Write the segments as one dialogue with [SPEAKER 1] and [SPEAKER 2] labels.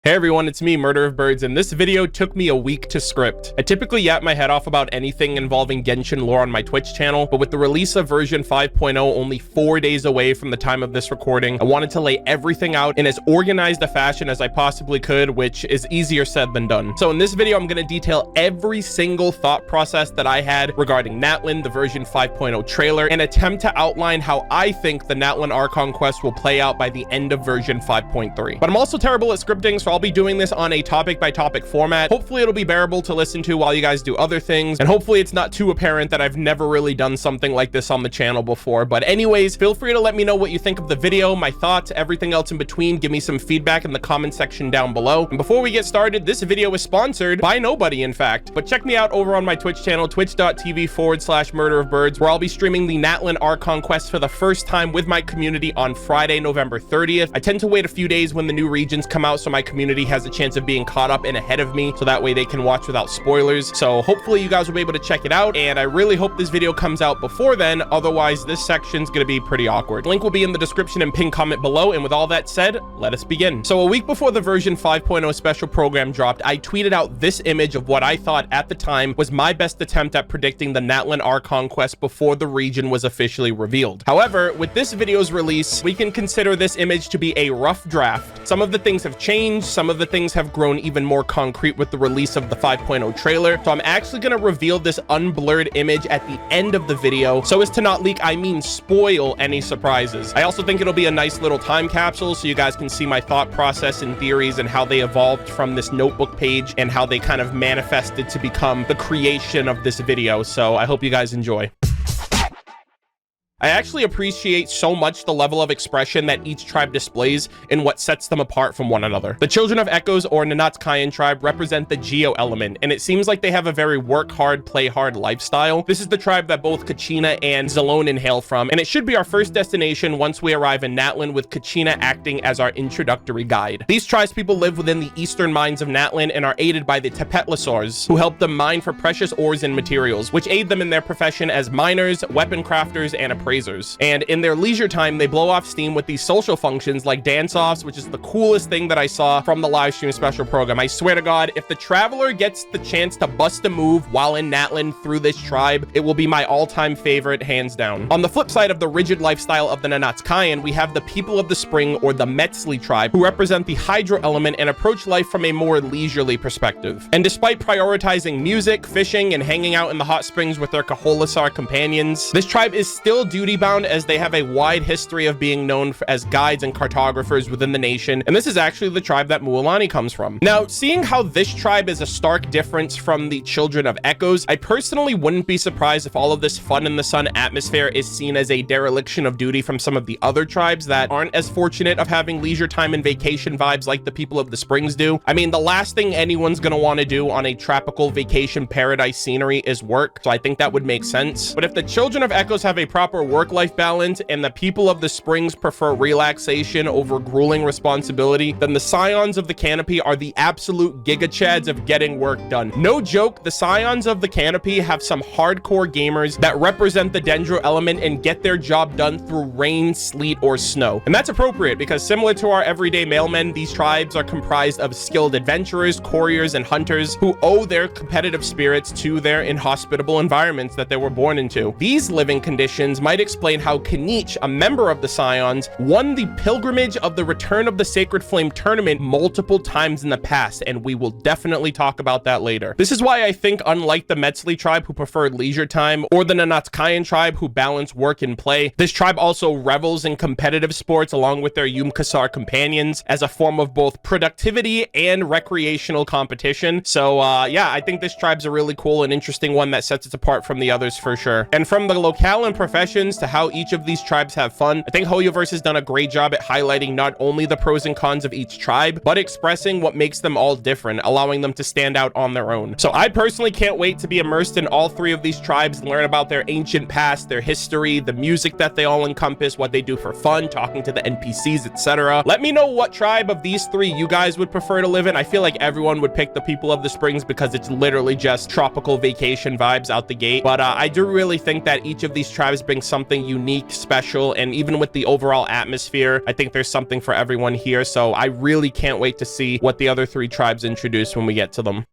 [SPEAKER 1] Hey everyone, it's me, MurderofBirds, and this video took me a week to script. I typically yap my head off about anything involving Genshin lore on my Twitch channel, but with the release of version 5.0 only 4 days away from the time of this recording, I wanted to lay everything out in as organized a fashion as I possibly could, which is easier said than done. So in this video, I'm going to detail every single thought process that I had regarding Natlan, the version 5.0 trailer, and attempt to outline how I think the Natlan Archon Quest will play out by the end of version 5.3. But I'm also terrible at scripting, so I'll be doing this on a topic by topic format. Hopefully it'll be bearable to listen to while you guys do other things, and hopefully it's not too apparent that I've never really done something like this on the channel before. But anyways, feel free to let me know what you think of the video, my thoughts, everything else in between. Give me some feedback in the comment section down below. And before we get started, this video is sponsored by nobody, in fact. But check me out over on my Twitch channel, twitch.tv/MurderofBirds, where I'll be streaming the Natlan Archon Quest for the first time with my community on Friday, November 30th. I tend to wait a few days when the new regions come out, so my community has a chance of being caught up and ahead of me, so that way they can watch without spoilers. So hopefully you guys will be able to check it out, and I really hope this video comes out before then. Otherwise, this section's gonna be pretty awkward. Link will be in the description and pinned comment below. And with all that said, let us begin. So a week before the version 5.0 special program dropped, I tweeted out this image of what I thought at the time was my best attempt at predicting the Natlan Archon Quest before the region was officially revealed. However, with this video's release, we can consider this image to be a rough draft. Some of the things have changed, some of the things have grown even more concrete with the release of the 5.0 trailer. So I'm actually going to reveal this unblurred image at the end of the video, so as to not leak, I mean spoil, any surprises. I also think it'll be a nice little time capsule so you guys can see my thought process and theories and how they evolved from this notebook page and how they kind of manifested to become the creation of this video. So I hope you guys enjoy. I actually appreciate so much the level of expression that each tribe displays and what sets them apart from one another. The Children of Echoes, or Natlantean tribe, represent the Geo element, and it seems like they have a very work hard, play hard lifestyle. This is the tribe that both Kachina and Xbalanque hail from, and it should be our first destination once we arrive in Natlan, with Kachina acting as our introductory guide. These tribespeople live within the eastern mines of Natlan and are aided by the Teyvat, who help them mine for precious ores and materials, which aid them in their profession as miners, weapon crafters, and appraisers. And in their leisure time, they blow off steam with these social functions like dance-offs, which is the coolest thing that I saw from the live stream special program. I swear to God, if the traveler gets the chance to bust a move while in Natlan through this tribe, it will be my all-time favorite, hands down. On the flip side of the rigid lifestyle of the Natlantean, we have the People of the Spring, or the Metzli tribe, who represent the Hydro element and approach life from a more leisurely perspective. And despite prioritizing music, fishing, and hanging out in the hot springs with their Kaholasar companions, this tribe is still duty-bound, as they have a wide history of being known as guides and cartographers within the nation, and this is actually the tribe that Mualani comes from. Now, seeing how this tribe is a stark difference from the Children of Echoes, I personally wouldn't be surprised if all of this fun in the sun atmosphere is seen as a dereliction of duty from some of the other tribes that aren't as fortunate of having leisure time and vacation vibes like the People of the Springs do. I mean, the last thing anyone's gonna want to do on a tropical vacation paradise scenery is work, so I think that would make sense. But if the Children of Echoes have a proper work-life balance and the People of the Springs prefer relaxation over grueling responsibility, then the Scions of the Canopy are the absolute giga-chads of getting work done. No joke, the Scions of the Canopy have some hardcore gamers that represent the Dendro element and get their job done through rain, sleet, or snow. And that's appropriate because, similar to our everyday mailmen, these tribes are comprised of skilled adventurers, couriers, and hunters who owe their competitive spirits to their inhospitable environments that they were born into. These living conditions might explain how Kanich, a member of the Scions, won the Pilgrimage of the Return of the Sacred Flame tournament multiple times in the past, and we will definitely talk about that later. This is why I think, unlike the Metzli tribe, who prefer leisure time, or the Natlantean tribe, who balance work and play, this tribe also revels in competitive sports along with their Yumkasar companions as a form of both productivity and recreational competition. So yeah, I think this tribe's a really cool and interesting one that sets it apart from the others for sure. And from the locale and professions to how each of these tribes have fun, I think Hoyoverse has done a great job at highlighting not only the pros and cons of each tribe, but expressing what makes them all different, allowing them to stand out on their own. So I personally can't wait to be immersed in all three of these tribes and learn about their ancient past, their history, the music that they all encompass, what they do for fun, talking to the NPCs, etc. Let me know what tribe of these three you guys would prefer to live in. I feel like everyone would pick the People of the Springs because it's literally just tropical vacation vibes out the gate, but I do really think that each of these tribes brings something unique, special, and even with the overall atmosphere, I think there's something for everyone here. So I really can't wait to see what the other 3 tribes introduce when we get to them.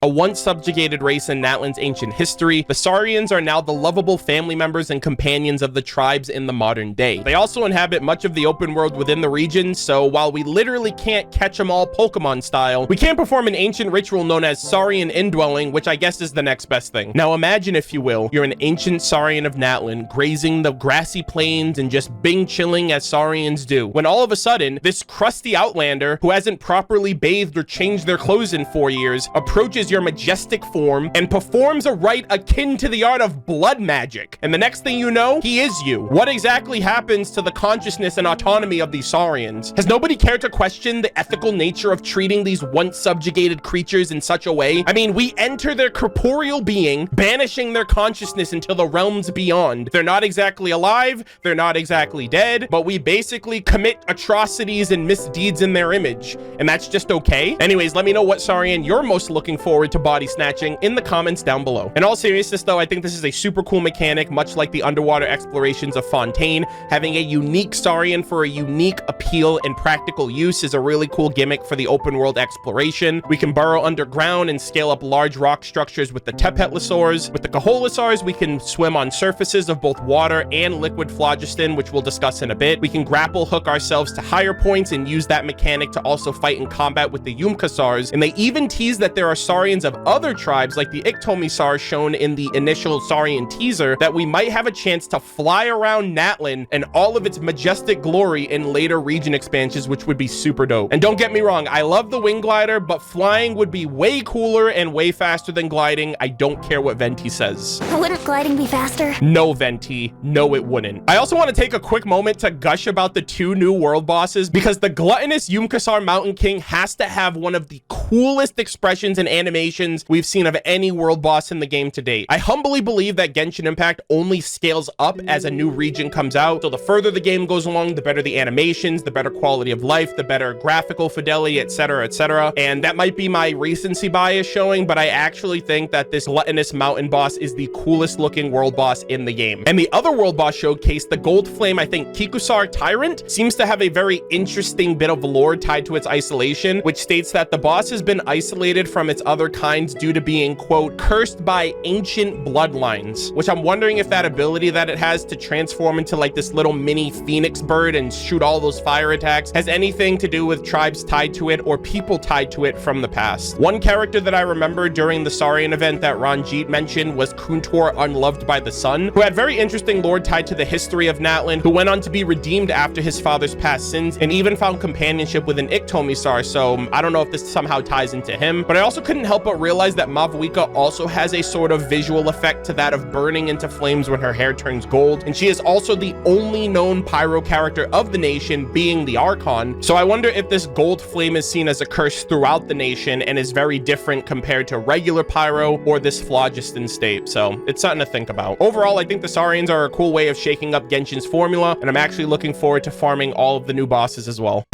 [SPEAKER 1] A once subjugated race in Natlan's ancient history, the Saurians are now the lovable family members and companions of the tribes in the modern day. They also inhabit much of the open world within the region, so while we literally can't catch them all Pokemon style, we can perform an ancient ritual known as Saurian Indwelling, which I guess is the next best thing. Now imagine, if you will, you're an ancient Saurian of Natlan, grazing the grassy plains and just bing chilling as Saurians do, when all of a sudden, this crusty outlander, who hasn't properly bathed or changed their clothes in 4 years, approaches your majestic form and performs a rite akin to the art of blood magic. And the next thing you know, he is you. What exactly happens to the consciousness and autonomy of these Saurians? Has nobody cared to question the ethical nature of treating these once subjugated creatures in such a way? I mean, we enter their corporeal being, banishing their consciousness into the realms beyond. They're not exactly alive, they're not exactly dead, but we basically commit atrocities and misdeeds in their image. And that's just okay? Anyways, let me know what Saurian you're most looking forward to body snatching in the comments down below. In all seriousness though, I think this is a super cool mechanic, much like the underwater explorations of Fontaine. Having a unique Saurian for a unique appeal and practical use is a really cool gimmick for the open world exploration. We can burrow underground and scale up large rock structures with the Tepetlosaurs. With the Kaholosaurs, we can swim on surfaces of both water and liquid Phlogiston, which we'll discuss in a bit. We can grapple hook ourselves to higher points and use that mechanic to also fight in combat with the Yumkasaurs. And they even tease that there are Saurians of other tribes like the Iktomisaur shown in the initial Saurian teaser that we might have a chance to fly around Natlan and all of its majestic glory in later region expansions, which would be super dope. And don't get me wrong, I love the wing glider, but flying would be way cooler and way faster than gliding. I don't care what Venti says.
[SPEAKER 2] Wouldn't gliding be faster?
[SPEAKER 1] No, Venti. No, it wouldn't. I also want to take a quick moment to gush about the 2 new world bosses, because the gluttonous Yumkasaur Mountain King has to have one of the coolest expressions and animations we've seen of any world boss in the game to date. I humbly believe that Genshin Impact only scales up as a new region comes out, so the further the game goes along, the better the animations, the better quality of life, the better graphical fidelity, etc., etc. And that might be my recency bias showing, but I actually think that this gluttonous mountain boss is the coolest looking world boss in the game. And the other world boss showcase, the Gold Flame, I think Kikusar Tyrant, seems to have a very interesting bit of lore tied to its isolation, which states that the boss has been isolated from its other kinds due to being, quote, cursed by ancient bloodlines, which I'm wondering if that ability that it has to transform into like this little mini phoenix bird and shoot all those fire attacks has anything to do with tribes tied to it or people tied to it from the past. One character that I remember during the Saurian event that Ranjit mentioned was Kuntor Unloved by the Sun, who had very interesting lore tied to the history of Natlan, who went on to be redeemed after his father's past sins and even found companionship with an Iktomisaur, so I don't know if this somehow ties into him, but I also couldn't help but realize that Mavuika also has a sort of visual effect to that of burning into flames when her hair turns gold, and she is also the only known Pyro character of the nation, being the Archon. So I wonder if this gold flame is seen as a curse throughout the nation and is very different compared to regular Pyro or this Phlogiston state. So it's something to think about. Overall, I think the Saurians are a cool way of shaking up Genshin's formula, and I'm actually looking forward to farming all of the new bosses as well.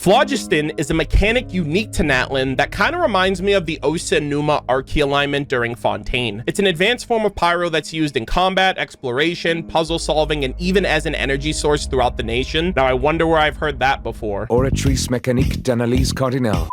[SPEAKER 1] Phlogiston is a mechanic unique to Natlan that kind of reminds me of the Osa Numa Archie alignment during Fontaine. It's an advanced form of Pyro that's used in combat, exploration, puzzle solving, and even as an energy source throughout the nation. Now I wonder where I've heard that before.
[SPEAKER 3] Oratrice mécanique d'analyse cardinale.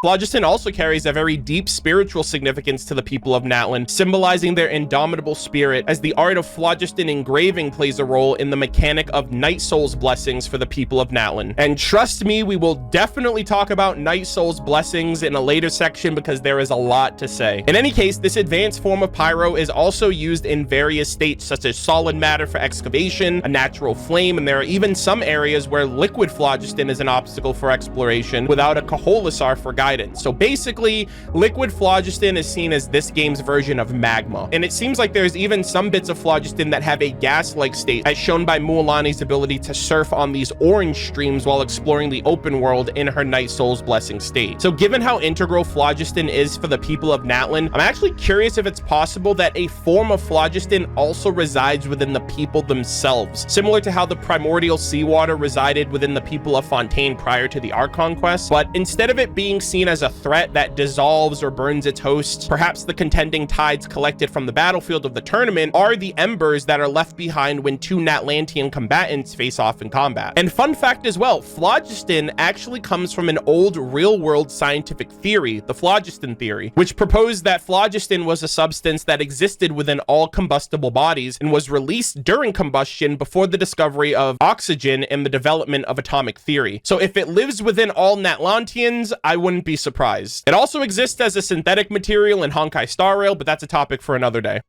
[SPEAKER 1] Phlogiston also carries a very deep spiritual significance to the people of Natlan, symbolizing their indomitable spirit, as the art of Phlogiston engraving plays a role in the mechanic of Nightsoul's blessings for the people of Natlan. And trust me, we will definitely talk about Nightsoul's blessings in a later section because there is a lot to say. In any case, this advanced form of Pyro is also used in various states such as solid matter for excavation, a natural flame, and there are even some areas where liquid Phlogiston is an obstacle for exploration without a Kaholosaur for guidance. So basically, liquid Phlogiston is seen as this game's version of magma. And it seems like there's even some bits of Phlogiston that have a gas-like state, as shown by Mualani's ability to surf on these orange streams while exploring the open world in her Nightsoul's blessing state. So given how integral Phlogiston is for the people of Natlan, I'm actually curious if it's possible that a form of Phlogiston also resides within the people themselves, similar to how the primordial seawater resided within the people of Fontaine prior to the Archon Quest, but instead of it being seen seen as a threat that dissolves or burns its host. Perhaps the contending tides collected from the battlefield of the tournament are the embers that are left behind when two Natlantean combatants face off in combat. And fun fact as well, Phlogiston actually comes from an old real-world scientific theory, the Phlogiston theory, which proposed that phlogiston was a substance that existed within all combustible bodies and was released during combustion before the discovery of oxygen and the development of atomic theory. So if it lives within all Natlanteans, I wouldn't be surprised. It also exists as a synthetic material in Honkai Star Rail, but that's a topic for another day.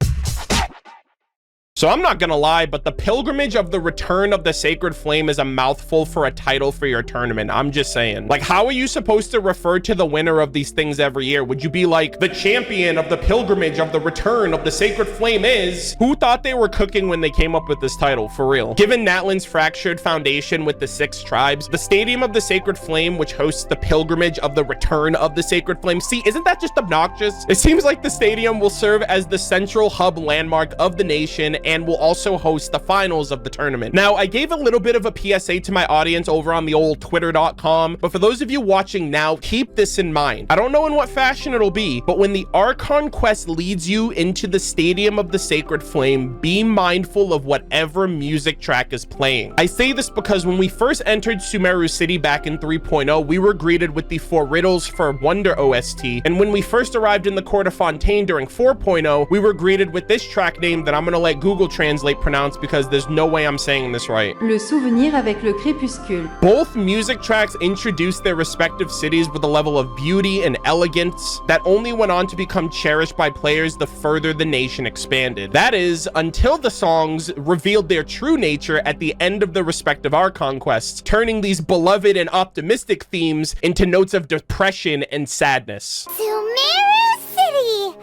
[SPEAKER 1] So I'm not gonna lie, but the Pilgrimage of the Return of the Sacred Flame is a mouthful for a title for your tournament. I'm just saying. Like, how are you supposed to refer to the winner of these things every year? Would you be like, the champion of the Pilgrimage of the Return of the Sacred Flame is? Who thought they were cooking when they came up with this title, for real? Given Natlan's fractured foundation with the 6 tribes, the Stadium of the Sacred Flame, which hosts the Pilgrimage of the Return of the Sacred Flame, see, isn't that just obnoxious? It seems like the stadium will serve as the central hub landmark of the nation and will also host the finals of the tournament. Now, I gave a little bit of a PSA to my audience over on the old twitter.com, but for those of you watching now, keep this in mind. I don't know in what fashion it'll be, but when the Archon Quest leads you into the Stadium of the Sacred Flame, be mindful of whatever music track is playing. I say this because when we first entered Sumeru City back in 3.0, we were greeted with the 4 Riddles for Wonder OST, and when we first arrived in the Court of Fontaine during 4.0, we were greeted with this track name that I'm gonna let Google Translate pronounce because there's no way I'm saying this right.
[SPEAKER 2] Le souvenir avec le crépuscule.
[SPEAKER 1] Both music tracks introduced their respective cities with a level of beauty and elegance that only went on to become cherished by players the further the nation expanded. That is, until the songs revealed their true nature at the end of the respective Archon quests, turning these beloved and optimistic themes into notes of depression and sadness.
[SPEAKER 4] Sumeru City!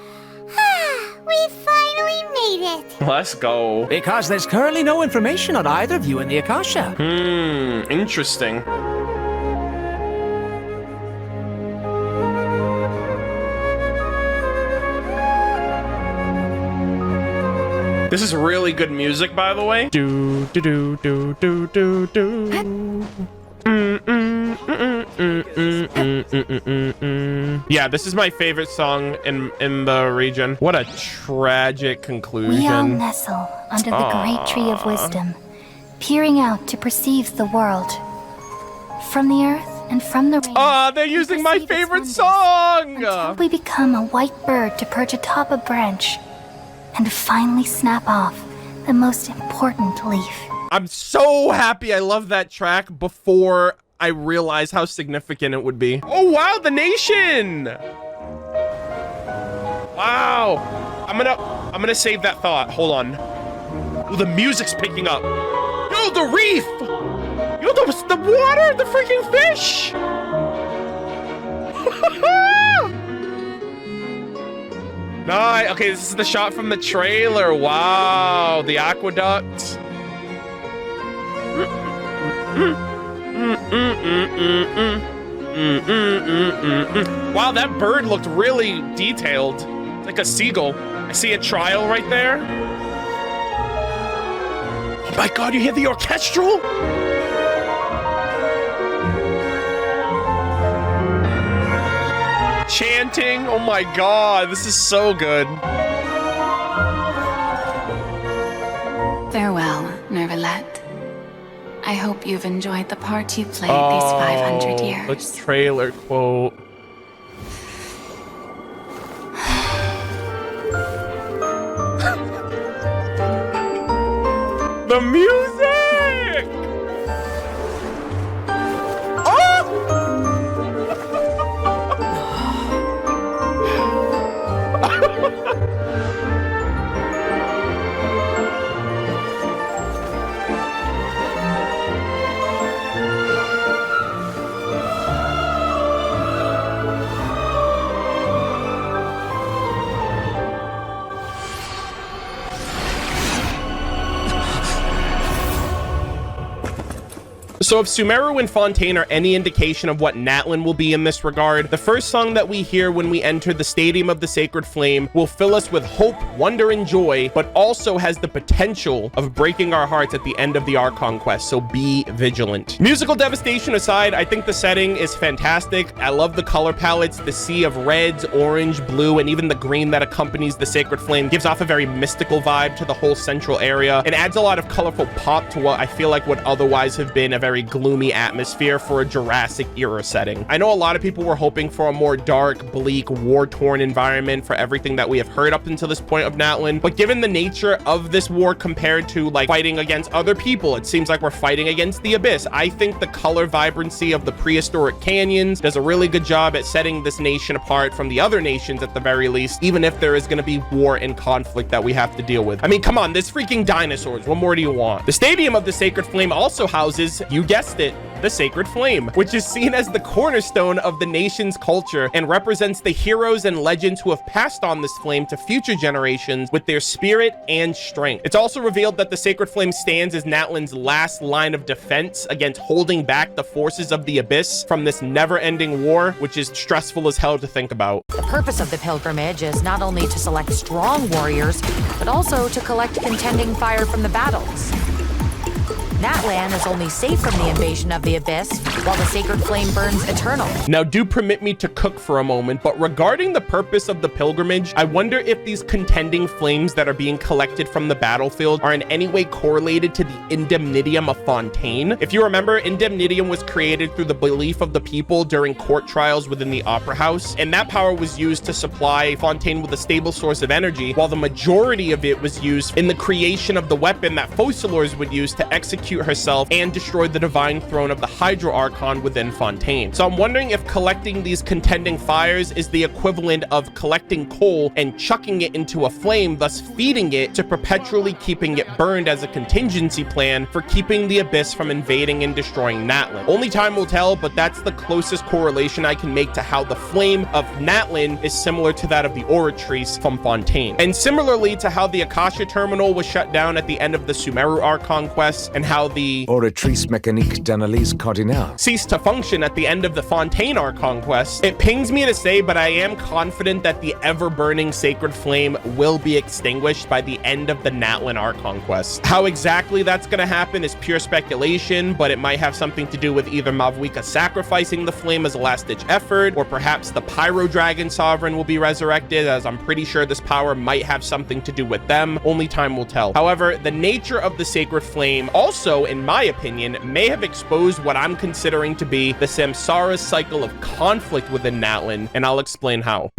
[SPEAKER 4] We finally made it!
[SPEAKER 1] Let's go.
[SPEAKER 5] Because there's currently no information on either of you in the Akasha.
[SPEAKER 1] Interesting. This is really good music, by the way. Do do do do do do do. Yeah, this is my favorite song in the region. What a tragic conclusion.
[SPEAKER 4] We all nestle under the great tree of wisdom, peering out to perceive the world. From the earth and from the rain.
[SPEAKER 1] They're using my favorite song!
[SPEAKER 4] Until we become a white bird to perch atop a branch and finally snap off the most important leaf.
[SPEAKER 1] I'm so happy I love that track before I realized how significant it would be. Oh wow, the nation! Wow. I'm gonna save that thought. Hold on. Oh, the music's picking up. Yo, the reef! Yo, the water, the freaking fish! Nice. Okay, this is the shot from the trailer. Wow, the aqueduct. Wow, that bird looked really detailed. It's like a seagull. I see a trial right there. Oh my god, you hear the orchestral? Chanting. Oh my god, this is so good.
[SPEAKER 6] Farewell, Nervalet. I hope you've enjoyed the part you played these 500 years.
[SPEAKER 1] Let's trailer quote. The music! So if Sumeru and Fontaine are any indication of what Natlan will be in this regard, the first song that we hear when we enter the Stadium of the Sacred Flame will fill us with hope, wonder, and joy, but also has the potential of breaking our hearts at the end of the Archon Quest, so be vigilant. Musical devastation aside, I think the setting is fantastic. I love the color palettes. The sea of reds, orange, blue, and even the green that accompanies the Sacred Flame gives off a very mystical vibe to the whole central area and adds a lot of colorful pop to what I feel like would otherwise have been a very gloomy atmosphere for a Jurassic era setting. I know a lot of people were hoping for a more dark, bleak, war-torn environment for everything that we have heard up until this point of Natlan, but given the nature of this war compared to like fighting against other people, it seems like we're fighting against the Abyss. I think the color vibrancy of the prehistoric canyons does a really good job at setting this nation apart from the other nations at the very least, even if there is going to be war and conflict that we have to deal with. I mean, come on, there's freaking dinosaurs. What more do you want? The Stadium of the Sacred Flame also houses, you guessed it, the Sacred Flame, which is seen as the cornerstone of the nation's culture and represents the heroes and legends who have passed on this flame to future generations with their spirit and strength. It's also revealed that the Sacred Flame stands as Natlan's last line of defense against holding back the forces of the Abyss from this never-ending war, which is stressful as hell to think about.
[SPEAKER 7] The purpose of the pilgrimage is not only to select strong warriors, but also to collect contending fire from the battles. Natlan is only safe from the invasion of the Abyss, while the Sacred Flame burns eternal.
[SPEAKER 1] Now, do permit me to cook for a moment, but regarding the purpose of the pilgrimage, I wonder if these contending flames that are being collected from the battlefield are in any way correlated to the Indemnitium of Fontaine. If you remember, Indemnitium was created through the belief of the people during court trials within the Opera House, and that power was used to supply Fontaine with a stable source of energy, while the majority of it was used in the creation of the weapon that Focalors would use to execute herself and destroy the divine throne of the Hydro Archon within Fontaine. So I'm wondering if collecting these contending fires is the equivalent of collecting coal and chucking it into a flame, thus feeding it to perpetually keeping it burned as a contingency plan for keeping the Abyss from invading and destroying Natlan. Only time will tell, but that's the closest correlation I can make to how the flame of Natlan is similar to that of the Oratrice from Fontaine. And similarly to how the Akasha Terminal was shut down at the end of the Sumeru Archon Quest, and how the
[SPEAKER 3] Oratrice mécanique d'analyse cardinale
[SPEAKER 1] ceased to function at the end of the Fontaine Archon Quest. It pains me to say, but I am confident that the ever-burning Sacred Flame will be extinguished by the end of the Natlan Archon Quest. How exactly that's going to happen is pure speculation, but it might have something to do with either Mavuika sacrificing the flame as a last-ditch effort, or perhaps the Pyro Dragon Sovereign will be resurrected, as I'm pretty sure this power might have something to do with them. Only time will tell. However, the nature of the Sacred Flame also, in my opinion, may have exposed what I'm considering to be the Samsara cycle of conflict within Natlan, and I'll explain how.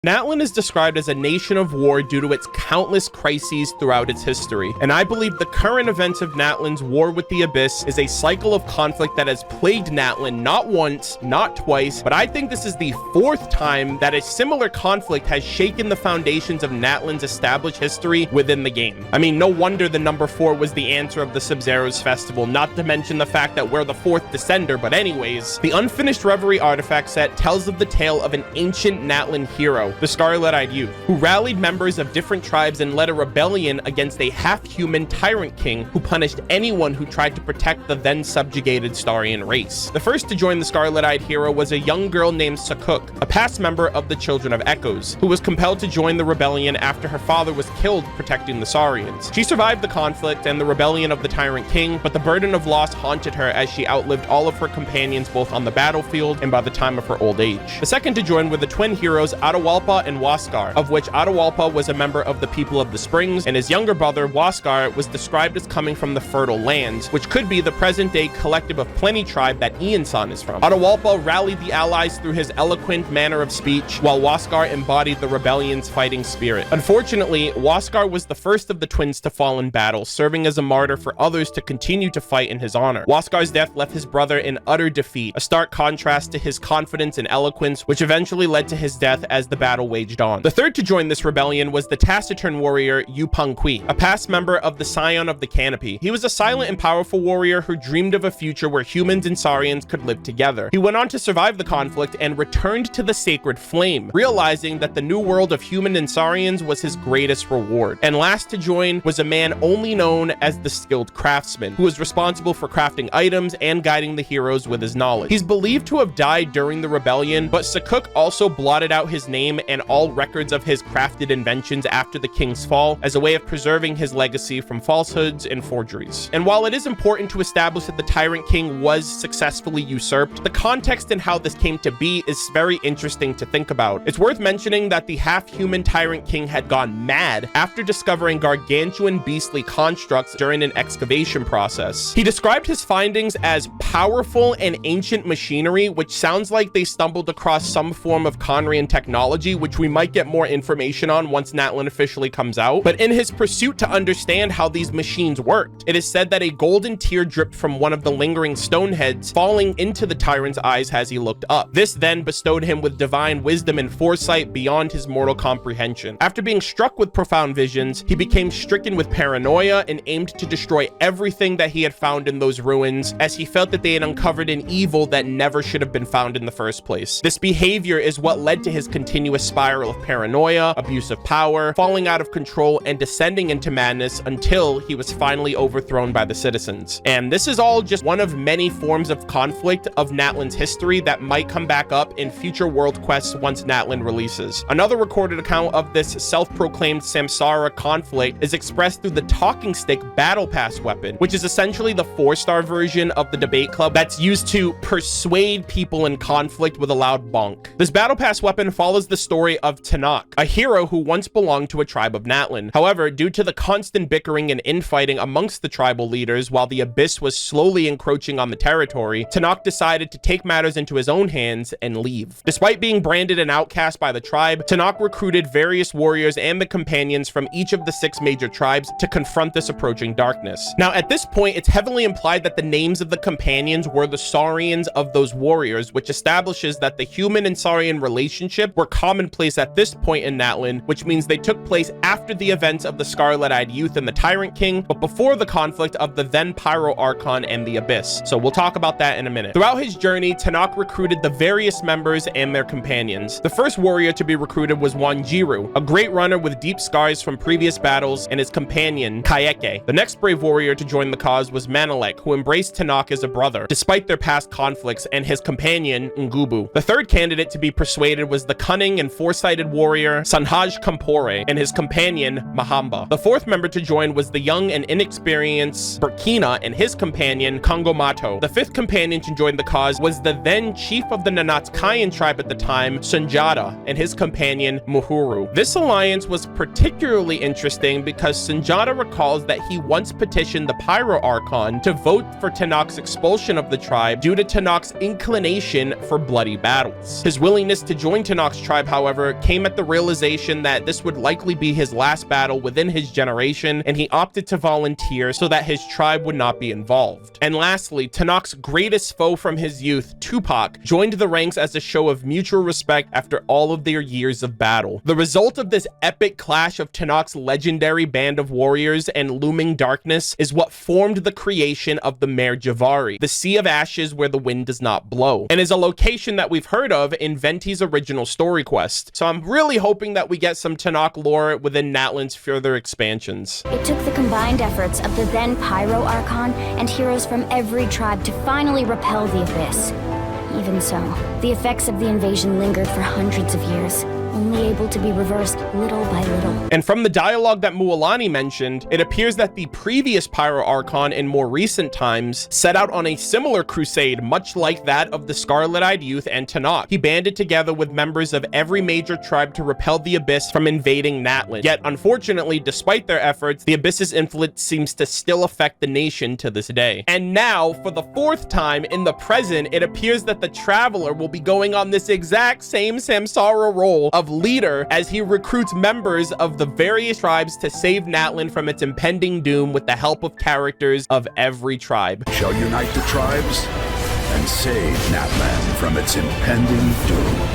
[SPEAKER 1] Natlan is described as a nation of war due to its countless crises throughout its history, and I believe the current events of Natlan's war with the Abyss is a cycle of conflict that has plagued Natlan not once, not twice, but I think this is the fourth time that a similar conflict has shaken the foundations of Natlan's established history within the game. I mean, no wonder the number 4 was the answer of the Sub-Zero's festival, not to mention the fact that we're the 4th descender, but anyways, the Unfinished Reverie artifact set tells of the tale of an ancient Natlan hero, the Scarlet-Eyed Youth, who rallied members of different tribes and led a rebellion against a half-human tyrant king who punished anyone who tried to protect the then subjugated Starian race. The first to join the Scarlet-Eyed hero was a young girl named Sakuk, a past member of the Children of Echoes, who was compelled to join the rebellion after her father was killed protecting the Saurians. She survived the conflict and the rebellion of the tyrant king, but the burden of loss haunted her as she outlived all of her companions both on the battlefield and by the time of her old age. The second to join were the twin heroes Atahualpa and Huascar, of which Atahualpa was a member of the People of the Springs, and his younger brother Huascar was described as coming from the Fertile Lands, which could be the present-day collective of Plenty tribe that Ian-san is from. Atahualpa rallied the allies through his eloquent manner of speech, while Huascar embodied the rebellion's fighting spirit. Unfortunately, Huascar was the first of the twins to fall in battle, serving as a martyr for others to continue to fight in his honor. Huascar's death left his brother in utter defeat, a stark contrast to his confidence and eloquence, which eventually led to his death as the battle waged on. The third to join this rebellion was the taciturn warrior Yupang, a past member of the Scion of the Canopy. He was a silent and powerful warrior who dreamed of a future where humans and Saurians could live together. He went on to survive the conflict and returned to the Sacred Flame, realizing that the new world of human and Saurians was his greatest reward. And last to join was a man only known as the Skilled Craftsman, who was responsible for crafting items and guiding the heroes with his knowledge. He's believed to have died during the rebellion, but Sakuk also blotted out his name and all records of his crafted inventions after the king's fall as a way of preserving his legacy from falsehoods and forgeries. And while it is important to establish that the Tyrant King was successfully usurped, the context and how this came to be is very interesting to think about. It's worth mentioning that the half-human Tyrant King had gone mad after discovering gargantuan beastly constructs during an excavation process. He described his findings as powerful and ancient machinery, which sounds like they stumbled across some form of Conrian technology, which we might get more information on once Natlan officially comes out. But in his pursuit to understand how these machines worked, it is said that a golden tear dripped from one of the lingering stone heads, falling into the tyrant's eyes as he looked up. This then bestowed him with divine wisdom and foresight beyond his mortal comprehension. After being struck with profound visions, he became stricken with paranoia and aimed to destroy everything that he had found in those ruins, as he felt that they had uncovered an evil that never should have been found in the first place. This behavior is what led to his continuous spiral of paranoia, abuse of power, falling out of control, and descending into madness until he was finally overthrown by the citizens. And this is all just one of many forms of conflict of Natlan's history that might come back up in future world quests once Natlan releases. Another recorded account of this self-proclaimed Samsara conflict is expressed through the Talking Stick Battle Pass weapon, which is essentially the 4-star version of the debate club that's used to persuade people in conflict with a loud bonk. This Battle Pass weapon follows the story of Tenok, a hero who once belonged to a tribe of Natlan. However, due to the constant bickering and infighting amongst the tribal leaders while the Abyss was slowly encroaching on the territory, Tenok decided to take matters into his own hands and leave. Despite being branded an outcast by the tribe, Tenok recruited various warriors and the companions from each of the 6 major tribes to confront this approaching darkness. Now, at this point, it's heavily implied that the names of the companions were the Saurians of those warriors, which establishes that the human and Saurian relationship were commonplace at this point in Natlan, which means they took place after the events of the Scarlet-Eyed Youth and the Tyrant King, but before the conflict of the then Pyro Archon and the Abyss. So we'll talk about that in a minute. Throughout his journey, Tenok recruited the various members and their companions. The first warrior to be recruited was Wanjiru, a great runner with deep scars from previous battles, and his companion, Kayeke. The next brave warrior to join the cause was Manalek, who embraced Tenok as a brother, despite their past conflicts, and his companion, Ngubu. The third candidate to be persuaded was the cunning and foresighted warrior, Sanhaj Kampore, and his companion, Mahamba. The fourth member to join was the young and inexperienced Burkina and his companion, Kongomato. The fifth companion to join the cause was the then chief of the Nanatskayan tribe at the time, Sunjata, and his companion, Muhuru. This alliance was particularly interesting because Sunjata recalls that he once petitioned the Pyro Archon to vote for Tenok's expulsion of the tribe due to Tenok's inclination for bloody battles. His willingness to join Tenok's tribe, however, came at the realization that this would likely be his last battle within his generation, and he opted to volunteer so that his tribe would not be involved. And lastly, Tenok's greatest foe from his youth, Tupac, joined the ranks as a show of mutual respect after all of their years of battle. The result of this epic clash of Tenok's legendary band of warriors and looming darkness is what formed the creation of the Mare Javari, the Sea of Ashes where the wind does not blow, and is a location that we've heard of in Venti's original story quest. So I'm really hoping that we get some Tenok lore within Natlan's further expansions.
[SPEAKER 4] It took the combined efforts of the then Pyro Archon and heroes from every tribe to finally repel the Abyss. Even so, the effects of the invasion lingered for hundreds of years, only able to be reversed little by little. And
[SPEAKER 1] from the dialogue that Mualani mentioned, it appears that the previous Pyro Archon in more recent times set out on a similar crusade, much like that of the Scarlet-Eyed Youth and Tenok. He banded together with members of every major tribe to repel the Abyss from invading Natlan. Yet, unfortunately, despite their efforts, the Abyss's influence seems to still affect the nation to this day. And now, for the 4th time in the present, it appears that the Traveler will be going on this exact same Samsara role of leader as he recruits members of the various tribes to save Natlan from its impending doom with the help of characters of every tribe.
[SPEAKER 8] Shall unite the tribes and save Natlan from its impending doom.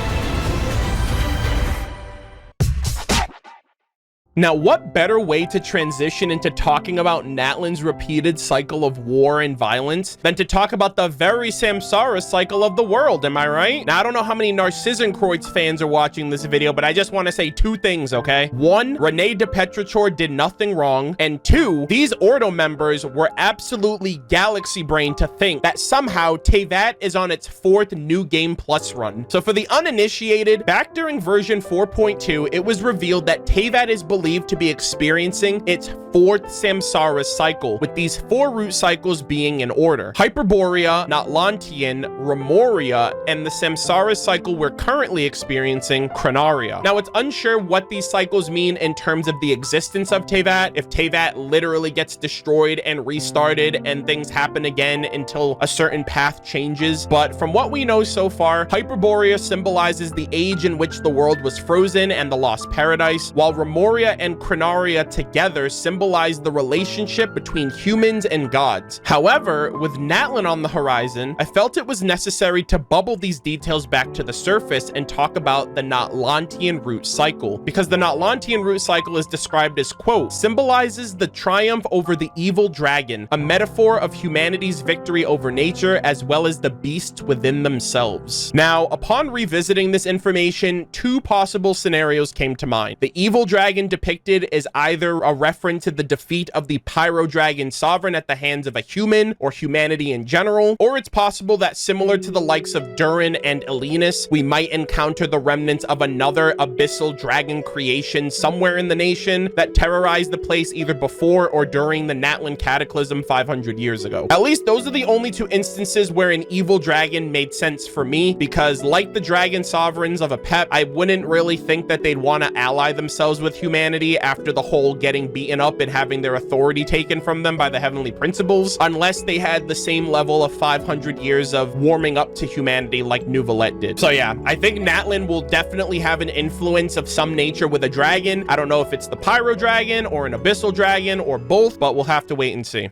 [SPEAKER 1] Now, what better way to transition into talking about Natlan's repeated cycle of war and violence than to talk about the very samsara cycle of the world, am I right? Now, I don't know how many Narcissenkreuz fans are watching this video, but I just want to say two things, okay? One, Renee de Petrichor did nothing wrong, and two, these Ordo members were absolutely galaxy brain to think that somehow Teyvat is on its 4th New Game Plus run. So for the uninitiated, back during version 4.2, it was revealed that Teyvat is believed to be experiencing its 4th samsara cycle, with these 4 root cycles being in order: Hyperborea, Natlantean, Remoria, and the samsara cycle we're currently experiencing, Chronaria. Now, it's unsure what these cycles mean in terms of the existence of Teyvat, if Teyvat literally gets destroyed and restarted and things happen again until a certain path changes, but from what we know so far, Hyperborea symbolizes the age in which the world was frozen and the lost paradise, while Remoria and Chronaria together symbolize the relationship between humans and gods. However, with Natlan on the horizon, I felt it was necessary to bubble these details back to the surface and talk about the Natlantean root cycle, because the Natlantean root cycle is described as, quote, symbolizes the triumph over the evil dragon, a metaphor of humanity's victory over nature as well as the beasts within themselves. Now, upon revisiting this information, 2 possible scenarios came to mind. The evil dragon depicted is either a reference to the defeat of the Pyro dragon sovereign at the hands of a human or humanity in general, or it's possible that similar to the likes of Durin and Elenus, we might encounter the remnants of another abyssal dragon creation somewhere in the nation that terrorized the place either before or during the Natlan Cataclysm 500 years ago. At least those are the only 2 instances where an evil dragon made sense for me, because like the dragon sovereigns of a PEP, I wouldn't really think that they'd want to ally themselves with humanity after the whole getting beaten up and having their authority taken from them by the heavenly principles, unless they had the same level of 500 years of warming up to humanity like Neuvillette did. So yeah, I think Natlan will definitely have an influence of some nature with a dragon. I don't know if it's the Pyro dragon or an abyssal dragon or both, but we'll have to wait and see.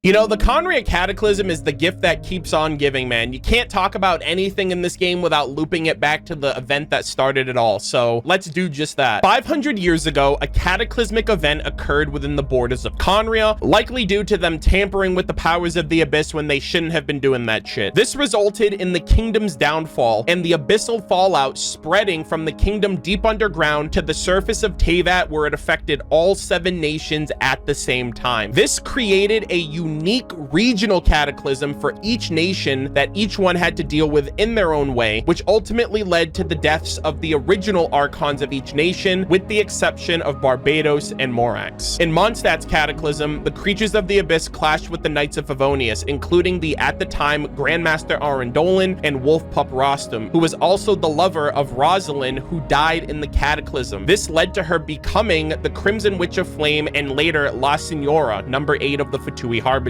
[SPEAKER 1] You know, the Conria Cataclysm is the gift that keeps on giving, man. You can't talk about anything in this game without looping it back to the event that started it all, so let's do just that. 500 years ago, a cataclysmic event occurred within the borders of Conria, likely due to them tampering with the powers of the Abyss when they shouldn't have been doing that shit. This resulted in the kingdom's downfall, and the abyssal fallout spreading from the kingdom deep underground to the surface of Teyvat, where it affected all 7 nations at the same time. This created a unique regional cataclysm for each nation that each one had to deal with in their own way, which ultimately led to the deaths of the original archons of each nation, with the exception of Barbados and Morax. In Mondstadt's cataclysm, the creatures of the Abyss clashed with the Knights of Favonius, including the, at the time, Grandmaster Arendolan and Wolf Pup Rostam, who was also the lover of Rosalind, who died in the cataclysm. This led to her becoming the Crimson Witch of Flame and later La Signora, number 8 of the Fatui Harbingers.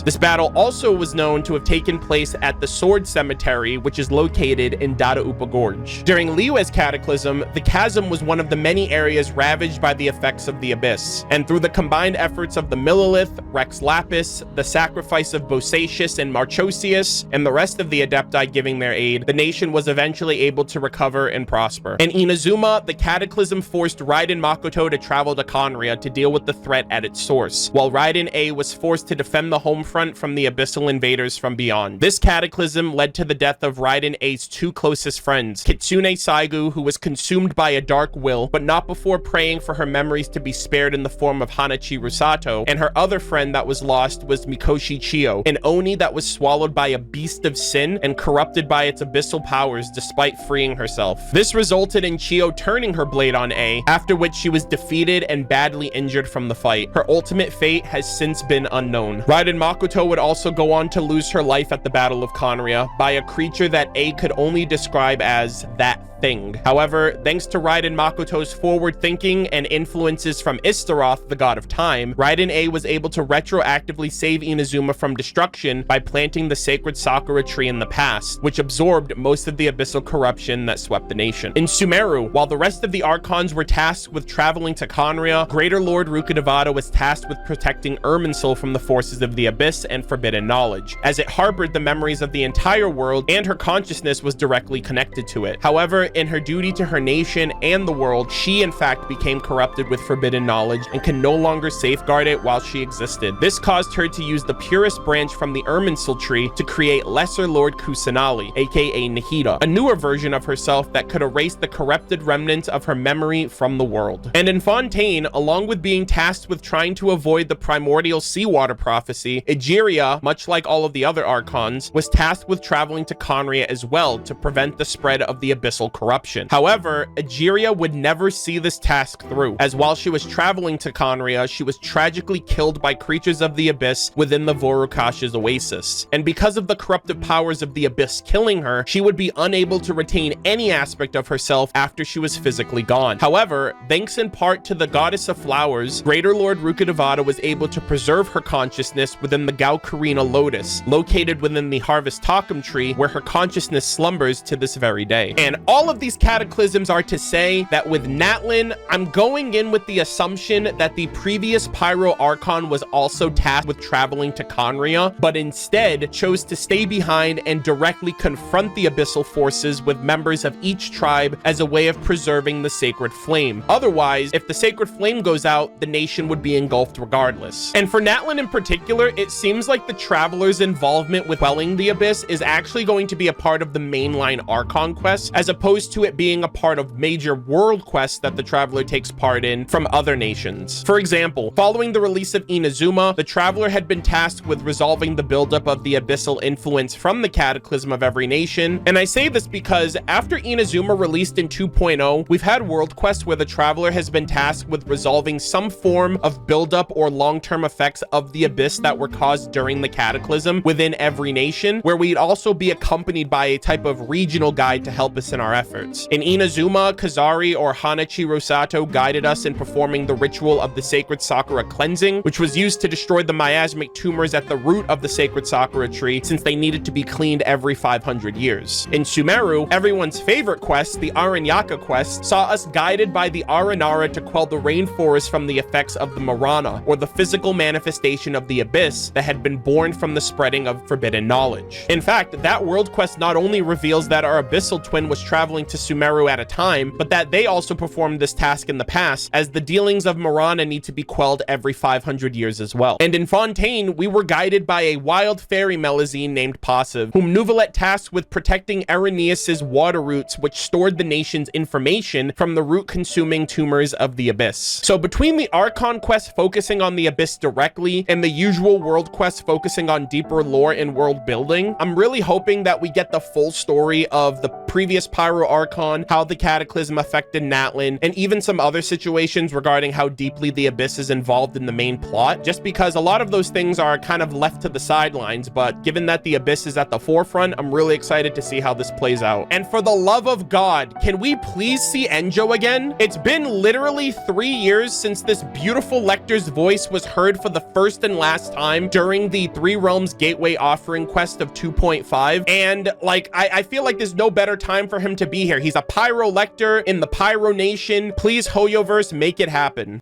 [SPEAKER 1] This battle also was known to have taken place at the Sword Cemetery, which is located in Dada Upa Gorge. During Liyue's cataclysm, the chasm was one of the many areas ravaged by the effects of the Abyss, and through the combined efforts of the Millilith, Rex Lapis, the sacrifice of Bosacius and Marchosius, and the rest of the Adepti giving their aid, the nation was eventually able to recover and prosper. In Inazuma, the cataclysm forced Raiden Makoto to travel to Conria to deal with the threat at its source, while Raiden A was forced to defend the home front from the abyssal invaders from beyond. This cataclysm led to the death of Raiden A's 2 closest friends, Kitsune Saigu, who was consumed by a dark will, but not before praying for her memories to be spared in the form of Hanachi Rusato, and her other friend that was lost was Mikoshi Chiyo, an Oni that was swallowed by a beast of sin and corrupted by its abyssal powers despite freeing herself. This resulted in Chiyo turning her blade on A, after which she was defeated and badly injured from the fight. Her ultimate fate has since been unknown. Raiden Makoto would also go on to lose her life at the Battle of Conria by a creature that A could only describe as that thing. However, thanks to Raiden Makoto's forward thinking and influences from Istaroth, the god of time, Raiden A was able to retroactively save Inazuma from destruction by planting the sacred Sakura tree in the past, which absorbed most of the abyssal corruption that swept the nation. In Sumeru, while the rest of the Archons were tasked with traveling to Conria, Greater Lord Rukkhadevata was tasked with protecting Irminsul from the forces of the Abyss and forbidden knowledge, as it harbored the memories of the entire world and her consciousness was directly connected to it. However, in her duty to her nation and the world, she in fact became corrupted with forbidden knowledge and can no longer safeguard it while she existed. This caused her to use the purest branch from the Irminsul tree to create Lesser Lord Kusanali, aka Nahida, a newer version of herself that could erase the corrupted remnants of her memory from the world. And in Fontaine, along with being tasked with trying to avoid the primordial seawater prophecy, Egeria, much like all of the other Archons, was tasked with traveling to Conria as well to prevent the spread of the abyssal corruption. However, Egeria would never see this task through, as while she was traveling to Conria, she was tragically killed by creatures of the abyss within the Vorukash's oasis. And because of the corruptive powers of the abyss killing her, she would be unable to retain any aspect of herself after she was physically gone. However, thanks in part to the goddess of flowers, Greater Lord Rukkhadevata was able to preserve her consciousness within the Gaukarina lotus, located within the Harvest Takum tree, where her consciousness slumbers to this very day. And all of these cataclysms are to say that with Natlan, I'm going in with the assumption that the previous Pyro Archon was also tasked with traveling to Conria, but instead chose to stay behind and directly confront the abyssal forces with members of each tribe as a way of preserving the sacred flame. Otherwise, if the sacred flame goes out, the nation would be engulfed regardless. And for Natlan in particular, it seems like the Traveler's involvement with quelling the abyss is actually going to be a part of the mainline Archon quest, as opposed to it being a part of major world quests that the Traveler takes part in from other nations. For example, following the release of Inazuma, the Traveler had been tasked with resolving the buildup of the abyssal influence from the Cataclysm of every nation. And I say this because after Inazuma released in 2.0, we've had world quests where the Traveler has been tasked with resolving some form of buildup or long-term effects of the abyss that were caused during the Cataclysm within every nation, where we'd also be accompanied by a type of regional guide to help us in our efforts. In Inazuma, Kazari or Hanachi Rosato guided us in performing the ritual of the sacred Sakura cleansing, which was used to destroy the miasmic tumors at the root of the sacred Sakura tree, since they needed to be cleaned every 500 years. In Sumeru, everyone's favorite quest, the Aranyaka quest, saw us guided by the Aranara to quell the rainforest from the effects of the Marana, or the physical manifestation of the abyss that had been born from the spreading of forbidden knowledge. In fact, that world quest not only reveals that our abyssal twin was traveling to Sumeru at a time, but that they also performed this task in the past, as the dealings of Marana need to be quelled every 500 years as well. And in Fontaine, we were guided by a wild fairy Melazine named Passive, whom Nouvelet tasked with protecting Erinius's water roots, which stored the nation's information from the root-consuming tumors of the abyss. So between the Archon quest focusing on the abyss directly and the usual world quest focusing on deeper lore and world building, I'm really hoping that we get the full story of the previous Pyro Archon, how the Cataclysm affected Natlan, and even some other situations regarding how deeply the abyss is involved in the main plot, just because a lot of those things are kind of left to the sidelines, but given that the abyss is at the forefront, I'm really excited to see how this plays out. And for the love of God, can we please see Enjo again? It's been literally 3 years since this beautiful Lector's voice was heard for the first and last time during the Three Realms Gateway offering quest of 2.5, and like I feel like there's no better time for him to be here. He's a Pyro Lector in the Pyro Nation. Please, Hoyoverse, make it happen.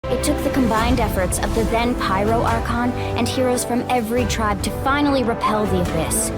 [SPEAKER 4] It took the combined efforts of the then Pyro Archon and heroes from every tribe to finally repel the abyss.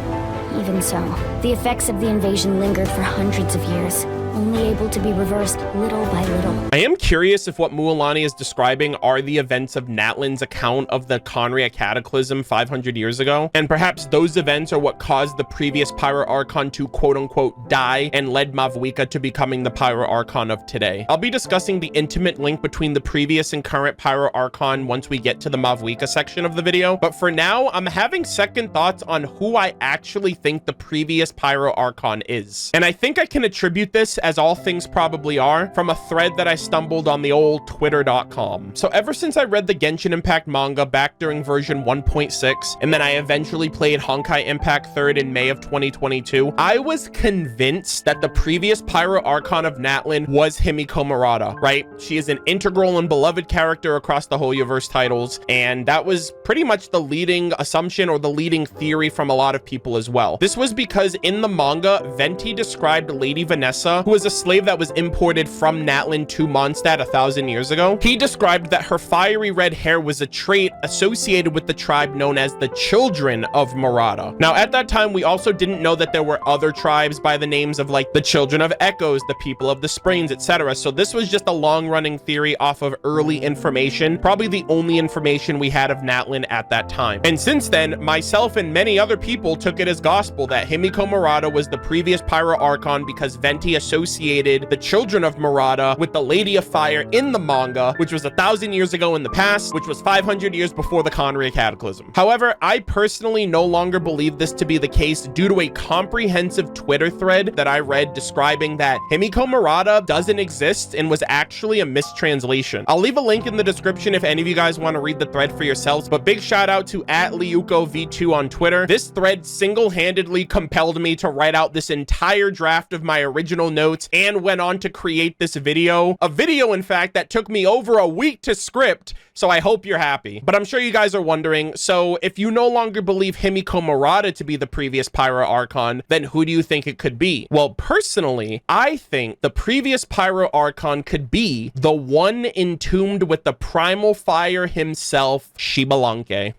[SPEAKER 4] Even so, the effects of the invasion lingered for hundreds of years, only able to be reversed little by little.
[SPEAKER 1] I am curious if what Mualani is describing are the events of Natlan's account of the Conria Cataclysm 500 years ago, and perhaps those events are what caused the previous Pyro Archon to quote-unquote die and led Mavuika to becoming the Pyro Archon of today. I'll be discussing the intimate link between the previous and current Pyro Archon once we get to the Mavuika section of the video, but for now, I'm having second thoughts on who I actually think the previous Pyro Archon is. And I think I can attribute this, as all things probably are, from a thread that I stumbled on the old twitter.com. So ever since I read the Genshin Impact manga back during version 1.6, and then I eventually played Honkai Impact 3rd in May of 2022, I was convinced that the previous Pyro Archon of Natlan was Himiko Murata, right? She is an integral and beloved character across the Hoyoverse titles, and that was pretty much the leading assumption or the leading theory from a lot of people as well. This was because in the manga, Venti described Lady Vanessa, who was a slave that was imported from Natlan to Mondstadt 1,000 years ago. He described that her fiery red hair was a trait associated with the tribe known as the Children of Murata. Now, at that time, we also didn't know that there were other tribes by the names of like the Children of Echoes, the People of the Springs, etc. So this was just a long-running theory off of early information, probably the only information we had of Natlan at that time. And since then, myself and many other people took it as gospel that Himiko Murata was the previous Pyro Archon because Venti associated the Children of Murata with the Lady of Fire in the manga, which was 1,000 years ago in the past, which was 500 years before the Conria Cataclysm. However, I personally no longer believe this to be the case due to a comprehensive Twitter thread that I read describing that Himiko Murata doesn't exist and was actually a mistranslation. I'll leave a link in the description if any of you guys want to read the thread for yourselves, but big shout out to @LiukoV2 on Twitter. This thread single-handedly compelled me to write out this entire draft of my original notes and went on to create this video. A video, in fact, that took me over a week to script, so I hope you're happy. But I'm sure you guys are wondering, so if you no longer believe Himiko Murata to be the previous Pyro Archon, then who do you think it could be? Well, personally, I think the previous Pyro Archon could be the one entombed with the primal fire himself, Xbalanque.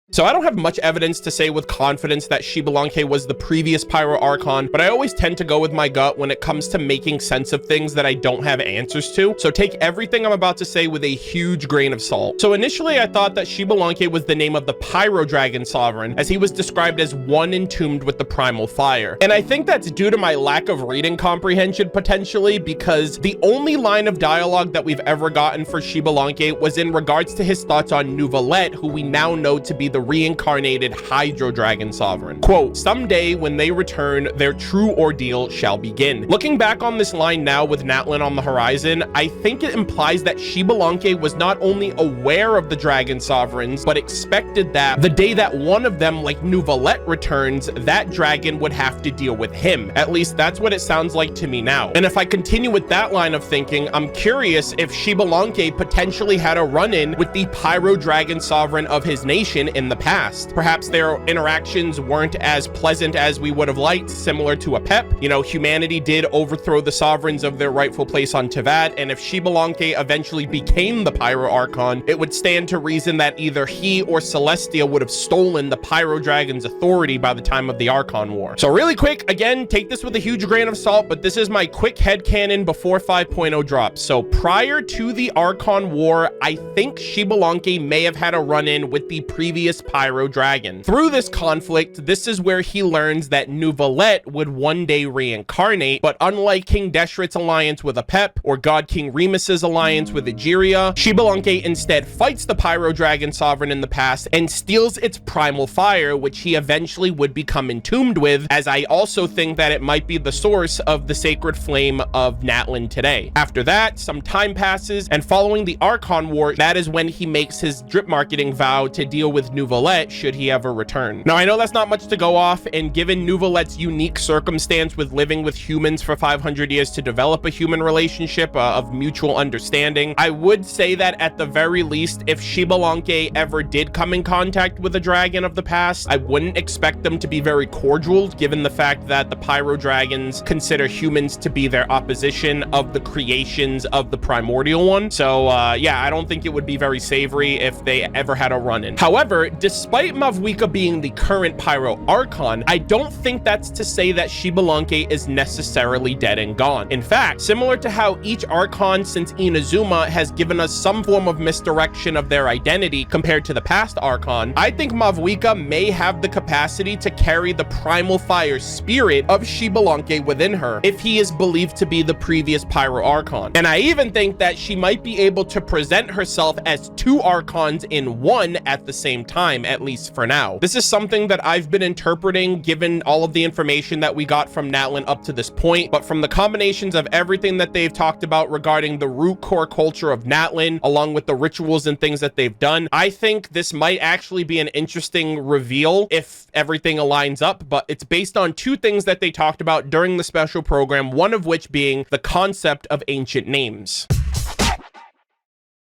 [SPEAKER 1] So I don't have much evidence to say with confidence that Xbalanque was the previous Pyro Archon, but I always tend to go with my gut when it comes to making sense of things that I don't have answers to. So take everything I'm about to say with a huge grain of salt. So initially I thought that Xbalanque was the name of the Pyro Dragon Sovereign, as he was described as one entombed with the primal fire. And I think that's due to my lack of reading comprehension potentially, because the only line of dialogue that we've ever gotten for Xbalanque was in regards to his thoughts on Neuvillette, who we now know to be the reincarnated Hydro Dragon Sovereign. Quote, "Someday when they return, their true ordeal shall begin." Looking back on this line now with Natlan on the horizon, I think it implies that Xbalanque was not only aware of the Dragon Sovereigns, but expected that the day that one of them, like Neuvillette, returns, that dragon would have to deal with him. At least that's what it sounds like to me now. And if I continue with that line of thinking, I'm curious if Xbalanque potentially had a run-in with the Pyro Dragon Sovereign of his nation in the past. Perhaps their interactions weren't as pleasant as we would have liked, similar to a Pep. You know, humanity did overthrow the sovereigns of their rightful place on Teyvat, and if Xbalanque eventually became the Pyro Archon, it would stand to reason that either he or Celestia would have stolen the Pyro Dragon's authority by the time of the Archon War. So really quick, again, take this with a huge grain of salt, but this is my quick headcanon before 5.0 drops. So prior to the Archon War, I think Xbalanque may have had a run-in with the previous Pyro Dragon. Through this conflict, this is where he learns that Neuvillette would one day reincarnate, but unlike King Deshret's alliance with Apep or God King Remus's alliance with Egeria, Xbalanque instead fights the Pyro Dragon Sovereign in the past and steals its primal fire, which he eventually would become entombed with, as I also think that it might be the source of the sacred flame of Natlan today. After that, some time passes, and following the Archon War, that is when he makes his drip marketing vow to deal with Neuvillette should he ever return. Now, I know that's not much to go off, and given Neuvillette's unique circumstance with living with humans for 500 years to develop a human relationship of mutual understanding, I would say that at the very least, if Xbalanque ever did come in contact with a dragon of the past, I wouldn't expect them to be very cordial, given the fact that the Pyro Dragons consider humans to be their opposition of the creations of the primordial one. So yeah, I don't think it would be very savory if they ever had a run-in. However, despite Mavuika being the current Pyro Archon, I don't think that's to say that Xbalanque is necessarily dead and gone. In fact, similar to how each Archon since Inazuma has given us some form of misdirection of their identity compared to the past Archon, I think Mavuika may have the capacity to carry the primal fire spirit of Xbalanque within her if he is believed to be the previous Pyro Archon. And I even think that she might be able to present herself as two Archons in one at the same time, at least for now. This is something that I've been interpreting given all of the information that we got from Natlan up to this point, but from the combinations of everything that they've talked about regarding the root core culture of Natlan, along with the rituals and things that they've done, I think this might actually be an interesting reveal if everything aligns up, but it's based on two things that they talked about during the special program, one of which being the concept of ancient names.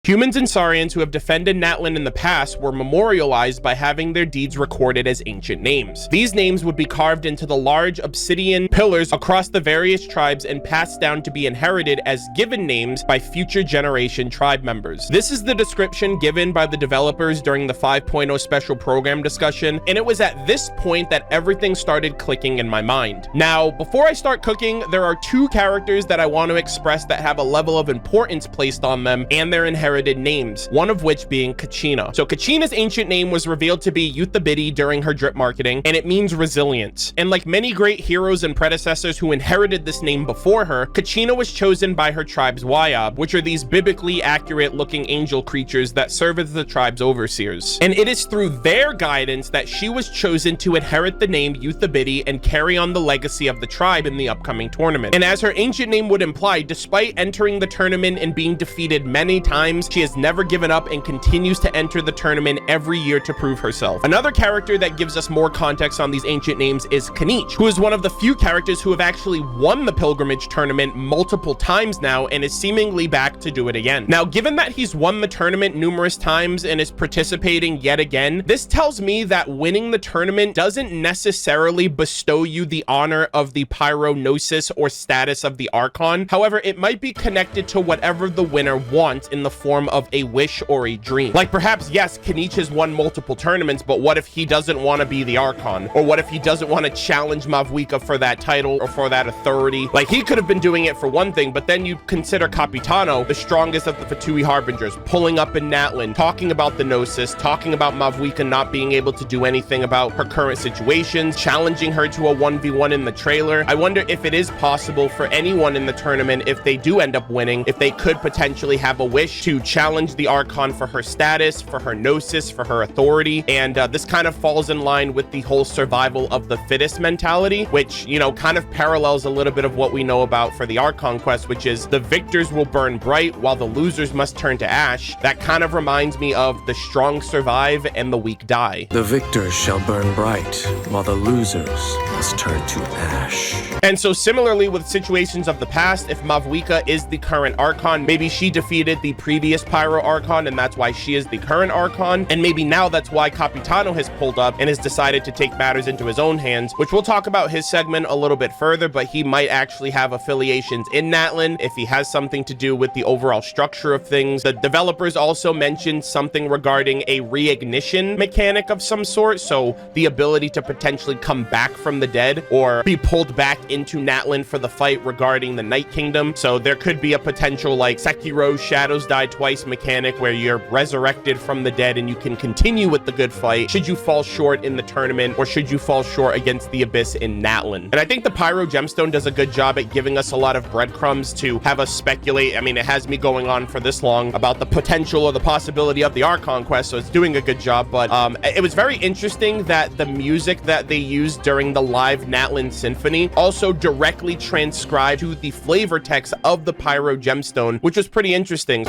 [SPEAKER 1] Humans and Saurians who have defended Natlan in the past were memorialized by having their deeds recorded as ancient names. These names would be carved into the large obsidian pillars across the various tribes and passed down to be inherited as given names by future generation tribe members. This is the description given by the developers during the 5.0 special program discussion, and it was at this point that everything started clicking in my mind. Now, before I start cooking, there are two characters that I want to express that have a level of importance placed on them and their inheritance names, one of which being Kachina. So Kachina's ancient name was revealed to be Yuthibidi during her drip marketing, and it means resilience. And like many great heroes and predecessors who inherited this name before her, Kachina was chosen by her tribe's Wayab, which are these biblically accurate looking angel creatures that serve as the tribe's overseers. And it is through their guidance that she was chosen to inherit the name Yuthibidi and carry on the legacy of the tribe in the upcoming tournament. And as her ancient name would imply, despite entering the tournament and being defeated many times, she has never given up and continues to enter the tournament every year to prove herself. Another character that gives us more context on these ancient names is Kanich, who is one of the few characters who have actually won the pilgrimage tournament multiple times now and is seemingly back to do it again. Now, given that he's won the tournament numerous times and is participating yet again, this tells me that winning the tournament doesn't necessarily bestow you the honor of the Pyro Gnosis or status of the Archon. However, it might be connected to whatever the winner wants in the form of a wish or a dream. Like perhaps, yes, Kanich has won multiple tournaments, but what if he doesn't want to be the Archon? Or what if he doesn't want to challenge Mavuika for that title or for that authority? Like, he could have been doing it for one thing, but then you consider Capitano, the strongest of the Fatui Harbingers, pulling up in Natlan, talking about the Gnosis, talking about Mavuika not being able to do anything about her current situations, challenging her to a 1v1 in the trailer. I wonder if it is possible for anyone in the tournament, if they do end up winning, if they could potentially have a wish to challenge the Archon for her status, for her Gnosis, for her authority. And this kind of falls in line with the whole survival of the fittest mentality, which, you know, kind of parallels a little bit of what we know about for the Archon Quest, which is the victors will burn bright while the losers must turn to ash. That kind of reminds me of the strong survive and the weak die.
[SPEAKER 9] The victors shall burn bright while the losers must turn to ash.
[SPEAKER 1] And so similarly with situations of the past, if Mavuika is the current Archon, maybe she defeated the previous Pyro Archon and that's why she is the current Archon, and maybe now that's why Capitano has pulled up and has decided to take matters into his own hands, which we'll talk about his segment a little bit further, but he might actually have affiliations in Natlan if he has something to do with the overall structure of things. The developers also mentioned something regarding a reignition mechanic of some sort, so the ability to potentially come back from the dead or be pulled back into Natlan for the fight regarding the Night Kingdom. So there could be a potential like Sekiro Shadows Die Twice mechanic where you're resurrected from the dead and you can continue with the good fight should you fall short in the tournament or should you fall short against the Abyss in Natlan. And I think the Pyro Gemstone does a good job at giving us a lot of breadcrumbs to have us speculate. I mean, it has me going on for this long about the potential or the possibility of the Archon Quest, so it's doing a good job. But it was very interesting that the music that they used during the live Natlan Symphony also directly transcribed to the flavor text of the Pyro Gemstone, which was pretty interesting.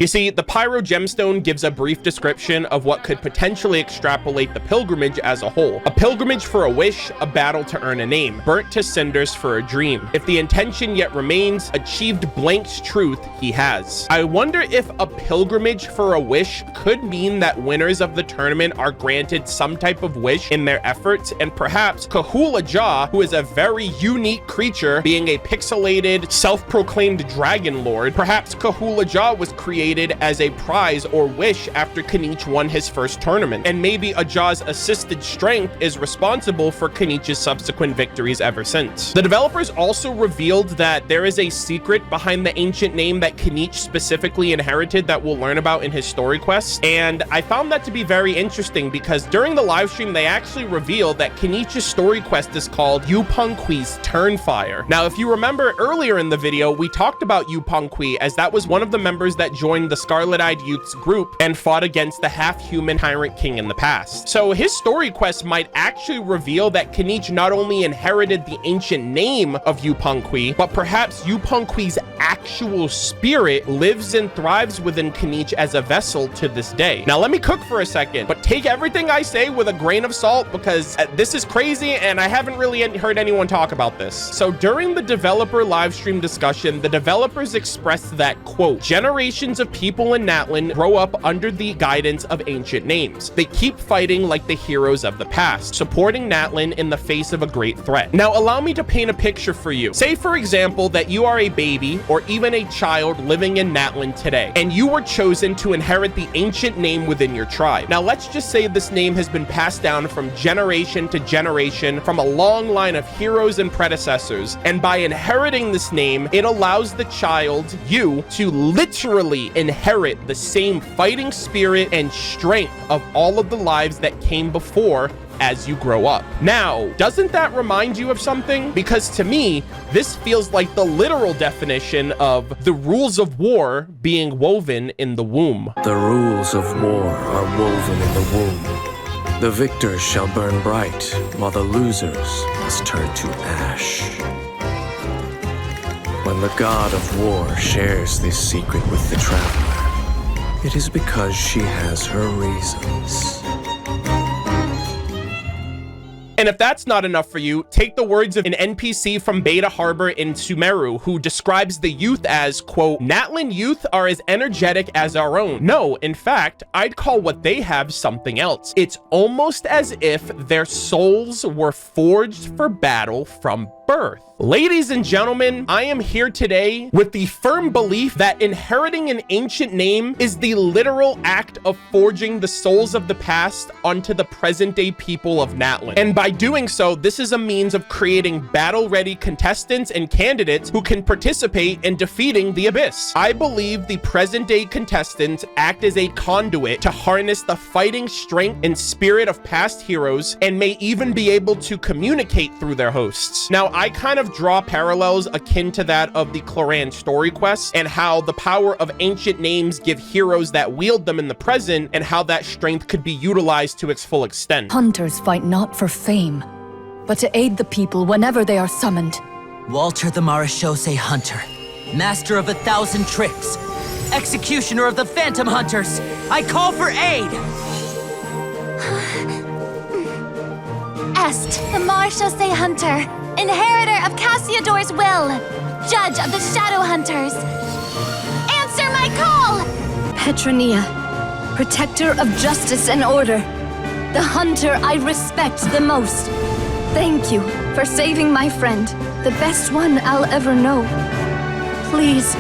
[SPEAKER 1] You see, the Pyro Gemstone gives a brief description of what could potentially extrapolate the pilgrimage as a whole. A pilgrimage for a wish, a battle to earn a name, burnt to cinders for a dream. If the intention yet remains, achieved blank's truth he has. I wonder if a pilgrimage for a wish could mean that winners of the tournament are granted some type of wish in their efforts, and perhaps Kahula Jah, who is a very unique creature, being a pixelated, self-proclaimed dragon lord, perhaps Kahula Jah was created as a prize or wish after Kanich won his first tournament, and maybe Ajah's assisted strength is responsible for Kanich's subsequent victories ever since. The developers also revealed that there is a secret behind the ancient name that Kanich specifically inherited that we'll learn about in his story quests, and I found that to be very interesting because during the live stream they actually revealed that Kanich's story quest is called Yupanqui's Turnfire. Now, if you remember earlier in the video, we talked about Yupanqui as that was one of the members that joined the Scarlet-Eyed Youth's group and fought against the half-human Tyrant King in the past. So his story quest might actually reveal that Kanich not only inherited the ancient name of Yupanqui, but perhaps Yupanqui's actual spirit lives and thrives within Kinich as a vessel to this day. Now, let me cook for a second, but take everything I say with a grain of salt, because this is crazy and I haven't really heard anyone talk about this. So during the developer live stream discussion, the developers expressed that, quote, generations of people in Natlan grow up under the guidance of ancient names. They keep fighting like the heroes of the past, supporting Natlan in the face of a great threat. Now, allow me to paint a picture for you. Say, for example, that you are a baby or even a child living in Natlan today, and you were chosen to inherit the ancient name within your tribe. Now, let's just say this name has been passed down from generation to generation from a long line of heroes and predecessors, and by inheriting this name, it allows the child, you, to literally inherit the same fighting spirit and strength of all of the lives that came before as you grow up. Now, doesn't that remind you of something? Because to me, this feels like the literal definition of the rules of war being woven in the womb.
[SPEAKER 9] The rules of war are woven in the womb. The victors shall burn bright, while the losers must turn to ash. When the god of war shares this secret with the traveler, it is because she has her reasons.
[SPEAKER 1] And if that's not enough for you, take the words of an NPC from Beta Harbor in Sumeru, who describes the youth as, quote, Natlan youth are as energetic as our own. No, in fact, I'd call what they have something else. It's almost as if their souls were forged for battle from birth. Ladies and gentlemen, I am here today with the firm belief that inheriting an ancient name is the literal act of forging the souls of the past onto the present-day people of Natlan. And by doing so, this is a means of creating battle-ready contestants and candidates who can participate in defeating the Abyss. I believe the present-day contestants act as a conduit to harness the fighting strength and spirit of past heroes, and may even be able to communicate through their hosts. Now, I kind of draw parallels akin to that of the Cloran story quests, and how the power of ancient names give heroes that wield them in the present, and how that strength could be utilized to its full extent.
[SPEAKER 10] Hunters fight not for fame, but to aid the people whenever they are summoned.
[SPEAKER 11] Walter the Marechaussee Hunter, master of 1,000 tricks, executioner of the Phantom Hunters, I call for aid!
[SPEAKER 4] Est, the Marechaussee Hunter, inheritor of Cassiodor's will, judge of the Shadow Hunters. Answer my call!
[SPEAKER 10] Petronia, protector of justice and order, the hunter I respect the most. Thank you for saving my friend, the best one I'll ever know. Please,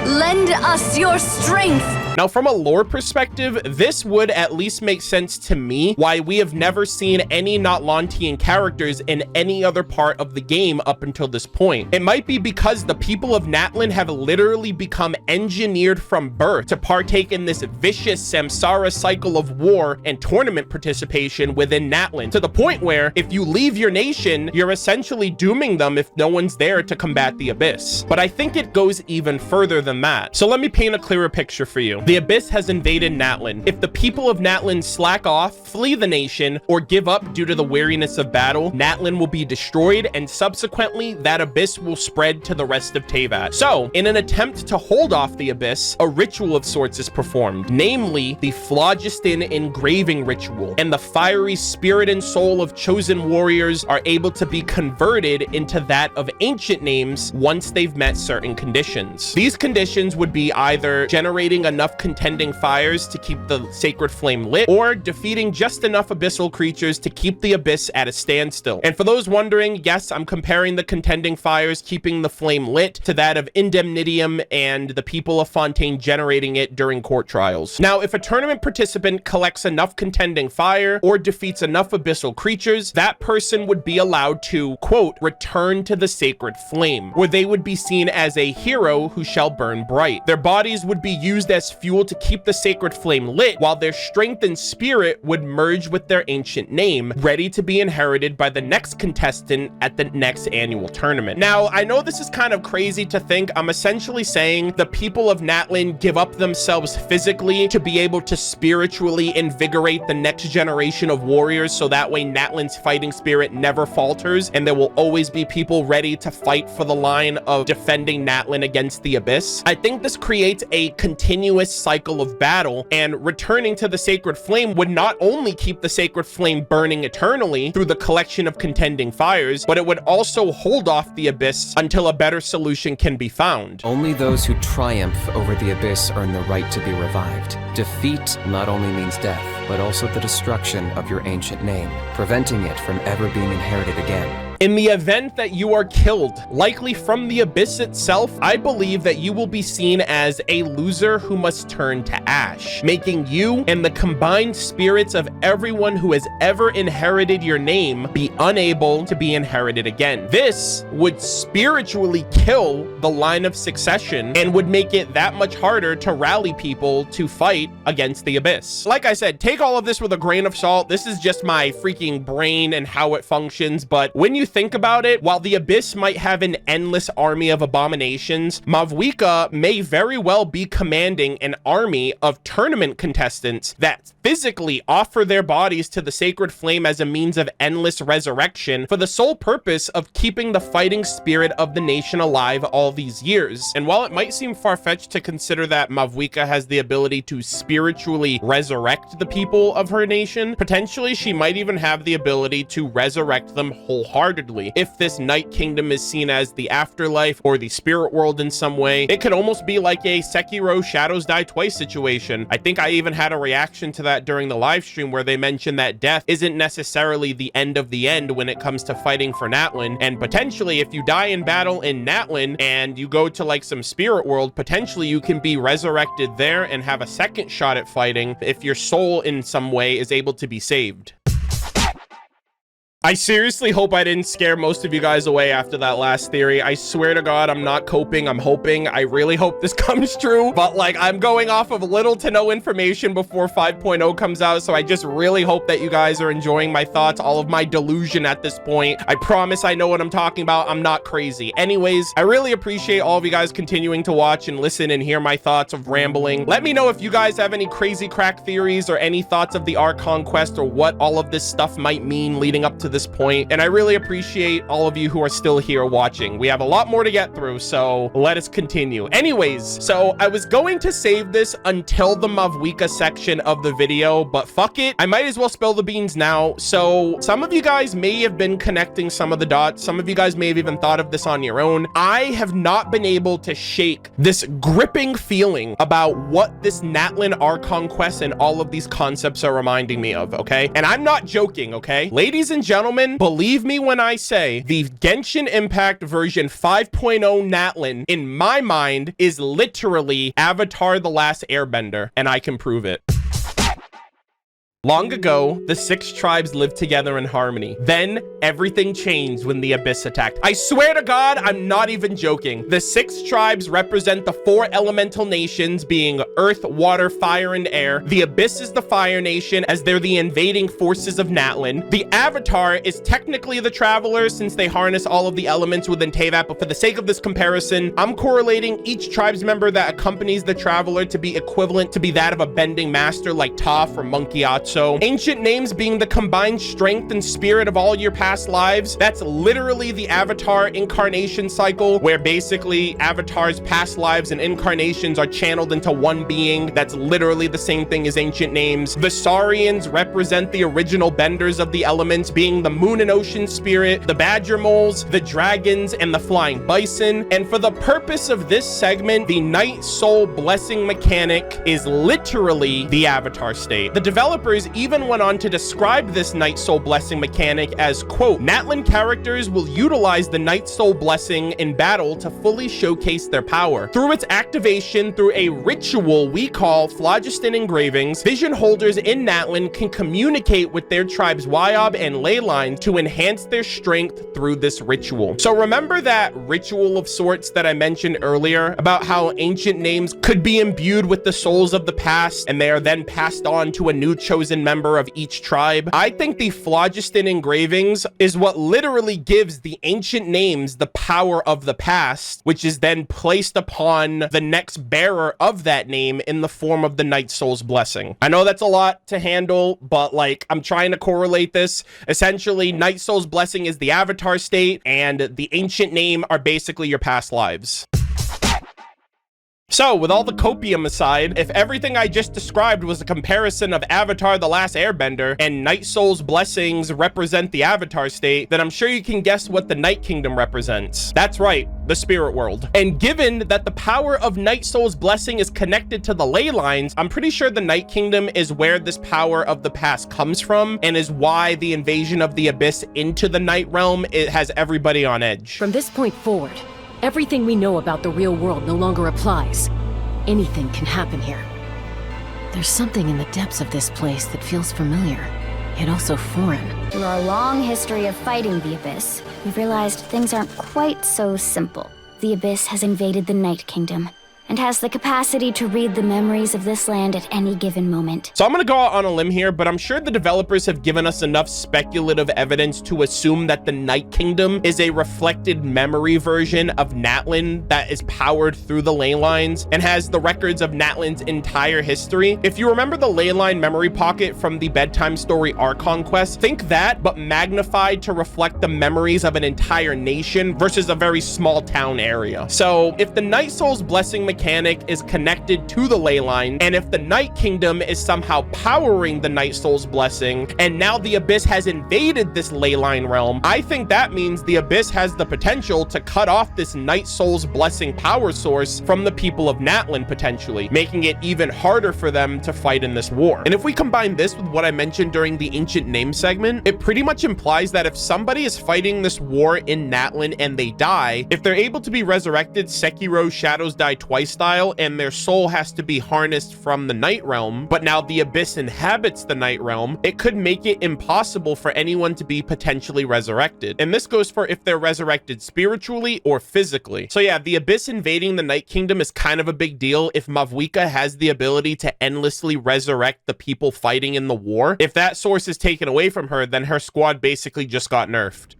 [SPEAKER 10] lend us your strength.
[SPEAKER 1] Now, from a lore perspective, this would at least make sense to me why we have never seen any Natlantean characters in any other part of the game up until this point. It might be because the people of Natlan have literally become engineered from birth to partake in this vicious samsara cycle of war and tournament participation within Natlan, to the point where if you leave your nation, you're essentially dooming them if no one's there to combat the Abyss. But I think it goes even further than that. So let me paint a clearer picture for you. The Abyss has invaded Natlan. If the people of Natlan slack off, flee the nation, or give up due to the weariness of battle, Natlan will be destroyed, and subsequently, that Abyss will spread to the rest of Teyvat. So, in an attempt to hold off the Abyss, a ritual of sorts is performed, namely the Phlogiston engraving ritual, and the fiery spirit and soul of chosen warriors are able to be converted into that of ancient names once they've met certain conditions. These conditions would be either generating enough contending fires to keep the sacred flame lit, or defeating just enough abyssal creatures to keep the Abyss at a standstill. And for those wondering, yes, I'm comparing the contending fires keeping the flame lit to that of Indemnitium and the people of Fontaine generating it during court trials. Now, if a tournament participant collects enough contending fire or defeats enough abyssal creatures, that person would be allowed to, quote, return to the sacred flame, where they would be seen as a hero who shall burn bright. Their bodies would be used as fuel to keep the sacred flame lit, while their strength and spirit would merge with their ancient name, ready to be inherited by the next contestant at the next annual tournament. Now, I know this is kind of crazy to think. I'm essentially saying the people of Natlan give up themselves physically to be able to spiritually invigorate the next generation of warriors, so that way Natlan's fighting spirit never falters, and there will always be people ready to fight for the line of defending Natlan against the Abyss. I think this creates a continuous cycle of battle, and returning to the sacred flame would not only keep the sacred flame burning eternally through the collection of contending fires, but it would also hold off the Abyss until a better solution can be found.
[SPEAKER 12] Only those who triumph over the Abyss earn the right to be revived. Defeat not only means death, but also the destruction of your ancient name, preventing it from ever being inherited again.
[SPEAKER 1] In the event that you are killed, likely from the Abyss itself, I believe that you will be seen as a loser who must turn to ash, making you and the combined spirits of everyone who has ever inherited your name be unable to be inherited again. This would spiritually kill the line of succession and would make it that much harder to rally people to fight against the Abyss. Like I said, take all of this with a grain of salt. This is just my freaking brain and how it functions, but when you think about it, while the Abyss might have an endless army of abominations, Mavuika may very well be commanding an army of tournament contestants that physically offer their bodies to the sacred flame as a means of endless resurrection for the sole purpose of keeping the fighting spirit of the nation alive all these years. And while it might seem far-fetched to consider that Mavuika has the ability to spiritually resurrect the people of her nation, potentially she might even have the ability to resurrect them wholeheartedly. If this Night Kingdom is seen as the afterlife or the spirit world in some way, it could almost be like a Sekiro Shadows Die Twice situation. I think I even had a reaction to that during the live stream where they mentioned that death isn't necessarily the end of the end when it comes to fighting for Natlan, and potentially if you die in battle in Natlan and you go to like some spirit world, potentially you can be resurrected there and have a second shot at fighting if your soul in some way is able to be saved. I seriously hope I didn't scare most of you guys away after that last theory. I swear to God, I'm not coping. I'm hoping. I really hope this comes true. But like, I'm going off of little to no information before 5.0 comes out. So I just really hope that you guys are enjoying my thoughts, all of my delusion at this point. I promise I know what I'm talking about. I'm not crazy. Anyways, I really appreciate all of you guys continuing to watch and listen and hear my thoughts of rambling. Let me know if you guys have any crazy crack theories or any thoughts of the Archon Quest or what all of this stuff might mean leading up to this point, and I really appreciate all of you who are still here watching. We have a lot more to get through, so let us continue. Anyways, so I was going to save this until the Mavuika section of the video, but fuck it, I might as well spill the beans now. So some of you guys may have been connecting some of the dots. Some of you guys may have even thought of this on your own. I have not been able to shake this gripping feeling about what this Natlan Archon Quest and all of these concepts are reminding me of, okay? And I'm not joking, okay? Ladies and gentlemen, believe me when I say the Genshin Impact version 5.0 Natlan, in my mind, is literally Avatar: The Last Airbender, and I can prove it. Long ago, the 6 tribes lived together in harmony. Then, everything changed when the Abyss attacked. I swear to God, I'm not even joking. The 6 tribes represent the 4 elemental nations, being Earth, Water, Fire, and Air. The Abyss is the Fire Nation, as they're the invading forces of Natlan. The Avatar is technically the Traveler, since they harness all of the elements within Teyvat, but for the sake of this comparison, I'm correlating each tribe's member that accompanies the Traveler to be equivalent to be that of a Bending Master like Toph or Monkey Atsu. Ancient names being the combined strength and spirit of all your past lives. That's literally the Avatar incarnation cycle, where basically Avatar's past lives and incarnations are channeled into one being. That's literally the same thing as ancient names. The Saurians represent the original benders of the elements, being the moon and ocean spirit, the badger moles, the dragons, and the flying bison. And for the purpose of this segment, the Nightsoul blessing mechanic is literally the Avatar state. The developers developers even went on to describe this Nightsoul blessing mechanic as, quote, Natlan characters will utilize the Nightsoul blessing in battle to fully showcase their power. Through its activation through a ritual we call Phlogiston engravings, vision holders in Natlan can communicate with their tribe's Wyob and ley lines to enhance their strength through this ritual. So remember that ritual of sorts that I mentioned earlier about how ancient names could be imbued with the souls of the past and they are then passed on to a new chosen member of each tribe? I think the Phlogiston engravings is what literally gives the ancient names the power of the past, which is then placed upon the next bearer of that name in the form of the Nightsoul's blessing. I know that's a lot to handle, but like, I'm trying to correlate this. Essentially, Nightsoul's blessing is the avatar state and the ancient name are basically your past lives. So, with all the copium aside, if everything I just described was a comparison of Avatar: The Last Airbender and Nightsoul's blessings represent the Avatar state, then I'm sure you can guess what the Night Kingdom represents. That's right, the spirit world. And given that the power of Nightsoul's blessing is connected to the ley lines, I'm pretty sure the Night Kingdom is where this power of the past comes from and is why the invasion of the Abyss into the Night Realm, it has everybody on edge.
[SPEAKER 13] From this point forward, everything we know about the real world no longer applies. Anything can happen here. There's something in the depths of this place that feels familiar, yet also foreign.
[SPEAKER 4] Through our long history of fighting the Abyss, we've realized things aren't quite so simple. The Abyss has invaded the Night Kingdom, and has the capacity to read the memories of this land at any given moment.
[SPEAKER 1] So I'm gonna go out on a limb here, but I'm sure the developers have given us enough speculative evidence to assume that the Night Kingdom is a reflected memory version of Natlan that is powered through the ley lines and has the records of Natlan's entire history. If you remember the ley line memory pocket from the bedtime story Archon Quest, think that, but magnified to reflect the memories of an entire nation versus a very small town area. So if the Nightsoul's blessing mechanic is connected to the ley line, and if the Night Kingdom is somehow powering the Nightsoul's blessing, and now the Abyss has invaded this ley line realm, I think that means the Abyss has the potential to cut off this Nightsoul's blessing power source from the people of Natlan, potentially, making it even harder for them to fight in this war. And if we combine this with what I mentioned during the Ancient Name segment, it pretty much implies that if somebody is fighting this war in Natlan and they die, if they're able to be resurrected Sekiro Shadows Die Twice style, and their soul has to be harnessed from the Night Realm, but now the Abyss inhabits the Night Realm, it could make it impossible for anyone to be potentially resurrected. And this goes for if they're resurrected spiritually or physically. So yeah, the Abyss invading the Night Kingdom is kind of a big deal if Mavuika has the ability to endlessly resurrect the people fighting in the war. If that source is taken away from her, then her squad basically just got nerfed.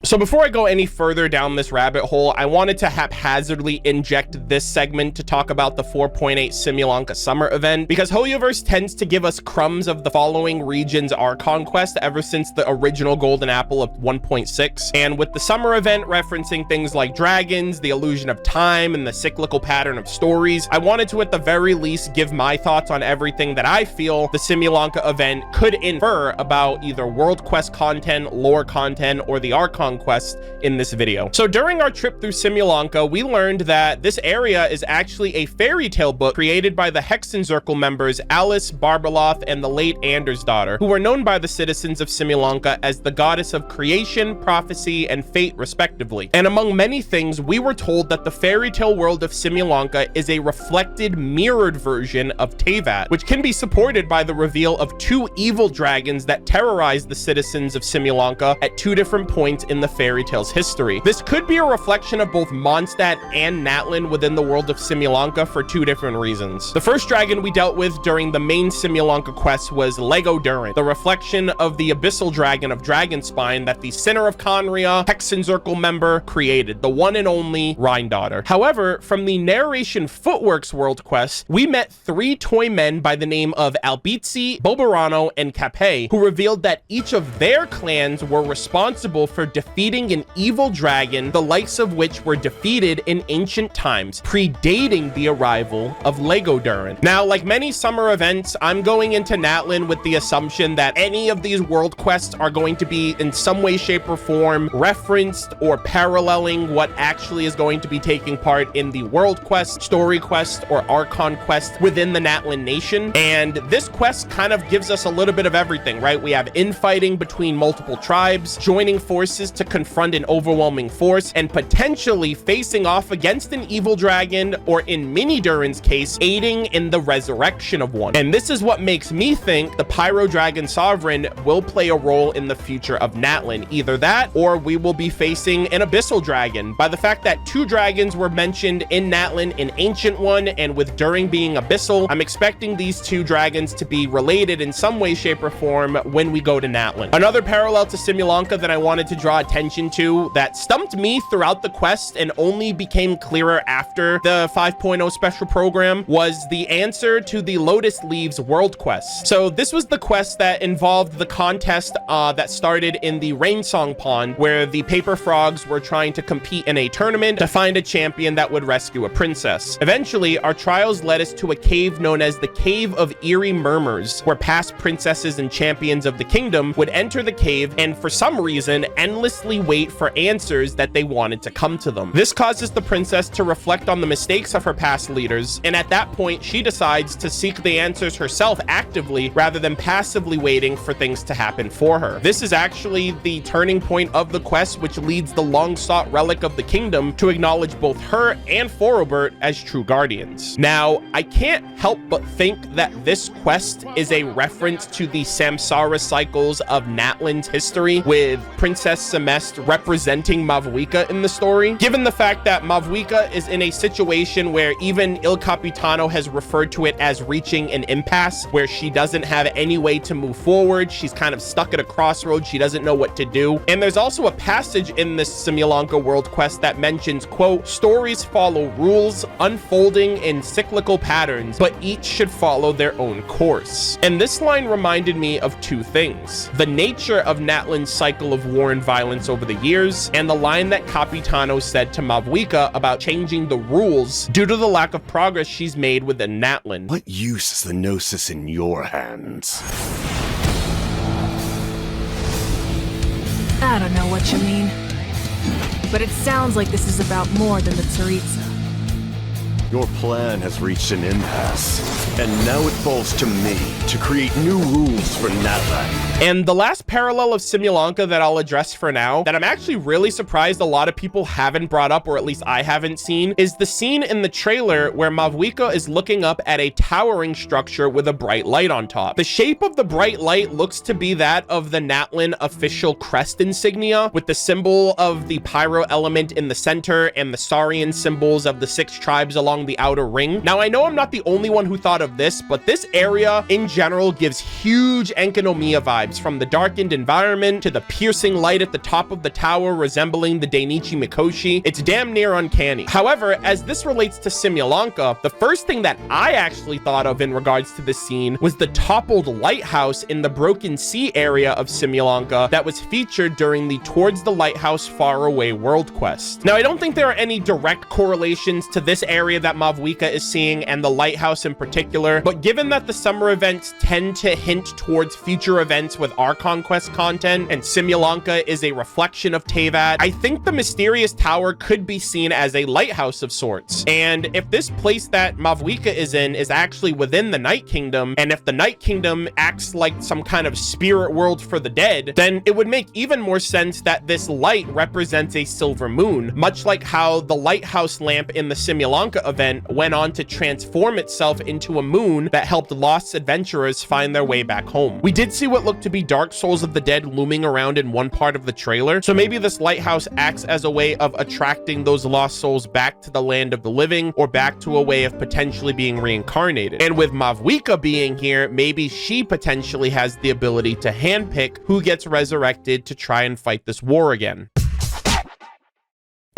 [SPEAKER 1] So before I go any further down this rabbit hole, I wanted to haphazardly inject this segment to talk about the 4.8 Simulanka summer event, because Hoyoverse tends to give us crumbs of the following region's Archon Quest ever since the original Golden Apple of 1.6. And with the summer event referencing things like dragons, the illusion of time, and the cyclical pattern of stories, I wanted to at the very least give my thoughts on everything that I feel the Simulanka event could infer about either World Quest content, lore content, or the Archon Quest in this video. So during our trip through Simulanka, we learned that this area is actually a fairy tale book created by the Hexenzirkel members Alice, Barbeloth, and the late Anders' daughter, who were known by the citizens of Simulanka as the goddess of creation, prophecy, and fate, respectively. And among many things, we were told that the fairy tale world of Simulanka is a reflected, mirrored version of Teyvat, which can be supported by the reveal of two evil dragons that terrorize the citizens of Simulanka at two different points in the fairy tale's history. This could be a reflection of both Mondstadt and Natlan within the world of Simulanka for two different reasons. The first dragon we dealt with during the main Simulanka quest was Lego Durin, the reflection of the abyssal dragon of Dragonspine that the Sinner of Conria Hexenzirkel member created, the one and only Rhine daughter. However, from the Narration Footworks world quest, we met three toy men by the name of Albizzi, Boberano, and Capet, who revealed that each of their clans were responsible for defending defeating an evil dragon, the likes of which were defeated in ancient times, predating the arrival of Lego Durin. Now, like many summer events, I'm going into Natlan with the assumption that any of these world quests are going to be in some way, shape, or form referenced or paralleling what actually is going to be taking part in the world quest, story quest, or Archon quest within the Natlan nation. And this quest kind of gives us a little bit of everything, right? We have infighting between multiple tribes, joining forces to confront an overwhelming force, and potentially facing off against an evil dragon, or in Mini Durin's case, aiding in the resurrection of one. And this is what makes me think the Pyro Dragon Sovereign will play a role in the future of Natlan. Either that, or we will be facing an Abyssal Dragon. By the fact that 2 dragons were mentioned in Natlan, an Ancient one, and with Durin being Abyssal, I'm expecting these 2 dragons to be related in some way, shape, or form when we go to Natlan. Another parallel to Simulanka that I wanted to draw attention to that stumped me throughout the quest and only became clearer after the 5.0 special program was the answer to the Lotus Leaves world quest. So this was the quest that involved the contest that started in the Rainsong Pond, where the paper frogs were trying to compete in a tournament to find a champion that would rescue a princess. Eventually, our trials led us to a cave known as the Cave of Eerie Murmurs, where past princesses and champions of the kingdom would enter the cave and for some reason endlessly wait for answers that they wanted to come to them. This causes the princess to reflect on the mistakes of her past leaders, and at that point she decides to seek the answers herself actively rather than passively waiting for things to happen for her. This is actually the turning point of the quest, which leads the long-sought relic of the kingdom to acknowledge both her and Forobert as true guardians. Now, I can't help but think that this quest is a reference to the Samsara cycles of Natlan's history, with Princess Semeste representing Mavuika in the story. Given the fact that Mavuika is in a situation where even Il Capitano has referred to it as reaching an impasse, where she doesn't have any way to move forward, she's kind of stuck at a crossroads, she doesn't know what to do. And there's also a passage in this Simulanka world quest that mentions, quote, "Stories follow rules, unfolding in cyclical patterns, but each should follow their own course." And this line reminded me of 2 things: the nature of Natlan's cycle of war and violence over the years, and the line that Capitano said to Mavuika about changing the rules due to the lack of progress she's made within Natlan.
[SPEAKER 14] What use is the Gnosis in your hands?
[SPEAKER 15] I don't know what you mean, but it sounds like this is about more than the Tsaritsa.
[SPEAKER 14] Your plan has reached an impasse, and now it falls to me to create new rules for Natlan.
[SPEAKER 1] And the last parallel of Simulanka that I'll address for now, that I'm actually really surprised a lot of people haven't brought up, or at least I haven't seen, is the scene in the trailer where Mavuika is looking up at a towering structure with a bright light on top. The shape of the bright light looks to be that of the Natlan official crest insignia, with the symbol of the Pyro element in the center and the Saurian symbols of the 6 tribes along the outer ring. Now, I know I'm not the only one who thought of this, but this area in general gives huge Enkanomiya vibes, from the darkened environment to the piercing light at the top of the tower resembling the Dainichi Mikoshi. It's damn near uncanny. However, as this relates to Simulanka, the first thing that I actually thought of in regards to this scene was the toppled lighthouse in the Broken Sea area of Simulanka that was featured during the Towards the Lighthouse Far Away world quest. Now, I don't think there are any direct correlations to this area that Mavuika is seeing and the lighthouse in particular, but given that the summer events tend to hint towards future events with Archon Quest content, and Simulanka is a reflection of Teyvat, I think the mysterious tower could be seen as a lighthouse of sorts. And if this place that Mavuika is in is actually within the Night Kingdom, and if the Night Kingdom acts like some kind of spirit world for the dead, then it would make even more sense that this light represents a silver moon, much like how the lighthouse lamp in the Simulanka event went on to transform itself into a moon that helped lost adventurers find their way back home. We did see what looked to be Dark Souls of the Dead looming around in one part of the trailer, so maybe this lighthouse acts as a way of attracting those lost souls back to the land of the living, or back to a way of potentially being reincarnated. And with Mavuika being here, maybe she potentially has the ability to handpick who gets resurrected to try and fight this war again.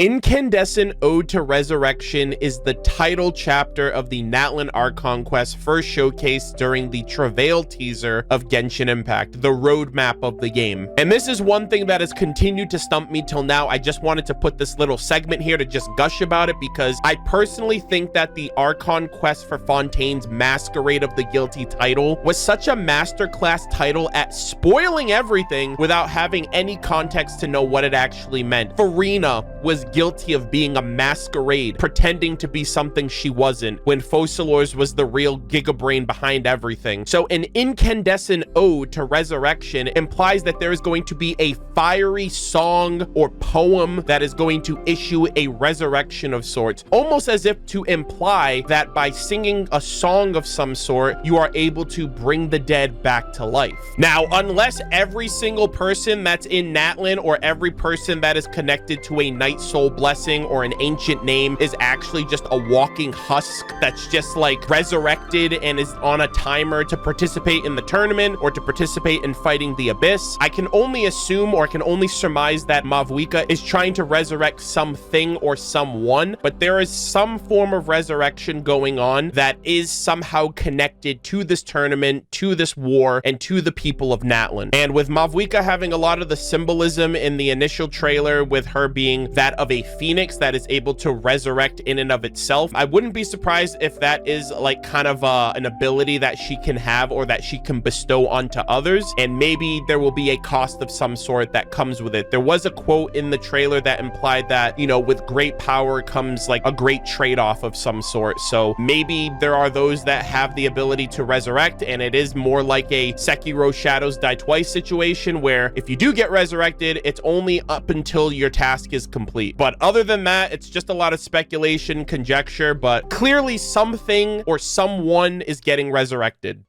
[SPEAKER 1] Incandescent Ode to Resurrection is the title chapter of the Natlan Archon Quest first showcased during the Travail teaser of Genshin Impact, the roadmap of the game. And this is one thing that has continued to stump me till now. I just wanted to put this little segment here to just gush about it because I personally think that the Archon Quest for Fontaine's Masquerade of the Guilty title was such a masterclass title at spoiling everything without having any context to know what it actually meant. Farina was guilty of being a masquerade, pretending to be something she wasn't, when Focalors was the real gigabrain behind everything. So an incandescent ode to resurrection implies that there is going to be a fiery song or poem that is going to issue a resurrection of sorts, almost as if to imply that by singing a song of some sort, you are able to bring the dead back to life. Now, unless every single person that's in Natlan or every person that is connected to a Nightsoul blessing or an ancient name is actually just a walking husk that's just like resurrected and is on a timer to participate in the tournament or to participate in fighting the abyss, I can only assume or can only surmise that Mavuika is trying to resurrect something or someone, but there is some form of resurrection going on that is somehow connected to this tournament, to this war, and to the people of Natlan. And with Mavuika having a lot of the symbolism in the initial trailer, with her being that of a phoenix that is able to resurrect in and of itself, I wouldn't be surprised if that is like kind of an ability that she can have or that she can bestow onto others, and maybe there will be a cost of some sort that comes with it. There was a quote in the trailer that implied that, you know, with great power comes like a great trade-off of some sort. So maybe there are those that have the ability to resurrect, and it is more like a Sekiro Shadows Die Twice situation where if you do get resurrected, it's only up until your task is complete. But other than that, it's just a lot of speculation, conjecture, but clearly something or someone is getting resurrected.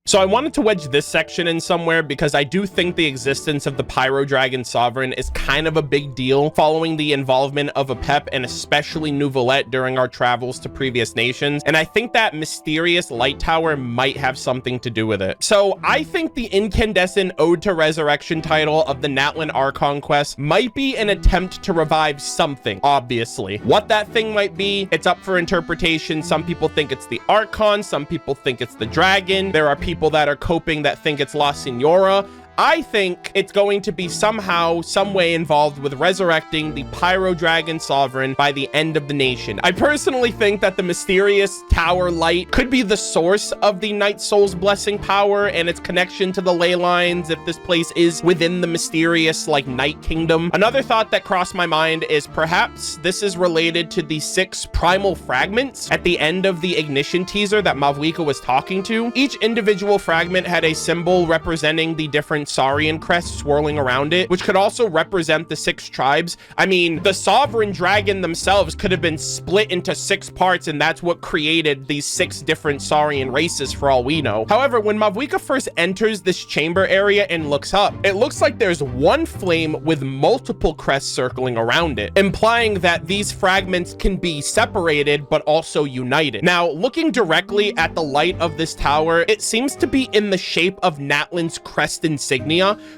[SPEAKER 1] So I wanted to wedge this section in somewhere because I do think the existence of the Pyro Dragon Sovereign is kind of a big deal following the involvement of Apep and especially Nouvelette during our travels to previous nations. And I think that mysterious light tower might have something to do with it. So I think the Incandescent Ode to Resurrection title of the Natlan Archon Quest might be an attempt to revive something, obviously. What that thing might be, it's up for interpretation. Some people think it's the Archon, some people think it's the dragon. There are people that are coping that think it's La Signora. I think it's going to be somehow, some way involved with resurrecting the Pyro Dragon Sovereign by the end of the nation. I personally think that the mysterious tower light could be the source of the Nightsoul's blessing power and its connection to the ley lines if this place is within the mysterious, like, Night Kingdom. Another thought that crossed my mind is perhaps this is related to the 6 primal fragments at the end of the Ignition teaser that Mavuika was talking to. Each individual fragment had a symbol representing the different Saurian crest swirling around it, which could also represent the 6 tribes. I mean, the sovereign dragon themselves could have been split into 6 parts, and that's what created these 6 different Saurian races for all we know. However, when Mavuika first enters this chamber area and looks up, it looks like there's one flame with multiple crests circling around it, implying that these fragments can be separated but also united. Now, looking directly at the light of this tower, it seems to be in the shape of Natlan's crest insignia,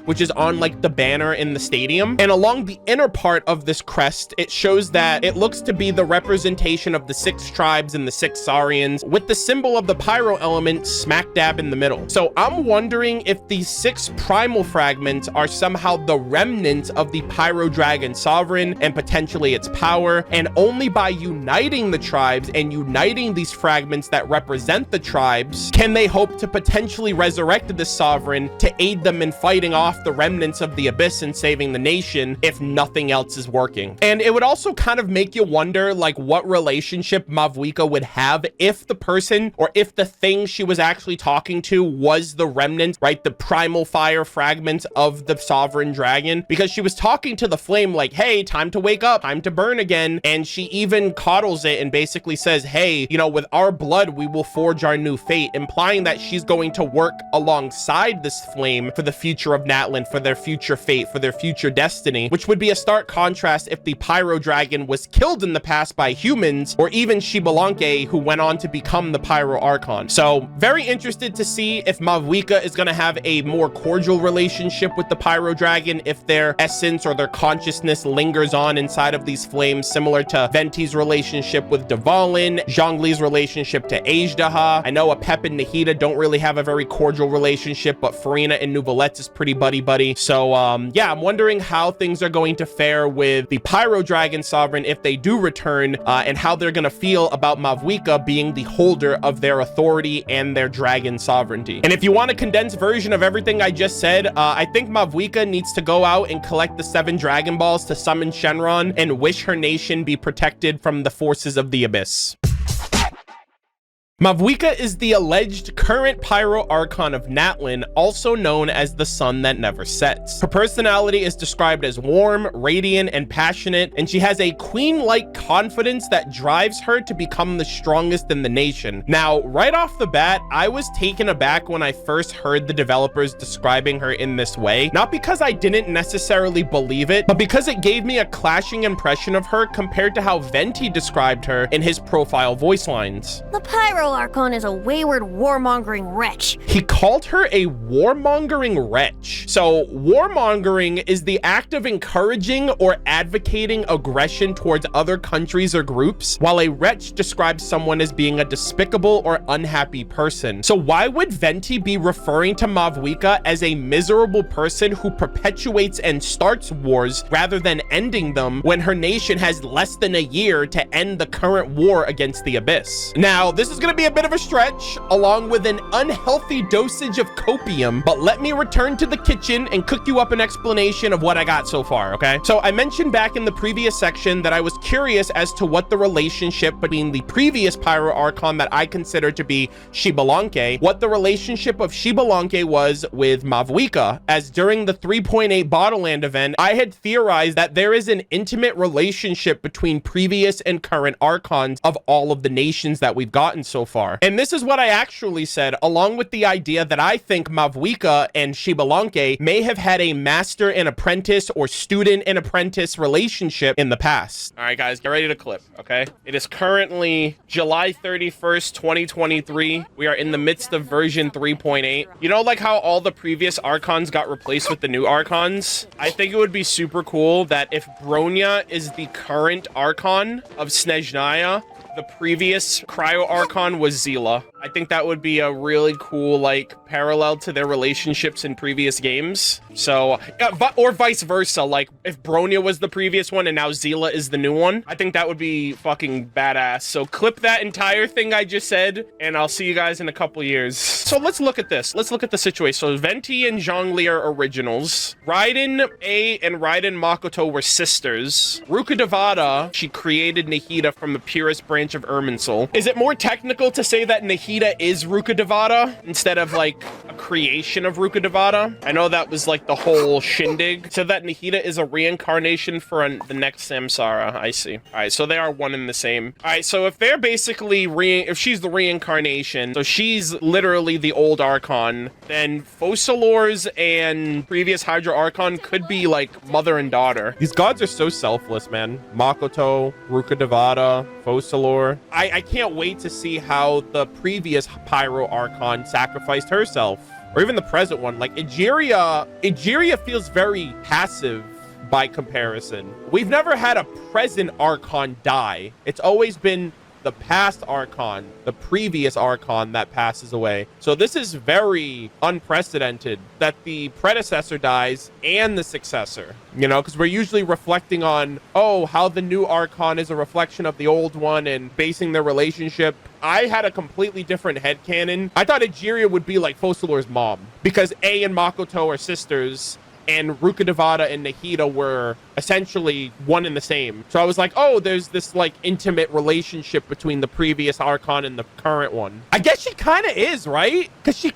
[SPEAKER 1] which is on like the banner in the stadium. And along the inner part of this crest, it shows that it looks to be the representation of the 6 tribes and the 6 Saurians, with the symbol of the Pyro element smack dab in the middle. So I'm wondering if these 6 primal fragments are somehow the remnants of the Pyro Dragon Sovereign and potentially its power, and only by uniting the tribes and uniting these fragments that represent the tribes can they hope to potentially resurrect the Sovereign to aid them in fighting off the remnants of the abyss and saving the nation if nothing else is working. And it would also kind of make you wonder like what relationship Mavuika would have if the person or if the thing she was actually talking to was the remnant, right? The primal fire fragment of the sovereign dragon, because she was talking to the flame like, hey, time to wake up, time to burn again. And she even coddles it and basically says, hey, you know, with our blood, we will forge our new fate, implying that she's going to work alongside this flame for the future of Natlan, for their future fate, for their future destiny, which would be a stark contrast if the Pyro Dragon was killed in the past by humans, or even Xbalanque, who went on to become the Pyro Archon. So very interested to see if Mavuika is going to have a more cordial relationship with the Pyro Dragon, if their essence or their consciousness lingers on inside of these flames, similar to Venti's relationship with Dvalin, Zhongli's relationship to Azhdaha. I know Apep and Nahida don't really have a very cordial relationship, but Farina and Nouvelette is pretty buddy-buddy. So yeah, I'm wondering how things are going to fare with the Pyro Dragon Sovereign if they do return, and how they're going to feel about Mavuika being the holder of their authority and their dragon sovereignty. And if you want a condensed version of everything I just said, I think Mavuika needs to go out and collect the 7 Dragon Balls to summon Shenron and wish her nation be protected from the forces of the Abyss. Mavuika is the alleged current Pyro Archon of Natlan, also known as the sun that never sets. Her personality is described as warm, radiant, and passionate, and she has a queen-like confidence that drives her to become the strongest in the nation. Now, right off the bat, I was taken aback when I first heard the developers describing her in this way, not because I didn't necessarily believe it, but because it gave me a clashing impression of her compared to how Venti described her in his profile voice lines.
[SPEAKER 16] The Pyro Archon is a wayward, warmongering wretch.
[SPEAKER 1] He called her a warmongering wretch. So, warmongering is the act of encouraging or advocating aggression towards other countries or groups, while a wretch describes someone as being a despicable or unhappy person. So why would Venti be referring to Mavuika as a miserable person who perpetuates and starts wars rather than ending them, when her nation has less than a year to end the current war against the Abyss? Now, this is going to be a bit of a stretch, along with an unhealthy dosage of copium, but let me return to the kitchen and cook you up an explanation of what I got so far, okay? So I mentioned back in the previous section that I was curious as to what the relationship between the previous Pyro Archon that I consider to be Xbalanque, what the relationship of Xbalanque was with Mavuika, as during the 3.8 Bottleland event, I had theorized that there is an intimate relationship between previous and current Archons of all of the nations that we've gotten so far. And this is what I actually said, along with the idea that I think Mavuika and Xbalanque may have had a master and apprentice or student and apprentice relationship in the past. All right, guys, get ready to clip, okay? It is currently July 31st, 2023. We are in the midst of version 3.8. You know, like how all the previous Archons got replaced with the new Archons? I think it would be super cool that if Bronya is the current Archon of Snezhnaya, the previous Cryo Archon was Zila. I think that would be a really cool, like, parallel to their relationships in previous games. So, or vice versa, like, if Bronya was the previous one and now Zila is the new one, I think that would be fucking badass. So clip that entire thing I just said, and I'll see you guys in a couple years. So let's look at this. Let's look at the situation. So Venti and Zhongli are originals. Raiden A and Raiden Makoto were sisters. Ruka Devada, she created Nahida from the purest branch of Irminsul. Is it more technical to say that Nahida is Ruka Devada instead of like a creation of Ruka Devada? I know that was like the whole shindig. So that Nahida is a reincarnation for the next Samsara. I see. All right, so they are one and the same. All right, so if they're basically if she's the reincarnation, so she's literally the old Archon, then Focalors and previous Hydra Archon could be like mother and daughter. These gods are so selfless, man. Makoto, Ruka Devada, Focalor. I can't wait to see how the previous Pyro Archon sacrificed herself, or even the present one. Like Egeria feels very passive by comparison. We've never had a present Archon die. It's always been the past Archon, the previous Archon that passes away. So this is very unprecedented that the predecessor dies and the successor, you know, because we're usually reflecting on, oh, how the new Archon is a reflection of the old one and basing their relationship. I had a completely different headcanon. I thought Egeria would be like Focalor's mom, because A and Makoto are sisters, and Ruka Devada and Nahida were essentially one and the same. So I was like, oh, there's this like intimate relationship between the previous Archon and the current one. I guess she kind of is, right? Because she...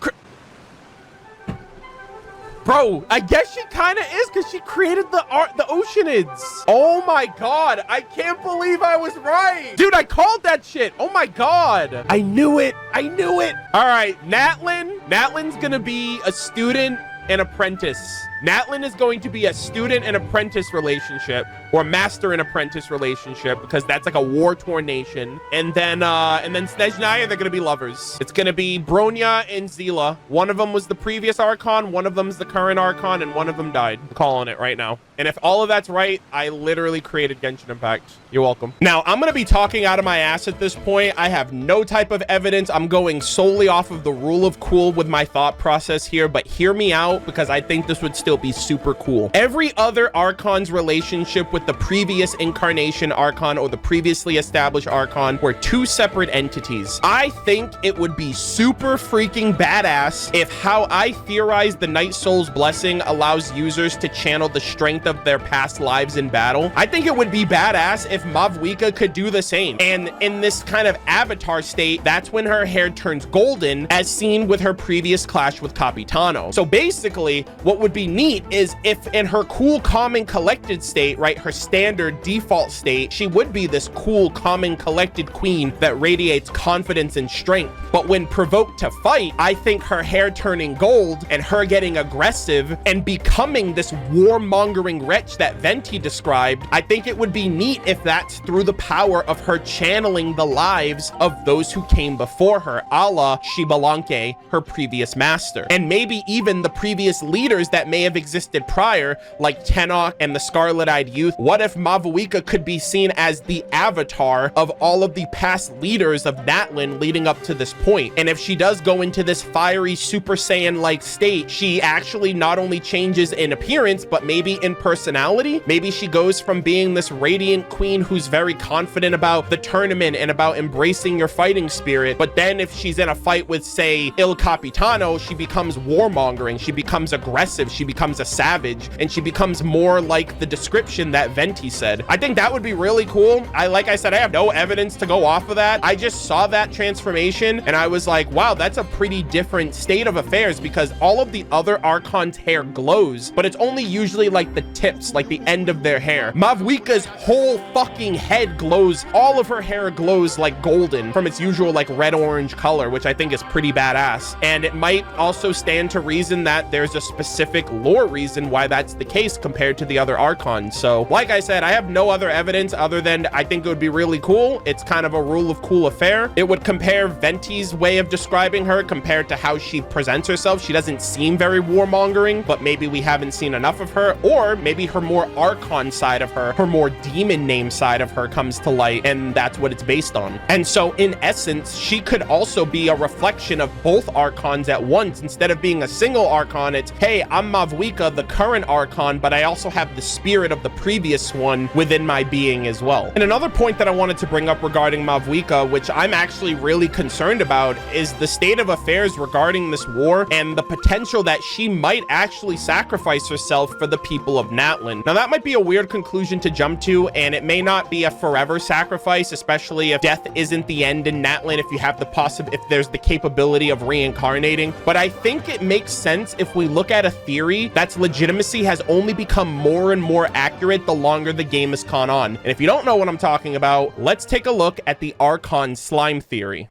[SPEAKER 1] Bro, I guess she kind of is, because she created the Oceanids. Oh my god, I can't believe I was right. Dude, I called that shit. Oh my god. I knew it. I knew it. All right, Natlan's gonna be a student and apprentice. Natlan is going to be a student and apprentice relationship, or master and apprentice relationship, because that's like a war-torn nation. And then Snezhnaya, they're gonna be lovers. It's gonna be Bronya and Zila. One of them was the previous Archon, one of them's the current Archon, and one of them died. I'm calling it right now. And if all of that's right, I literally created Genshin Impact. You're welcome. Now, I'm gonna be talking out of my ass at this point. I have no type of evidence. I'm going solely off of the rule of cool with my thought process here, but hear me out, because I think this would still be super cool. Every other Archon's relationship with the previous incarnation Archon or the previously established Archon were two separate entities. I think it would be super freaking badass if how I theorize the Nightsoul's blessing allows users to channel the strength of their past lives in battle. I think it would be badass if Mavuika could do the same. And in this kind of avatar state, that's when her hair turns golden, as seen with her previous clash with Capitano. So basically, what would be neat is if in her cool, calm, and collected state, right, her standard default state, she would be this cool, calm, and collected queen that radiates confidence and strength. But when provoked to fight, I think her hair turning gold and her getting aggressive and becoming this warmongering wretch that Venti described, I think it would be neat if that's through the power of her channeling the lives of those who came before her, a la Xbalanque, her previous master. And maybe even the previous leaders that may have existed prior, like Tenok and the Scarlet-Eyed Youth. What if Mavuika could be seen as the avatar of all of the past leaders of Natlan leading up to this point? And if she does go into this fiery Super Saiyan-like state, she actually not only changes in appearance, but maybe in personality. Maybe she goes from being this radiant queen who's very confident about the tournament and about embracing your fighting spirit, but then if she's in a fight with, say, Il Capitano, she becomes warmongering, she becomes aggressive, she becomes a savage, and she becomes more like the description that Venti said. I think that would be really cool. Like I said, I have no evidence to go off of that. I just saw that transformation and I was like, wow, that's a pretty different state of affairs, because all of the other Archon's hair glows, but it's only usually like the tips, like the end of their hair. Mavuika's whole fucking head glows. All of her hair glows like golden from its usual like red-orange color, which I think is pretty badass. And it might also stand to reason that there's a specific lore reason why that's the case compared to the other Archons. So like I said, I have no other evidence other than I think it would be really cool. It's kind of a rule of cool affair. It would compare Venti's way of describing her compared to how she presents herself. She doesn't seem very warmongering, but maybe we haven't seen enough of her, or maybe her more Archon side of her more demon name side of her comes to light, and that's what it's based on. And so in essence, she could also be a reflection of both Archons at once. Instead of being a single Archon, it's, hey, I'm Mavuika, the current Archon, but I also have the spirit of the previous one within my being as well. And another point that I wanted to bring up regarding Mavuika, which I'm actually really concerned about, is the state of affairs regarding this war and the potential that she might actually sacrifice herself for the people of Natlan. Now, that might be a weird conclusion to jump to, and it may not be a forever sacrifice, especially if death isn't the end in Natlan, if you have the if there's the capability of reincarnating. But I think it makes sense if we look at a theory that's legitimacy has only become more and more accurate the longer the game has gone on. And if you don't know what I'm talking about, let's take a look at the Archon slime theory.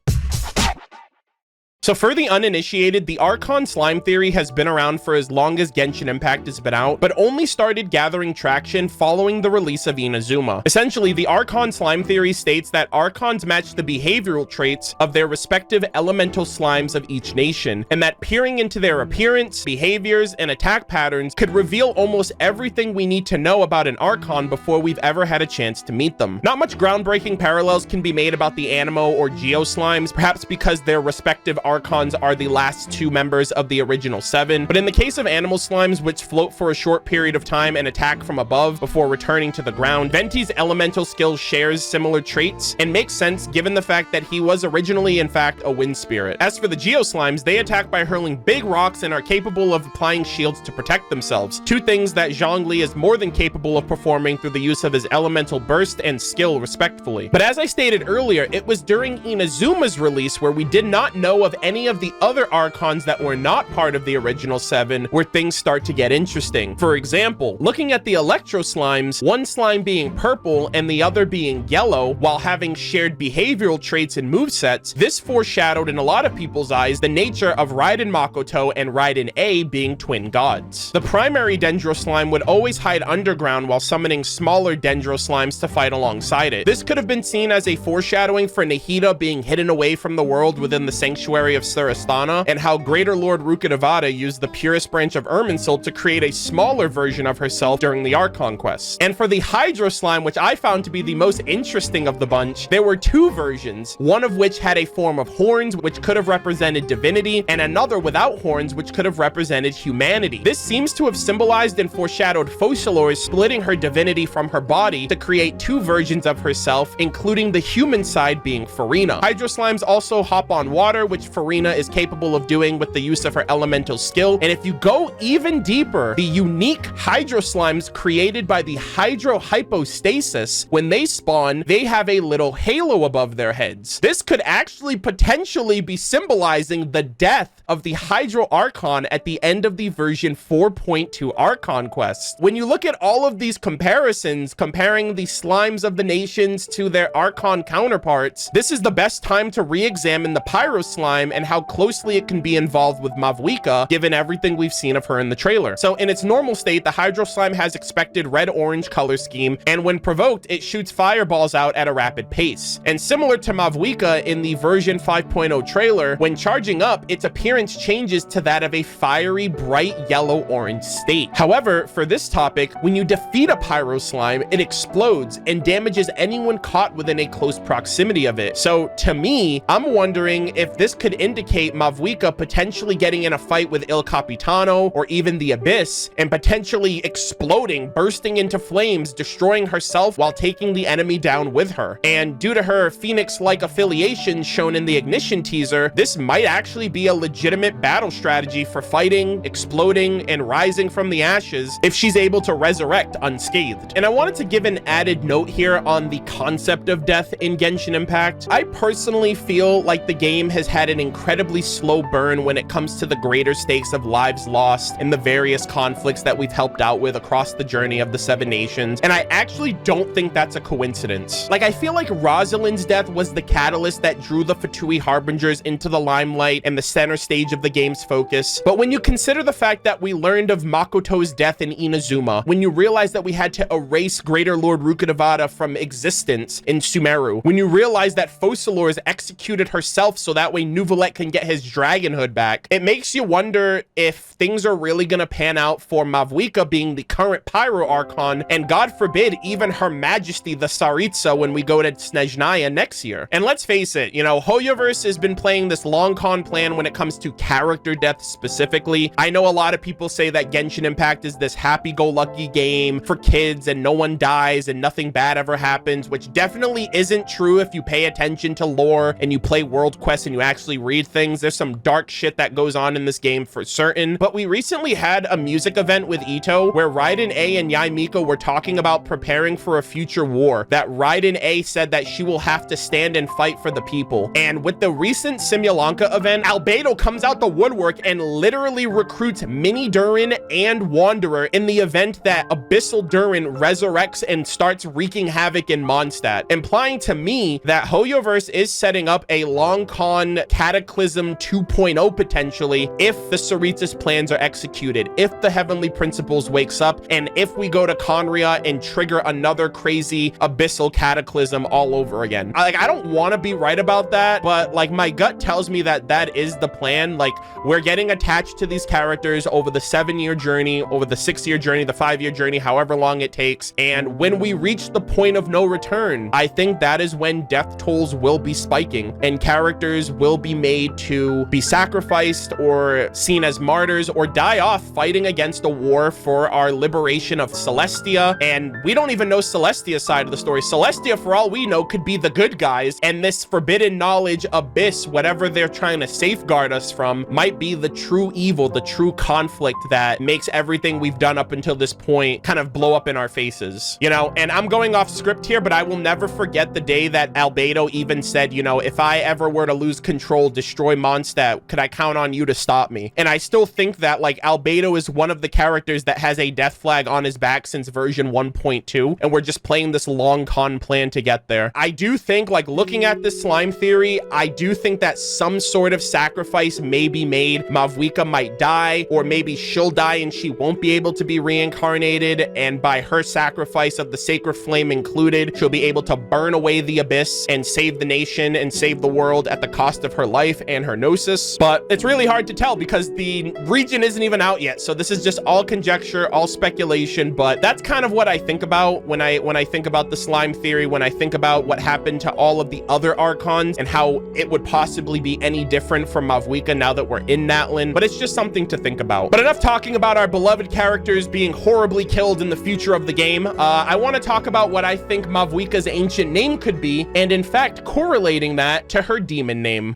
[SPEAKER 1] So for the uninitiated, the Archon slime theory has been around for as long as Genshin Impact has been out, but only started gathering traction following the release of Inazuma. Essentially, the Archon slime theory states that Archons match the behavioral traits of their respective elemental slimes of each nation, and that peering into their appearance, behaviors, and attack patterns could reveal almost everything we need to know about an Archon before we've ever had a chance to meet them. Not much groundbreaking parallels can be made about the Anemo or Geo slimes, perhaps because their respective Archons are the last two members of the original 7, but in the case of animal slimes, which float for a short period of time and attack from above before returning to the ground, Venti's elemental skill shares similar traits and makes sense given the fact that he was originally in fact a wind spirit. As for the Geo slimes, they attack by hurling big rocks and are capable of applying shields to protect themselves, two things that Zhongli is more than capable of performing through the use of his elemental burst and skill respectively. But as I stated earlier, it was during Inazuma's release where we did not know of any of the other Archons that were not part of the original 7, where things start to get interesting. For example, looking at the Electro Slimes, one slime being purple and the other being yellow, while having shared behavioral traits and movesets, this foreshadowed in a lot of people's eyes the nature of Raiden Makoto and Raiden A being twin gods. The primary Dendro Slime would always hide underground while summoning smaller Dendro Slimes to fight alongside it. This could have been seen as a foreshadowing for Nahida being hidden away from the world within the sanctuary of Surastana, and how Greater Lord Rukkhadevata used the purest branch of Irminsul to create a smaller version of herself during the Archon Quest. And for the Hydro Slime, which I found to be the most interesting of the bunch, there were two versions, one of which had a form of horns, which could have represented divinity, and another without horns, which could have represented humanity. This seems to have symbolized and foreshadowed Focalors splitting her divinity from her body to create two versions of herself, including the human side being Farina. Hydro Slimes also hop on water, which Farina is capable of doing with the use of her elemental skill. And if you go even deeper, the unique Hydro Slimes created by the Hydro Hypostasis, when they spawn, they have a little halo above their heads. This could actually potentially be symbolizing the death of the Hydro Archon at the end of the version 4.2 Archon Quest. When you look at all of these comparisons, comparing the slimes of the nations to their Archon counterparts, this is the best time to re-examine the Pyro Slime and how closely it can be involved with Mavuika, given everything we've seen of her in the trailer. So in its normal state, the Hydro Slime has expected red-orange color scheme, and when provoked, it shoots fireballs out at a rapid pace. And similar to Mavuika in the version 5.0 trailer, when charging up, its appearance changes to that of a fiery, bright yellow-orange state. However, for this topic, when you defeat a Pyro Slime, it explodes and damages anyone caught within a close proximity of it. So to me, I'm wondering if this could indicate Mavuika potentially getting in a fight with Il Capitano or even the Abyss, and potentially exploding, bursting into flames, destroying herself while taking the enemy down with her. And due to her Phoenix-like affiliation shown in the Ignition teaser, this might actually be a legitimate battle strategy for fighting, exploding, and rising from the ashes if she's able to resurrect unscathed. And I wanted to give an added note here on the concept of death in Genshin Impact. I personally feel like the game has had an incredibly slow burn when it comes to the greater stakes of lives lost in the various conflicts that we've helped out with across the journey of the 7 nations, and I actually don't think that's a coincidence. Like, I feel like Rosalind's death was the catalyst that drew the Fatui Harbingers into the limelight and the center stage of the game's focus, but when you consider the fact that we learned of Makoto's death in Inazuma, when you realize that we had to erase Greater Lord Rukkhadevata from existence in Sumeru, when you realize that Focalors executed herself so that way Neuvillette can get his dragonhood back, it makes you wonder if things are really gonna pan out for Mavuika being the current Pyro Archon, and God forbid, even Her Majesty the Tsaritsa when we go to Snezhnaya next year. And let's face it, you know, Hoyoverse has been playing this long con plan when it comes to character death specifically. I know a lot of people say that Genshin Impact is this happy-go-lucky game for kids and no one dies and nothing bad ever happens, which definitely isn't true if you pay attention to lore and you play world quests and you actually read things. There's some dark shit that goes on in this game for certain. But we recently had a music event with Ito where Raiden A and Yae Miko were talking about preparing for a future war, that Raiden A said that she will have to stand and fight for the people. And with the recent Simulanka event, Albedo comes out the woodwork and literally recruits Mini Durin and Wanderer in the event that Abyssal Durin resurrects and starts wreaking havoc in Mondstadt, implying to me that Hoyoverse is setting up a long con Cataclysm 2.0 potentially if the Tsaritsa's plans are executed, if the Heavenly Principles wakes up, and if we go to Conria and trigger another crazy Abyssal Cataclysm all over again. I don't want to be right about that, but like my gut tells me that that is the plan. Like, we're getting attached to these characters over the 7-year journey, over the 6-year journey, the 5-year journey, however long it takes. And when we reach the point of no return, I think that is when death tolls will be spiking and characters will be made to be sacrificed or seen as martyrs or die off fighting against a war for our liberation of Celestia. And we don't even know Celestia's side of the story. Celestia, for all we know, could be the good guys, and this forbidden knowledge abyss, whatever they're trying to safeguard us from, might be the true evil, the true conflict that makes everything we've done up until this point kind of blow up in our faces, you know? And I'm going off script here, but I will never forget the day that Albedo even said, you know, if I ever were to lose control, destroy Mondstadt. Could I count on you to stop me? And I still think that like Albedo is one of the characters that has a death flag on his back since version 1.2, and we're just playing this long con plan to get there. I do think, like, looking at this slime theory, I do think that some sort of sacrifice may be made. Mavuika might die, or maybe she'll die and she won't be able to be reincarnated, and by her sacrifice of the sacred flame included, she'll be able to burn away the abyss and save the nation and save the world at the cost of her life and her gnosis. But it's really hard to tell because the region isn't even out yet, so this is just all conjecture, all speculation. But that's kind of what I think about when I think about the slime theory, when I think about what happened to all of the other Archons and how it would possibly be any different from Mavuika now that we're in Natlan. But it's just something to think about. But enough talking about our beloved characters being horribly killed in the future of the game. I want to talk about what I think Mavuika's ancient name could be, and in fact correlating that to her demon name.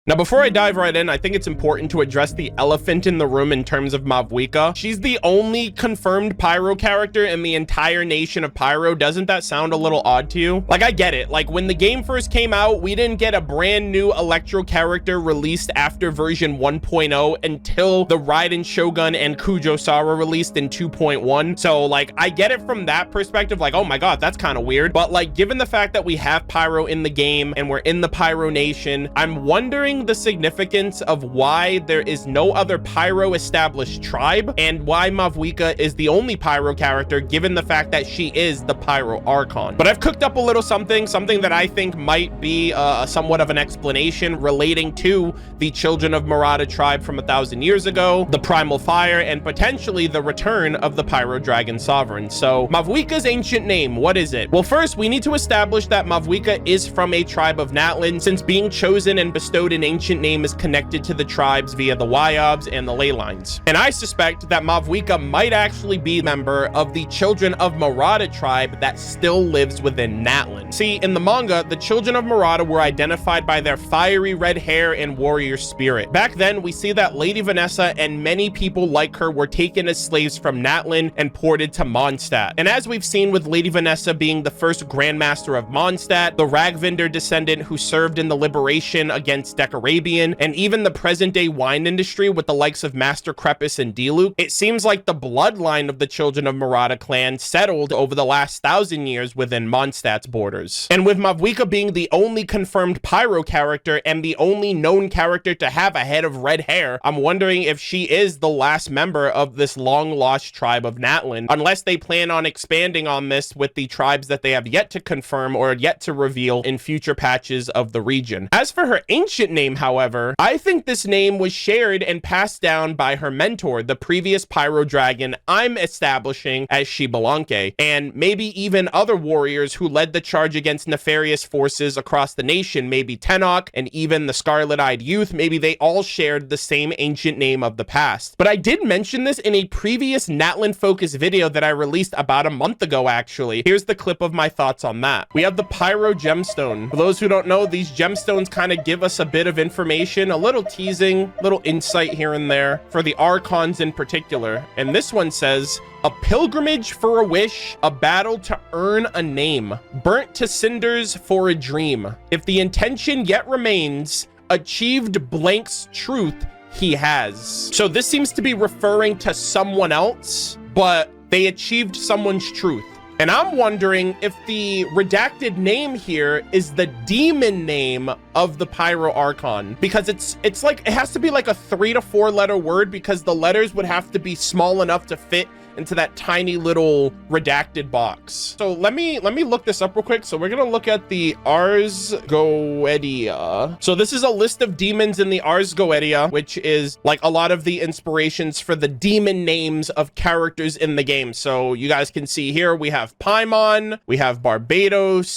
[SPEAKER 1] Now, before I dive right in, I think it's important to address the elephant in the room in terms of Mavuika. She's the only confirmed Pyro character in the entire nation of Pyro. Doesn't that sound a little odd to you? Like, I get it. Like, when the game first came out, we didn't get a brand new Electro character released after version 1.0 until the Raiden Shogun and Kujo Sara released in 2.1. So, like, I get it from that perspective. Like, oh my god, that's kind of weird. But, like, given the fact that we have Pyro in the game and we're in the Pyro Nation, I'm wondering the significance of why there is no other Pyro established tribe and why Mavuika is the only Pyro character, given the fact that she is the Pyro Archon. But I've cooked up a little something that I think might be somewhat of an explanation relating to the Children of Murata tribe from 1,000 years ago, the Primal Fire, and potentially the return of the Pyro Dragon Sovereign. So Mavuika's ancient name, what is it? Well, first we need to establish that Mavuika is from a tribe of Natlan, since being chosen and bestowed an ancient name is connected to the tribes via the Wyobs and the ley lines. And I suspect that Mavuika might actually be a member of the Children of Murata tribe that still lives within Natlan. See, in the manga, the Children of Murata were identified by their fiery red hair and warrior spirit. Back then, we see that Lady Vanessa and many people like her were taken as slaves from Natlan and ported to Mondstadt. And as we've seen with Lady Vanessa being the first Grandmaster of Mondstadt, the Ragvinder descendant who served in the liberation against Arabian, and even the present-day wine industry with the likes of Master Crepus and Diluc, it seems like the bloodline of the Children of Murata clan settled over the last 1,000 years within Mondstadt's borders. And with Mavuika being the only confirmed Pyro character and the only known character to have a head of red hair, I'm wondering if she is the last member of this long-lost tribe of Natlan, unless they plan on expanding on this with the tribes that they have yet to confirm or yet to reveal in future patches of the region. As for her ancient name, however, I think this name was shared and passed down by her mentor, the previous Pyro Dragon I'm establishing as Xbalanque, and maybe even other warriors who led the charge against nefarious forces across the nation, maybe Tenok and even the Scarlet-Eyed Youth, maybe they all shared the same ancient name of the past. But I did mention this in a previous Natlan focus video that I released about a month ago, actually. Here's the clip of my thoughts on that. We have the Pyro Gemstone. For those who don't know, these gemstones kind of give us a bit of information, a little teasing, little insight here and there for the Archons in particular. And this one says, a pilgrimage for a wish, a battle to earn a name, burnt to cinders for a dream. If the intention yet remains, achieved blank's truth he has. So this seems to be referring to someone else, but they achieved someone's truth. And I'm wondering if the redacted name here is the demon name of the Pyro Archon, because it's like, it has to be like a 3 to 4 letter word, because the letters would have to be small enough to fit into that tiny little redacted box. So let me look this up real quick. So we're gonna look at the Ars Goetia. So this is a list of demons in the Ars Goetia, which is like a lot of the inspirations for the demon names of characters in the game. So you guys can see here, we have Paimon, we have Barbados,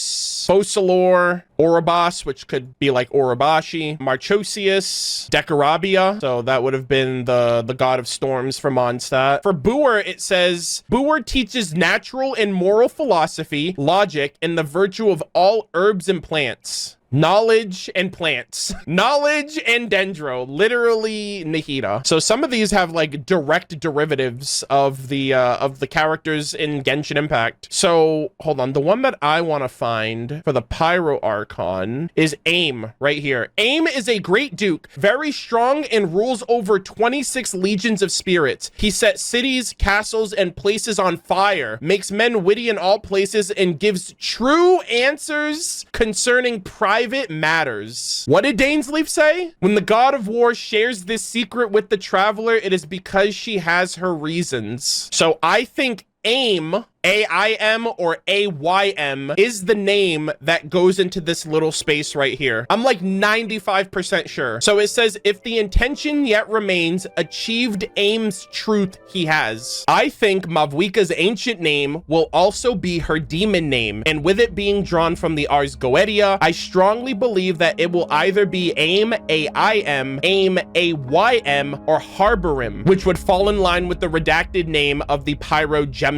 [SPEAKER 1] Focalor, Orobas, which could be like Orobashi, Marchosius, Decarabia, so that would have been the god of storms from Mondstadt. For Boer, it says, Boer teaches natural and moral philosophy, logic, and the virtue of all herbs and plants. Knowledge and plants. Knowledge and dendro. Literally Nihida. So some of these have like direct derivatives of the characters in Genshin Impact. So hold on. The one that I want to find for the Pyro Archon is Aim right here. Aim is a great duke, very strong and rules over 26 legions of spirits. He sets cities, castles, and places on fire, makes men witty in all places, and gives true answers concerning private matters. What did Dainsleif say? When the god of war shares this secret with the traveler, it is because she has her reasons. So I think Aim, A-I-M or A-Y-M, is the name that goes into this little space right here. I'm like 95% sure. So it says, if the intention yet remains, achieved Aim's truth he has. I think Mavuika's ancient name will also be her demon name, and with it being drawn from the Ars Goetia, I strongly believe that it will either be Aim, A-I-M, Aim, A-Y-M, or Harborim, which would fall in line with the redacted name of the Pyro Gemstone.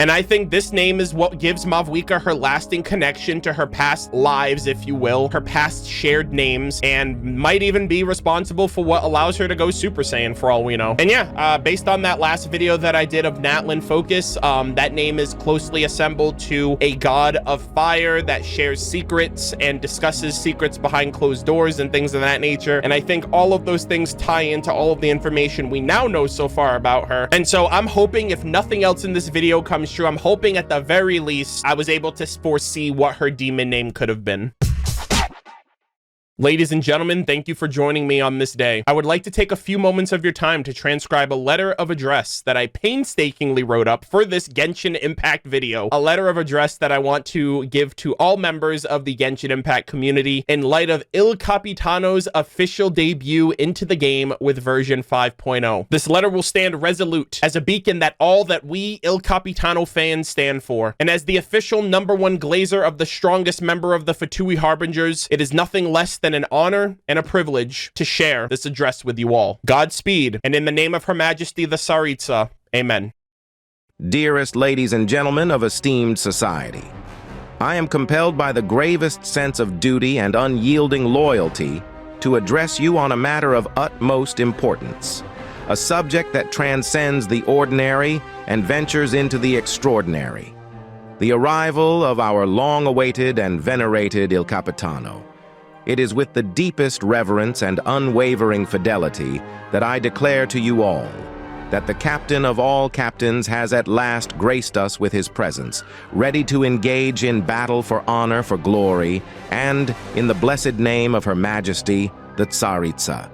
[SPEAKER 1] And I think this name is what gives Mavuika her lasting connection to her past lives, if you will, her past shared names, and might even be responsible for what allows her to go Super Saiyan for all we know. And yeah, based on that last video that I did of Natlan Focus, that name is closely assembled to a god of fire that shares secrets and discusses secrets behind closed doors and things of that nature. And I think all of those things tie into all of the information we now know so far about her. And so I'm hoping, if nothing else in this video comes true, I'm hoping at the very least I was able to foresee what her demon name could have been. Ladies and gentlemen, thank you for joining me on this day. I would like to take a few moments of your time to transcribe a letter of address that I painstakingly wrote up for this Genshin Impact video. A letter of address that I want to give to all members of the Genshin Impact community in light of Il Capitano's official debut into the game with version 5.0. This letter will stand resolute as a beacon that all that we Il Capitano fans stand for. And as the official #1 glazer of the strongest member of the Fatui Harbingers, it is nothing less than an honor and a privilege to share this address with you all. Godspeed, and in the name of Her Majesty the Tsaritsa, amen.
[SPEAKER 17] Dearest ladies and gentlemen of esteemed society, I am compelled by the gravest sense of duty and unyielding loyalty to address you on a matter of utmost importance, a subject that transcends the ordinary and ventures into the extraordinary, the arrival of our long-awaited and venerated Il Capitano. It is with the deepest reverence and unwavering fidelity that I declare to you all that the captain of all captains has at last graced us with his presence, ready to engage in battle for honor, for glory, and in the blessed name of Her Majesty, the Tsaritsa.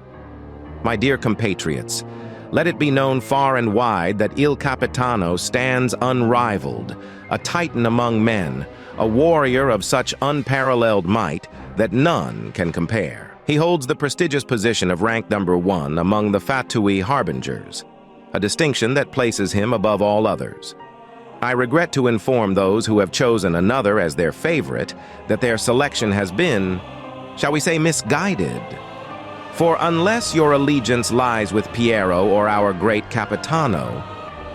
[SPEAKER 17] My dear compatriots, let it be known far and wide that Il Capitano stands unrivaled, a titan among men, a warrior of such unparalleled might that none can compare. He holds the prestigious position of rank #1 among the Fatui Harbingers, a distinction that places him above all others. I regret to inform those who have chosen another as their favorite that their selection has been, shall we say, misguided. For unless your allegiance lies with Pyro or our great Capitano,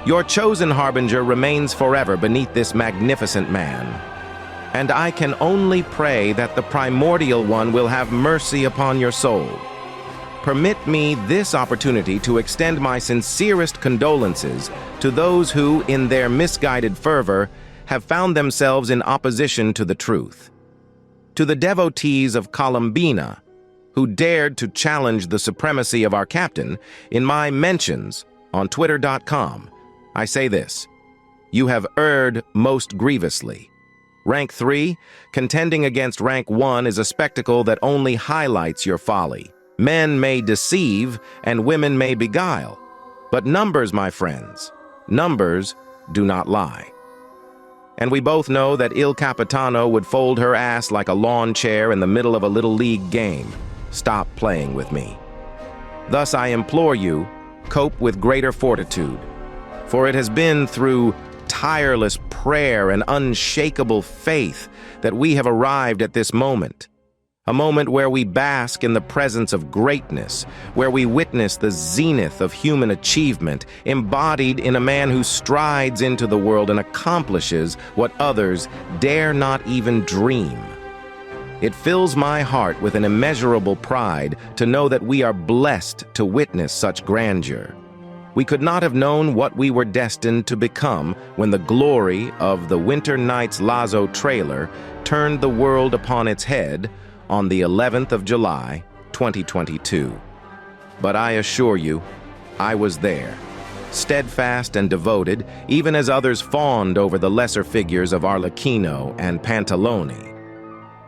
[SPEAKER 17] your chosen harbinger remains forever beneath this magnificent man. And I can only pray that the primordial one will have mercy upon your soul. Permit me this opportunity to extend my sincerest condolences to those who, in their misguided fervor, have found themselves in opposition to the truth. To the devotees of Columbina, who dared to challenge the supremacy of our captain, in my mentions on Twitter.com, I say this: you have erred most grievously. Rank 3, contending against Rank 1 is a spectacle that only highlights your folly. Men may deceive and women may beguile, but numbers, my friends, numbers do not lie. And we both know that Il Capitano would fold her ass like a lawn chair in the middle of a little league game. Stop playing with me. Thus I implore you, cope with greater fortitude, for it has been through tireless prayer and unshakable faith that we have arrived at this moment. A moment where we bask in the presence of greatness, where we witness the zenith of human achievement, embodied in a man who strides into the world and accomplishes what others dare not even dream. It fills my heart with an immeasurable pride to know that we are blessed to witness such grandeur. We could not have known what we were destined to become when the glory of the Winter Nights Lazo trailer turned the world upon its head on the 11th of July, 2022. But I assure you, I was there, steadfast and devoted, even as others fawned over the lesser figures of Arlecchino and Pantalone.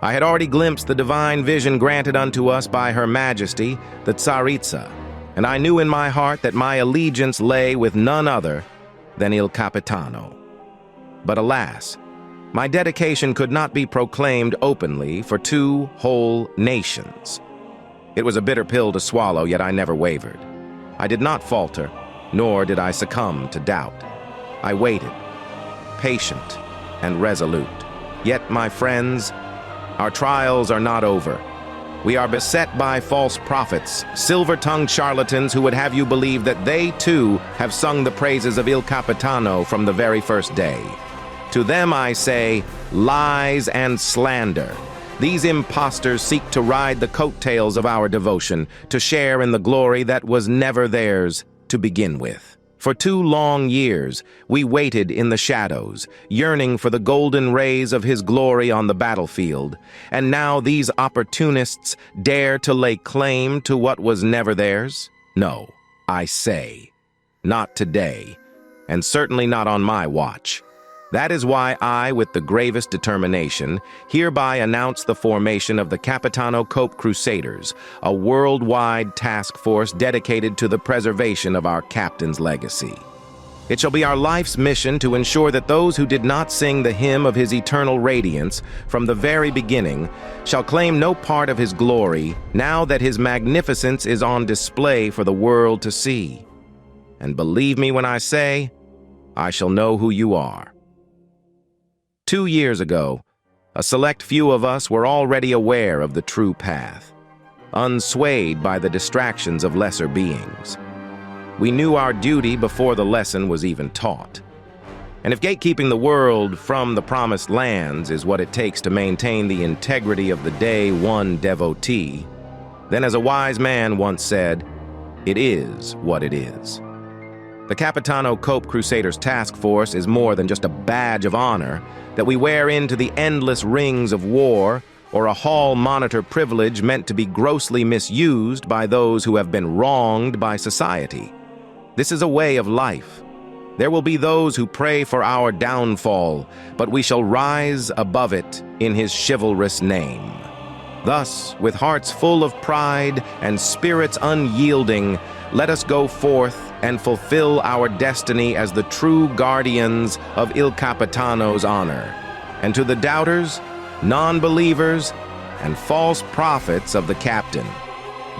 [SPEAKER 17] I had already glimpsed the divine vision granted unto us by Her Majesty, the Tsaritsa, and I knew in my heart that my allegiance lay with none other than Il Capitano. But alas, my dedication could not be proclaimed openly for 2 whole nations. It was a bitter pill to swallow, yet I never wavered. I did not falter, nor did I succumb to doubt. I waited, patient and resolute. Yet, my friends, our trials are not over. We are beset by false prophets, silver-tongued charlatans who would have you believe that they, too, have sung the praises of Il Capitano from the very first day. To them I say, lies and slander. These impostors seek to ride the coattails of our devotion, to share in the glory that was never theirs to begin with. For 2 long years, we waited in the shadows, yearning for the golden rays of his glory on the battlefield, and now these opportunists dare to lay claim to what was never theirs? No, I say, not today, and certainly not on my watch. That is why I, with the gravest determination, hereby announce the formation of the Capitano Cope Crusaders, a worldwide task force dedicated to the preservation of our captain's legacy. It shall be our life's mission to ensure that those who did not sing the hymn of his eternal radiance from the very beginning shall claim no part of his glory now that his magnificence is on display for the world to see. And believe me when I say, I shall know who you are. 2 years ago, a select few of us were already aware of the true path, unswayed by the distractions of lesser beings. We knew our duty before the lesson was even taught. And if gatekeeping the world from the promised lands is what it takes to maintain the integrity of the Day One devotee, then as a wise man once said, it is what it is. The Capitano Cope Crusaders Task Force is more than just a badge of honor that we wear into the endless rings of war or a hall monitor privilege meant to be grossly misused by those who have been wronged by society. This is a way of life. There will be those who pray for our downfall, but we shall rise above it in his chivalrous name. Thus, with hearts full of pride and spirits unyielding, let us go forth and fulfill our destiny as the true guardians of Il Capitano's honor. And to the doubters, non-believers, and false prophets of the captain,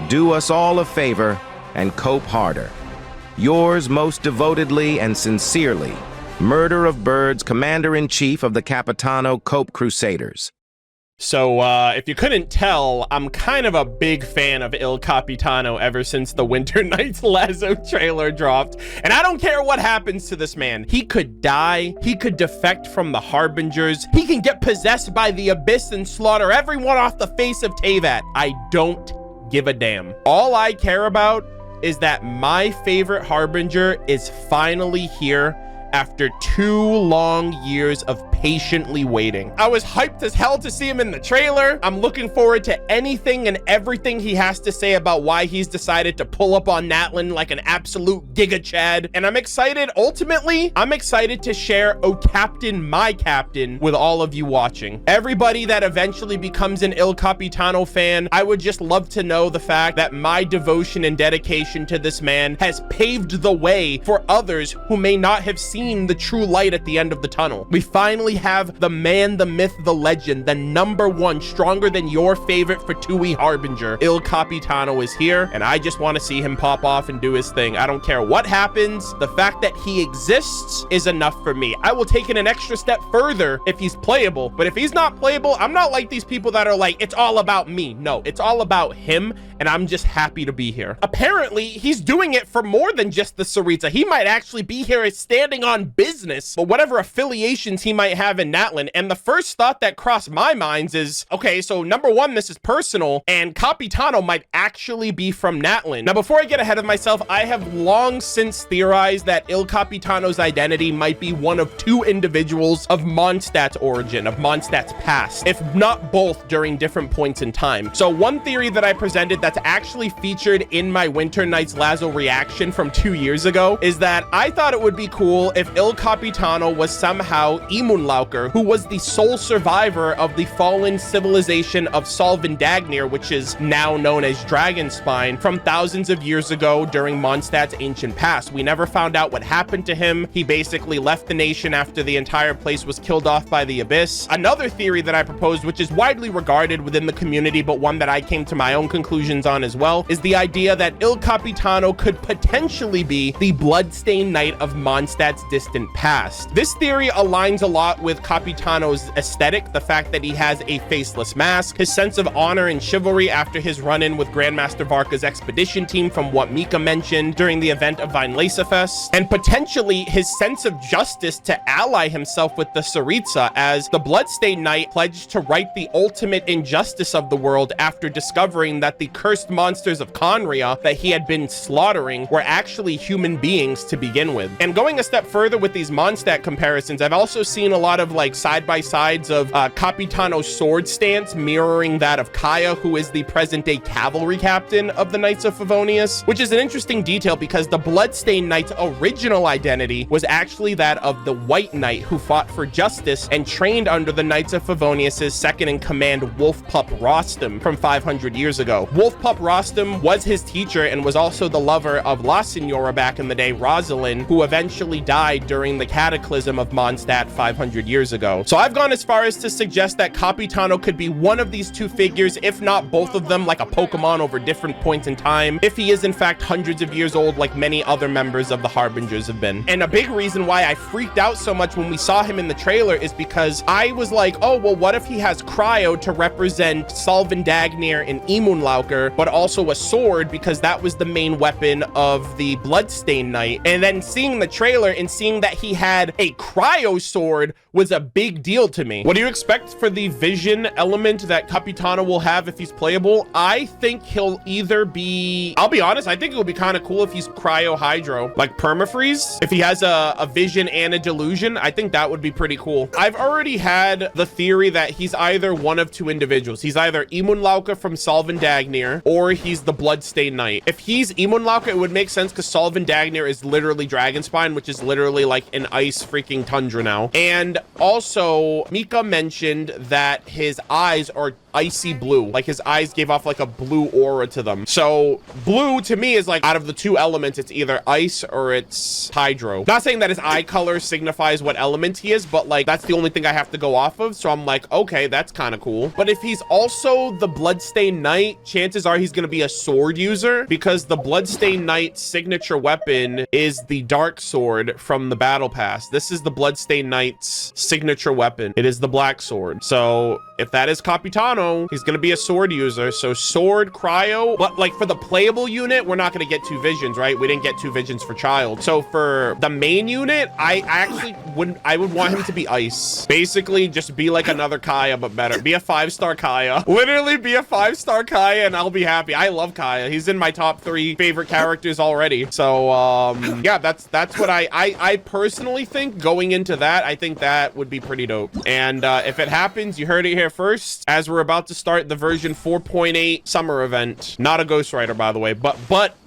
[SPEAKER 17] do us all a favor and cope harder. Yours most devotedly and sincerely, MurderofBirds, Commander-in-Chief of the Capitano Cope Crusaders.
[SPEAKER 1] So, if you couldn't tell, I'm kind of a big fan of Il Capitano ever since the Winter Nights Lazo trailer dropped. And I don't care what happens to this man. He could die, he could defect from the Harbingers, he can get possessed by the Abyss and slaughter everyone off the face of Teyvat. I don't give a damn. All I care about is that my favorite Harbinger is finally here after 2 long years of patiently waiting. I was hyped as hell to see him in the trailer. I'm looking forward to anything and everything he has to say about why he's decided to pull up on Natlan like an absolute Giga Chad. And I'm excited, ultimately, I'm excited to share Oh Captain, My Captain with all of you watching. Everybody that eventually becomes an Il Capitano fan, I would just love to know the fact that my devotion and dedication to this man has paved the way for others who may not have seen the true light at the end of the tunnel. We finally have the man, the myth, the legend, the #1 stronger than your favorite Fatui Harbinger. Il Capitano is here, and I just want to see him pop off and do his thing. I don't care what happens. The fact that he exists is enough for me. I will take it an extra step further if he's playable, but if he's not playable, I'm not like these people that are like, it's all about me. No, it's all about him, and I'm just happy to be here. Apparently, he's doing it for more than just the Tsaritsa. He might actually be here as standing on business, but whatever affiliations he might have in Natlan. And the first thought that crossed my mind is, okay, so number one, this is personal, and Capitano might actually be from Natlan. Now, before I get ahead of myself, I have long since theorized that Il Capitano's identity might be one of two individuals of Mondstadt's origin, of Mondstadt's past, if not both during different points in time. So one theory that I presented that's actually featured in my Winter Nights Lazo reaction from 2 years ago is that I thought it would be cool if Il Capitano was somehow Imunlauker, who was the sole survivor of the fallen civilization of Solvendagnir, which is now known as Dragonspine, from thousands of years ago during Mondstadt's ancient past. We never found out what happened to him. He basically left the nation after the entire place was killed off by the Abyss. Another theory that I proposed, which is widely regarded within the community, but one that I came to my own conclusions on as well, is the idea that Il Capitano could potentially be the bloodstained knight of Mondstadt's distant past. This theory aligns a lot with Capitano's aesthetic, the fact that he has a faceless mask, his sense of honor and chivalry after his run-in with Grandmaster Varka's expedition team from what Mika mentioned during the event of Vinelacefest, and potentially his sense of justice to ally himself with the Tsaritsa, as the Bloodstained Knight pledged to right the ultimate injustice of the world after discovering that the cursed monsters of Conria that he had been slaughtering were actually human beings to begin with. And going a step further with these Mondstadt comparisons, I've also seen a lot of like side-by-sides of Capitano's sword stance mirroring that of Kaya, who is the present-day cavalry captain of the Knights of Favonius, which is an interesting detail because the Bloodstained Knight's original identity was actually that of the White Knight, who fought for justice and trained under the Knights of Favonius' second-in-command Wolfpup Rostam from 500 years ago. Wolfpup Rostam was his teacher and was also the lover of La Signora back in the day, Rosalind, who eventually died during the Cataclysm of Mondstadt 500 years ago. So I've gone as far as to suggest that Capitano could be one of these two figures, if not both of them, like a Pokemon over different points in time, if he is in fact hundreds of years old like many other members of the Harbingers have been. And a big reason why I freaked out so much when we saw him in the trailer is because I was like, oh, well, what if he has Cryo to represent Solvendagnir and Imunlauker, but also a sword because that was the main weapon of the Bloodstained Knight. And then seeing the trailer and seeing that he had a Cryo sword was a big deal to me. What do you expect for the vision element that Capitano will have if he's playable? I think he'll either be, I'll be honest, I think it would be kind of cool if he's Cryo Hydro, like Permafreeze. If he has a vision and a delusion, I think that would be pretty cool. I've already had the theory that he's either one of two individuals. He's either Imunlauka from Solvendagnir or he's the Bloodstained Knight. If he's Imunlauka, it would make sense because Solvendagnir is literally Dragonspine, which is literally like an ice freaking tundra now. And also, Mika mentioned that his eyes are icy blue, like his eyes gave off like a blue aura to them. So blue to me is like, out of the two elements, it's either ice or it's hydro. Not saying that his eye color signifies what element he is, but like that's the only thing I have to go off of. So I'm like, okay, that's kind of cool. But if he's also the Bloodstained Knight, chances are he's going to be a sword user because the Bloodstained Knight's signature weapon is the Dark Sword from the Battle Pass. This is the Bloodstained Knight's signature weapon. It is the Black Sword. So if that is Capitano, he's going to be a sword user. So sword, Cryo, but like for the playable unit, we're not going to get two visions, right? We didn't get two visions for Child. So for the main unit, I would want him to be ice. Basically just be like another Kaya, but better. Be a 5-star Kaya. Literally be a 5-star Kaya and I'll be happy. I love Kaya. He's in my top 3 favorite characters already. So yeah, that's what I personally think going into that. I think that would be pretty dope. And if it happens, you heard it here first, as we're about to start the version 4.8 summer event. Not a Ghostwriter, by the way, but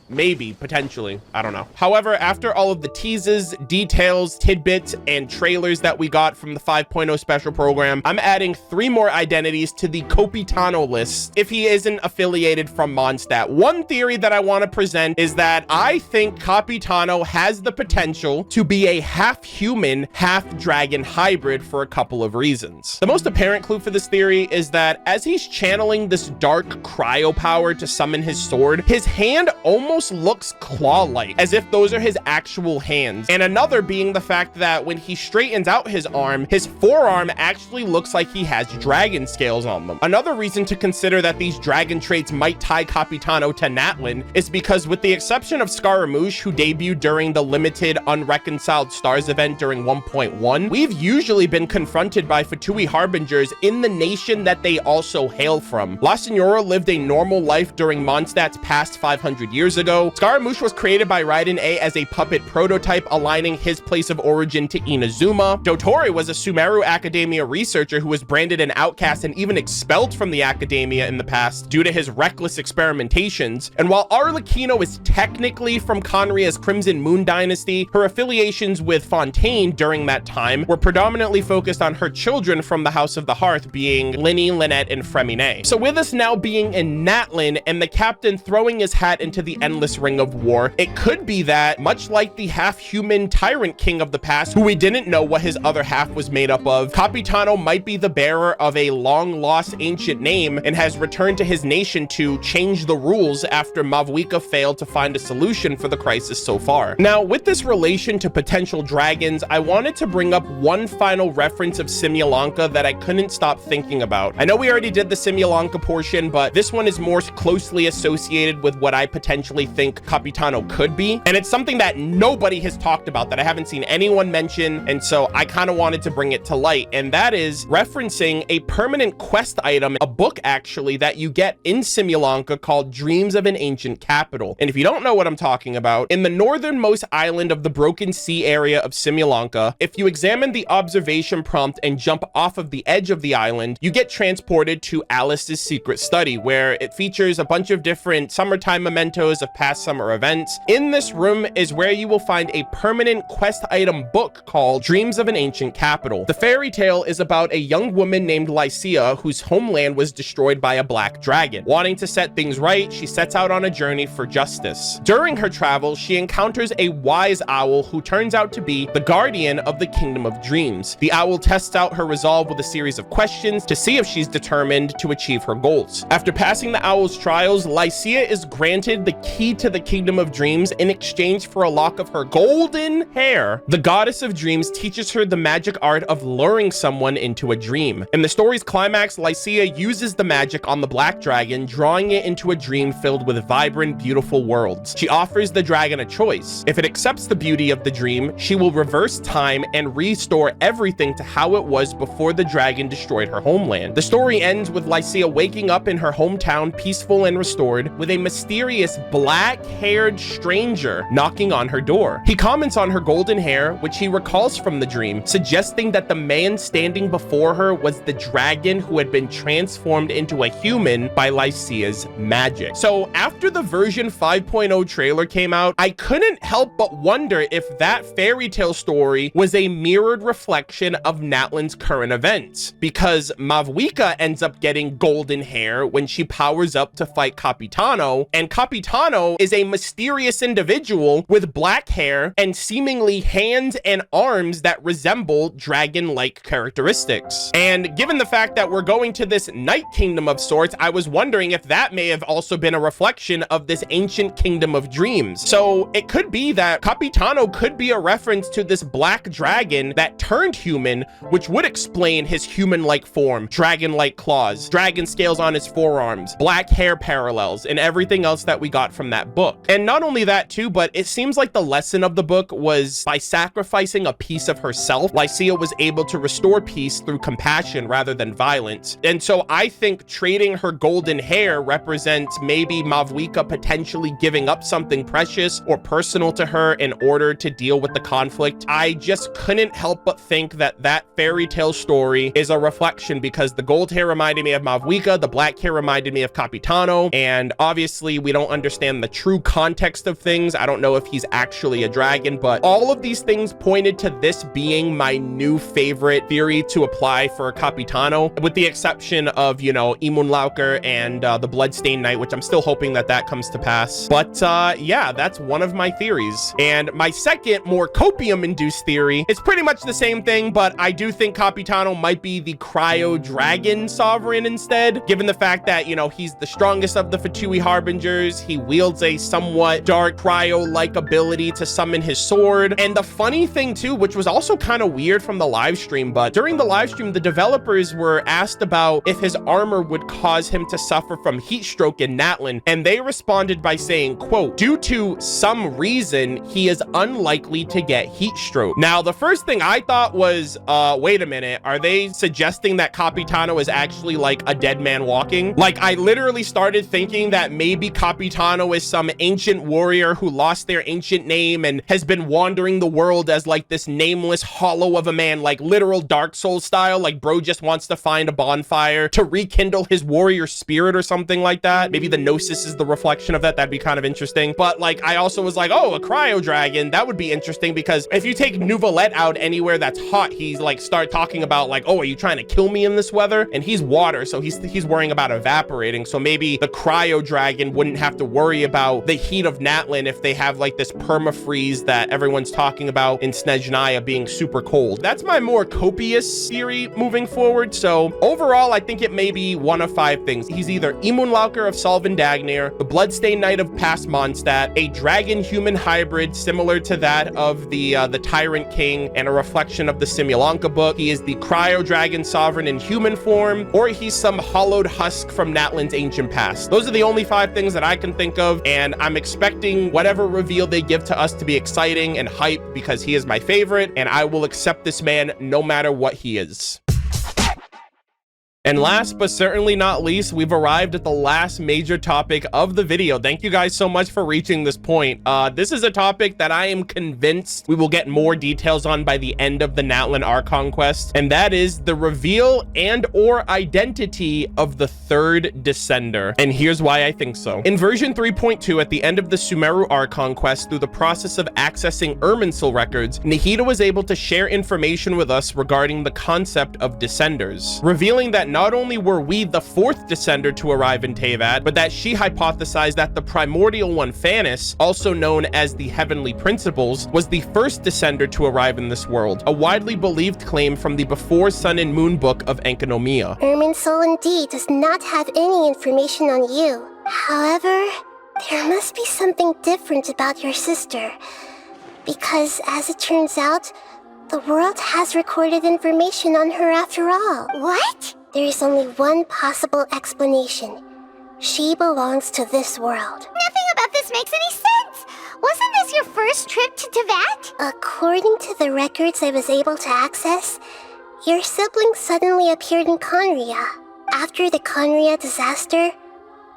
[SPEAKER 1] maybe, potentially, I don't know. However, after all of the teases, details, tidbits, and trailers that we got from the 5.0 special program, I'm adding 3 more identities to the Capitano list if he isn't affiliated from Mondstadt. One theory that I want to present is that I think Capitano has the potential to be a half-human, half-dragon hybrid for a couple of reasons. The most apparent clue for this theory is that as he's channeling this dark cryo power to summon his sword, his hand almost almost looks claw-like, as if those are his actual hands. And another being the fact that when he straightens out his arm, his forearm actually looks like he has dragon scales on them. Another reason to consider that these dragon traits might tie Capitano to Natlan is because, with the exception of Scaramouche, who debuted during the limited Unreconciled Stars event during 1.1, we've usually been confronted by Fatui Harbingers in the nation that they also hail from. La Senora lived a normal life during Mondstadt's past 500 years ago. Scaramouche was created by Raiden A as a puppet prototype, aligning his place of origin to Inazuma. Dottore was a Sumeru Academia researcher who was branded an outcast and even expelled from the Academia in the past due to his reckless experimentations. And while Arlecchino is technically from Conria's Crimson Moon dynasty, her affiliations with Fontaine during that time were predominantly focused on her children from the House of the Hearth, being Linny, Lynette, and Freminet. So with us now being in Natlan and the captain throwing his hat into the endless ring of war, it could be that, much like the half-human tyrant king of the past, who we didn't know what his other half was made up of, Capitano might be the bearer of a long-lost ancient name and has returned to his nation to change the rules after Mavuika failed to find a solution for the crisis so far. Now, with this relation to potential dragons, I wanted to bring up one final reference of Simulanka that I couldn't stop thinking about. I know we already did the Simulanka portion, but this one is more closely associated with what I potentially think Capitano could be, and it's something that nobody has talked about, that I haven't seen anyone mention, and so I kind of wanted to bring it to light, and that is referencing a permanent quest item, a book actually, that you get in Simulanka called Dreams of an Ancient Capital. And if you don't know what I'm talking about, in the northernmost island of the Broken Sea area of Simulanka, if you examine the observation prompt and jump off of the edge of the island, you get transported to Alice's secret study, where it features a bunch of different summertime mementos of past summer events. In this room is where you will find a permanent quest item book called Dreams of an Ancient Capital. The fairy tale is about a young woman named Lycia whose homeland was destroyed by a black dragon. Wanting to set things right, she sets out on a journey for justice. During her travels, she encounters a wise owl who turns out to be the guardian of the Kingdom of Dreams. The owl tests out her resolve with a series of questions to see if she's determined to achieve her goals. After passing the owl's trials, Lycia is granted the key to the Kingdom of Dreams in exchange for a lock of her golden hair. The goddess of dreams teaches her the magic art of luring someone into a dream. In the story's climax, Lycia uses the magic on the black dragon, drawing it into a dream filled with vibrant, beautiful worlds. She offers the dragon a choice. If it accepts the beauty of the dream, she will reverse time and restore everything to how it was before the dragon destroyed her homeland. The story ends with Lycia waking up in her hometown, peaceful and restored, with a mysterious black-haired stranger knocking on her door. He comments on her golden hair, which he recalls from the dream, suggesting that the man standing before her was the dragon who had been transformed into a human by Lycia's magic. So after the version 5.0 trailer came out, I couldn't help but wonder if that fairy tale story was a mirrored reflection of Natlan's current events, because Mavuika ends up getting golden hair when she powers up to fight Capitano, and Capitano is a mysterious individual with black hair and seemingly hands and arms that resemble dragon-like characteristics. And given the fact that we're going to this Night Kingdom of sorts, I was wondering if that may have also been a reflection of this ancient Kingdom of Dreams. So it could be that Capitano could be a reference to this black dragon that turned human, which would explain his human-like form, dragon-like claws, dragon scales on his forearms, black hair parallels, and everything else that we got from that book. And not only that too, but it seems like the lesson of the book was by sacrificing a piece of herself, Lycia was able to restore peace through compassion rather than violence. And so I think trading her golden hair represents maybe Mavuika potentially giving up something precious or personal to her in order to deal with the conflict. I just couldn't help but think that that fairy tale story is a reflection, because the gold hair reminded me of Mavuika, the black hair reminded me of Capitano, and obviously we don't understand the true context of things. I don't know if he's actually a dragon, but all of these things pointed to this being my new favorite theory to apply for Capitano, with the exception of, you know, Imunlauker and the Bloodstained Knight, which I'm still hoping that that comes to pass. But yeah, that's one of my theories. And my second, more copium-induced theory is pretty much the same thing, but I do think Capitano might be the Cryo Dragon Sovereign instead, given the fact that, you know, he's the strongest of the Fatui Harbingers, he wields wields a somewhat dark cryo-like ability to summon his sword. And the funny thing too, which was also kind of weird from the live stream, but during the live stream, the developers were asked about if his armor would cause him to suffer from heat stroke in Natlan, and they responded by saying, quote, due to some reason, he is unlikely to get heat stroke. Now, the first thing I thought was, wait a minute, are they suggesting that Capitano is actually like a dead man walking? Like, I literally started thinking that maybe Capitano is some ancient warrior who lost their ancient name and has been wandering the world as like this nameless hollow of a man, like literal Dark Souls style, like bro just wants to find a bonfire to rekindle his warrior spirit or something like that. Maybe the Gnosis is the reflection of that. That'd be kind of interesting. But like, I also was like, oh, a cryo dragon, that would be interesting, because if you take Nouvelette out anywhere that's hot, he's like start talking about like, oh, are you trying to kill me in this weather? And he's water, so he's worrying about evaporating. So maybe the cryo dragon wouldn't have to worry about the heat of Natlan if they have like this permafreeze that everyone's talking about in Snezhnaya being super cold. That's my more copious theory moving forward. So overall, I think it may be one of 5 things. He's either Imunlauker of Solvin Dagnir, the Bloodstained Knight of Past Mondstadt, a dragon-human hybrid similar to that of the Tyrant King and a reflection of the Simulanka book. He is the Cryo Dragon Sovereign in human form, or he's some hollowed husk from Natlan's ancient past. Those are the only 5 things that I can think of, and I'm expecting whatever reveal they give to us to be exciting and hype, because he is my favorite, and I will accept this man no matter what he is. And last but certainly not least, we've arrived at the last major topic of the video. Thank you guys so much for reaching this point. This is a topic that I am convinced we will get more details on by the end of the Natlan Archon Quest, and that is the reveal and or identity of the 3rd Descender. And here's why I think so. In version 3.2, at the end of the Sumeru Archon Quest, through the process of accessing Irminsul records, Nahida was able to share information with us regarding the concept of Descenders, revealing that not only were we the 4th Descender to arrive in Teyvat, but that she hypothesized that the primordial one, Phanis, also known as the Heavenly Principles, was the 1st Descender to arrive in this world, a widely believed claim from the Before Sun and Moon book of Enkanomiya.
[SPEAKER 18] Irminsul indeed does not have any information on you. However, there must be something different about your sister, because as it turns out, the world has recorded information on her after all.
[SPEAKER 16] What?
[SPEAKER 18] There is only one possible explanation. She belongs to this world.
[SPEAKER 16] Nothing about this makes any sense! Wasn't this your first trip to Teyvat?
[SPEAKER 18] According to the records I was able to access, your sibling suddenly appeared in Khaenri'ah. After the Khaenri'ah disaster,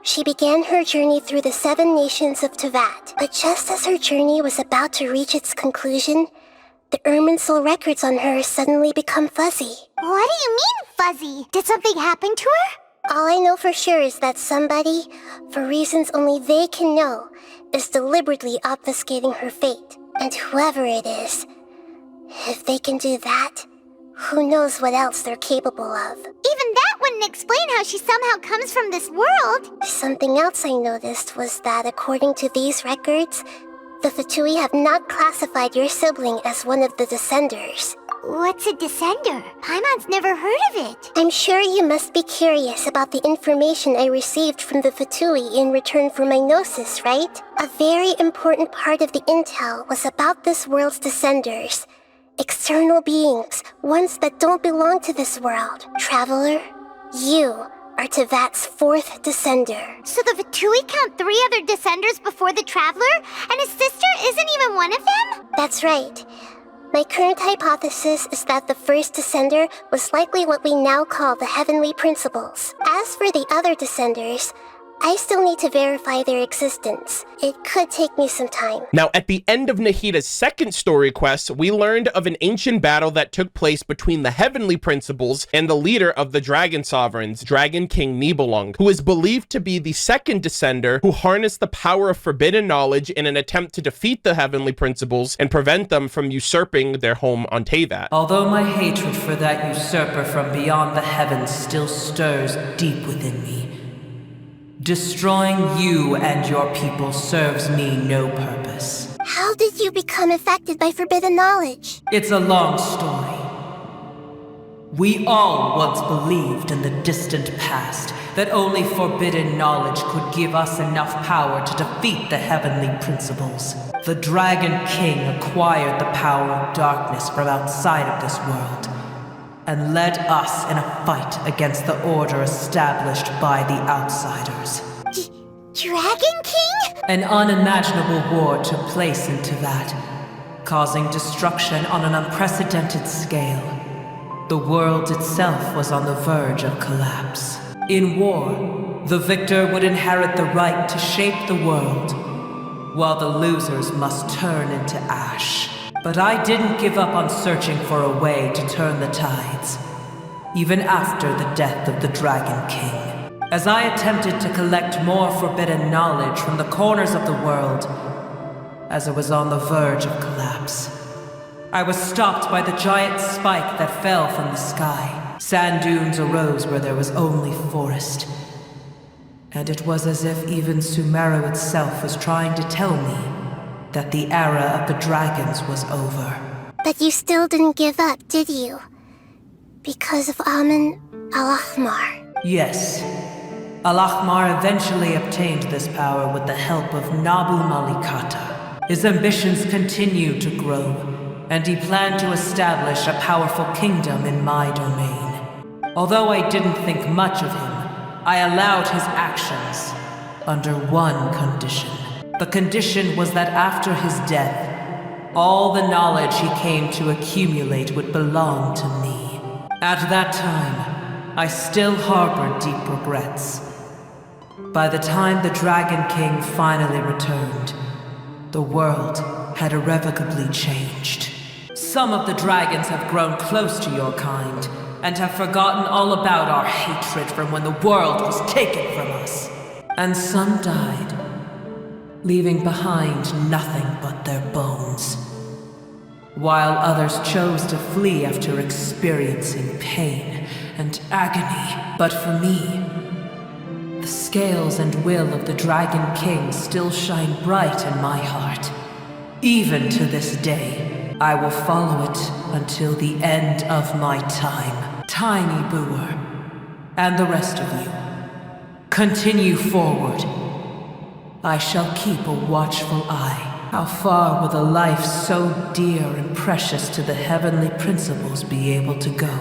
[SPEAKER 18] she began her journey through the 7 nations of Teyvat. But just as her journey was about to reach its conclusion, the Irminsul records on her suddenly become fuzzy.
[SPEAKER 16] What do you mean, fuzzy? Did something happen to her?
[SPEAKER 18] All I know for sure is that somebody, for reasons only they can know, is deliberately obfuscating her fate. And whoever it is, if they can do that, who knows what else they're capable of.
[SPEAKER 16] Even that wouldn't explain how she somehow comes from this world.
[SPEAKER 18] Something else I noticed was that according to these records, the Fatui have not classified your sibling as one of the Descenders.
[SPEAKER 16] What's a Descender? Paimon's never heard of it.
[SPEAKER 18] I'm sure you must be curious about the information I received from the Fatui in return for my Gnosis, right? A very important part of the intel was about this world's Descenders. External beings, ones that don't belong to this world. Traveler, you are Teyvat's 4th Descender.
[SPEAKER 16] So the Fatui count 3 other Descenders before the Traveler? And his sister isn't even one of them?
[SPEAKER 18] That's right. My current hypothesis is that the 1st Descender was likely what we now call the Heavenly Principles. As for the other Descenders, I still need to verify their existence. It could take me some time.
[SPEAKER 1] Now, at the end of Nahida's 2nd story quest, we learned of an ancient battle that took place between the Heavenly Principles and the leader of the Dragon Sovereigns, Dragon King Nibelung, who is believed to be the 2nd Descender who harnessed the power of forbidden knowledge in an attempt to defeat the Heavenly Principles and prevent them from usurping their home on Teyvat.
[SPEAKER 11] Although my hatred for that usurper from beyond the heavens still stirs deep within me, destroying you and your people serves me no purpose.
[SPEAKER 18] How did you become affected by forbidden knowledge?
[SPEAKER 11] It's a long story.
[SPEAKER 19] We all once believed in the distant past that only forbidden knowledge could give us enough power to defeat the heavenly principles. The Dragon King acquired the power of darkness from outside of this world, and led us in a fight against the order established by the outsiders.
[SPEAKER 16] Dragon King?
[SPEAKER 19] An unimaginable war took place in Teyvat, causing destruction on an unprecedented scale. The world itself was on the verge of collapse. In war, the victor would inherit the right to shape the world, while the losers must turn into ash. But I didn't give up on searching for a way to turn the tides, even after the death of the Dragon King. As I attempted to collect more forbidden knowledge from the corners of the world, as it was on the verge of collapse, I was stopped by the giant spike that fell from the sky. Sand dunes arose where there was only forest. And it was as if even Sumeru itself was trying to tell me that the era of the dragons was over.
[SPEAKER 18] But you still didn't give up, did you? Because of Amun Al-Ahmar.
[SPEAKER 19] Yes. Al-Ahmar eventually obtained this power with the help of Nabu Malikata. His ambitions continued to grow, and he planned to establish a powerful kingdom in my domain. Although I didn't think much of him, I allowed his actions under one condition. The condition was that after his death, all the knowledge he came to accumulate would belong to me. At that time, I still harbored deep regrets. By the time the Dragon King finally returned, the world had irrevocably changed. Some of the dragons have grown close to your kind, and have forgotten all about our hatred from when the world was taken from us. And some died, leaving behind nothing but their bones, while others chose to flee after experiencing pain and agony. But for me, the scales and will of the Dragon King still shine bright in my heart. Even to this day, I will follow it until the end of my time. Tiny Booer, and the rest of you, continue forward. I shall keep a watchful eye. How far will a life so dear and precious to the heavenly principles be able to go?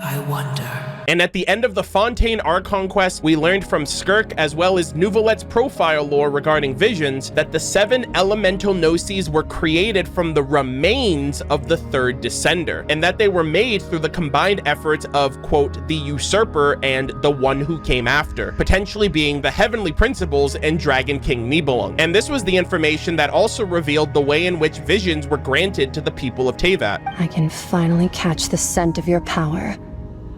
[SPEAKER 19] I wonder.
[SPEAKER 1] And at the end of the Natlan Archon Quest, we learned from Skirk as well as Nouvelette's profile lore regarding visions that the 7 elemental gnosis were created from the remains of the 3rd Descender, and that they were made through the combined efforts of, quote, the Usurper and the One Who Came After, potentially being the Heavenly Principles and Dragon King Nibelung. And this was the information that also revealed the way in which visions were granted to the people of Teyvat.
[SPEAKER 20] I can finally catch the scent of your power.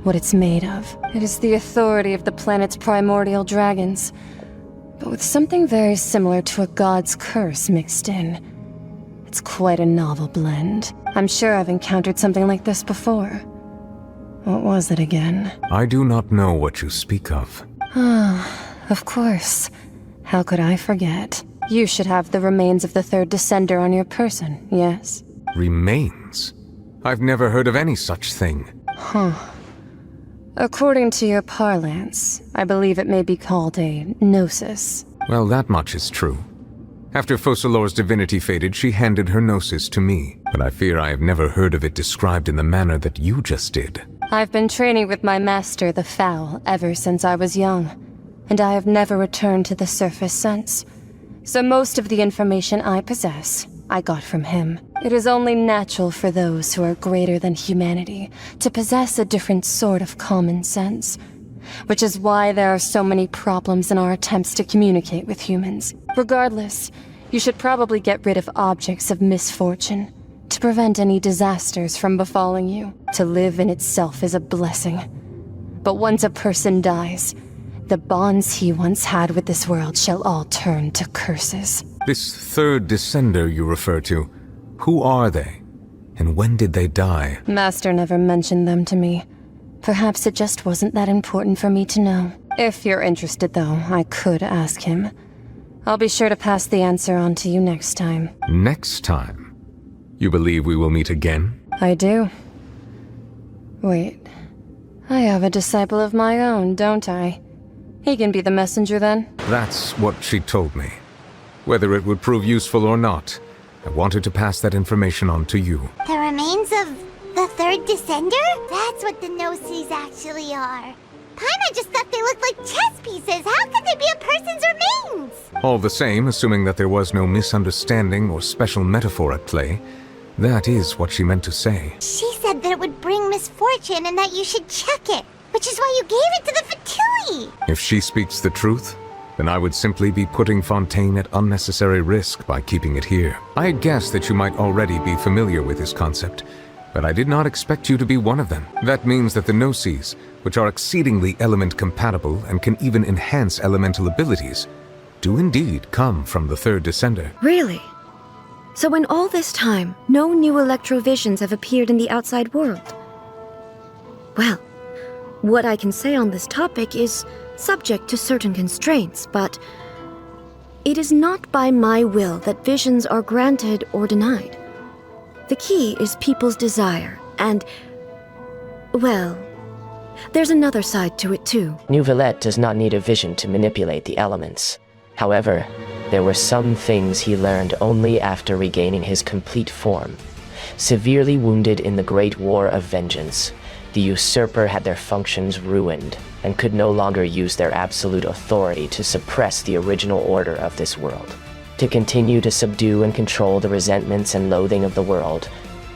[SPEAKER 20] What it's made of. It is the authority of the planet's primordial dragons, but with something very similar to a god's curse mixed in. It's quite a novel blend. I'm sure I've encountered something like this before. What was it again?
[SPEAKER 3] I do not know what you speak of.
[SPEAKER 20] Ah, of course. How could I forget? You should have the remains of the 3rd Descender on your person, yes?
[SPEAKER 3] Remains? I've never heard of any such thing.
[SPEAKER 20] Huh. According to your parlance, I believe it may be called a gnosis.
[SPEAKER 3] Well, that much is true. After Focalor's divinity faded, she handed her gnosis to me, but I fear I have never heard of it described in the manner that you just did.
[SPEAKER 20] I've been training with my master, the Foul, ever since I was young, and I have never returned to the surface since. So most of the information I possess, I got from him. It is only natural for those who are greater than humanity to possess a different sort of common sense, which is why there are so many problems in our attempts to communicate with humans. Regardless, you should probably get rid of objects of misfortune to prevent any disasters from befalling you. To live in itself is a blessing. But once a person dies, the bonds he once had with this world shall all turn to curses.
[SPEAKER 3] This 3rd Descender you refer to, who are they? And when did they die?
[SPEAKER 20] Master never mentioned them to me. Perhaps it just wasn't that important for me to know. If you're interested, though, I could ask him. I'll be sure to pass the answer on to you next time.
[SPEAKER 3] Next time? You believe we will meet again?
[SPEAKER 20] I do. Wait. I have a disciple of my own, don't I? He can be the messenger then?
[SPEAKER 3] That's what she told me. Whether it would prove useful or not, I wanted to pass that information on to you.
[SPEAKER 16] The remains of the third descender? That's what the Gnosis actually are. Paimon just thought they looked like chess pieces. How could they be a person's remains?
[SPEAKER 3] All the same, assuming that there was no misunderstanding or special metaphor at play, that is what she meant to say.
[SPEAKER 16] She said that it would bring misfortune and that you should check it, which is why you gave it to the Fatui.
[SPEAKER 3] If she speaks the truth, then I would simply be putting Fontaine at unnecessary risk by keeping it here. I had guessed that you might already be familiar with this concept, but I did not expect you to be one of them. That means that the Gnosis, which are exceedingly element compatible and can even enhance elemental abilities, do indeed come from the third descender.
[SPEAKER 21] Really? So in all this time, no new electrovisions have appeared in the outside world? Well, what I can say on this topic is subject to certain constraints, but it is not by my will that visions are granted or denied. The key is people's desire, and, well, there's another side to it too.
[SPEAKER 22] Neuvillette does not need a vision to manipulate the elements. However, there were some things he learned only after regaining his complete form. Severely wounded in the Great War of Vengeance, the usurper had their functions ruined, and could no longer use their absolute authority to suppress the original order of this world. To continue to subdue and control the resentments and loathing of the world,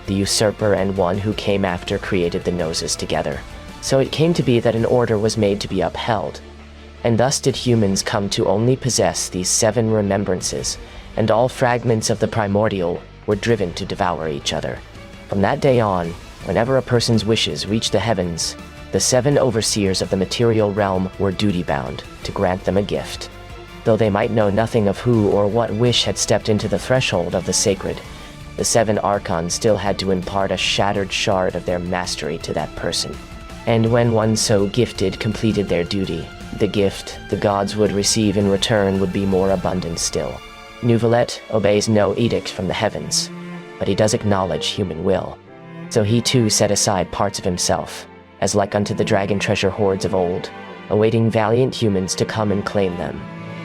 [SPEAKER 22] the usurper and one who came after created the Gnosis together. So it came to be that an order was made to be upheld, and thus did humans come to only possess these 7 remembrances, and all fragments of the primordial were driven to devour each other. From that day on, whenever a person's wishes reached the heavens, the 7 overseers of the material realm were duty-bound to grant them a gift. Though they might know nothing of who or what wish had stepped into the threshold of the sacred, the 7 Archons still had to impart a shattered shard of their mastery to that person. And when one so gifted completed their duty, the gift the gods would receive in return would be more abundant still. Neuvillette obeys no edict from the heavens, but he does acknowledge human will. So he too set aside parts of himself, as like unto the dragon treasure hoards of old, awaiting valiant humans to come and claim them.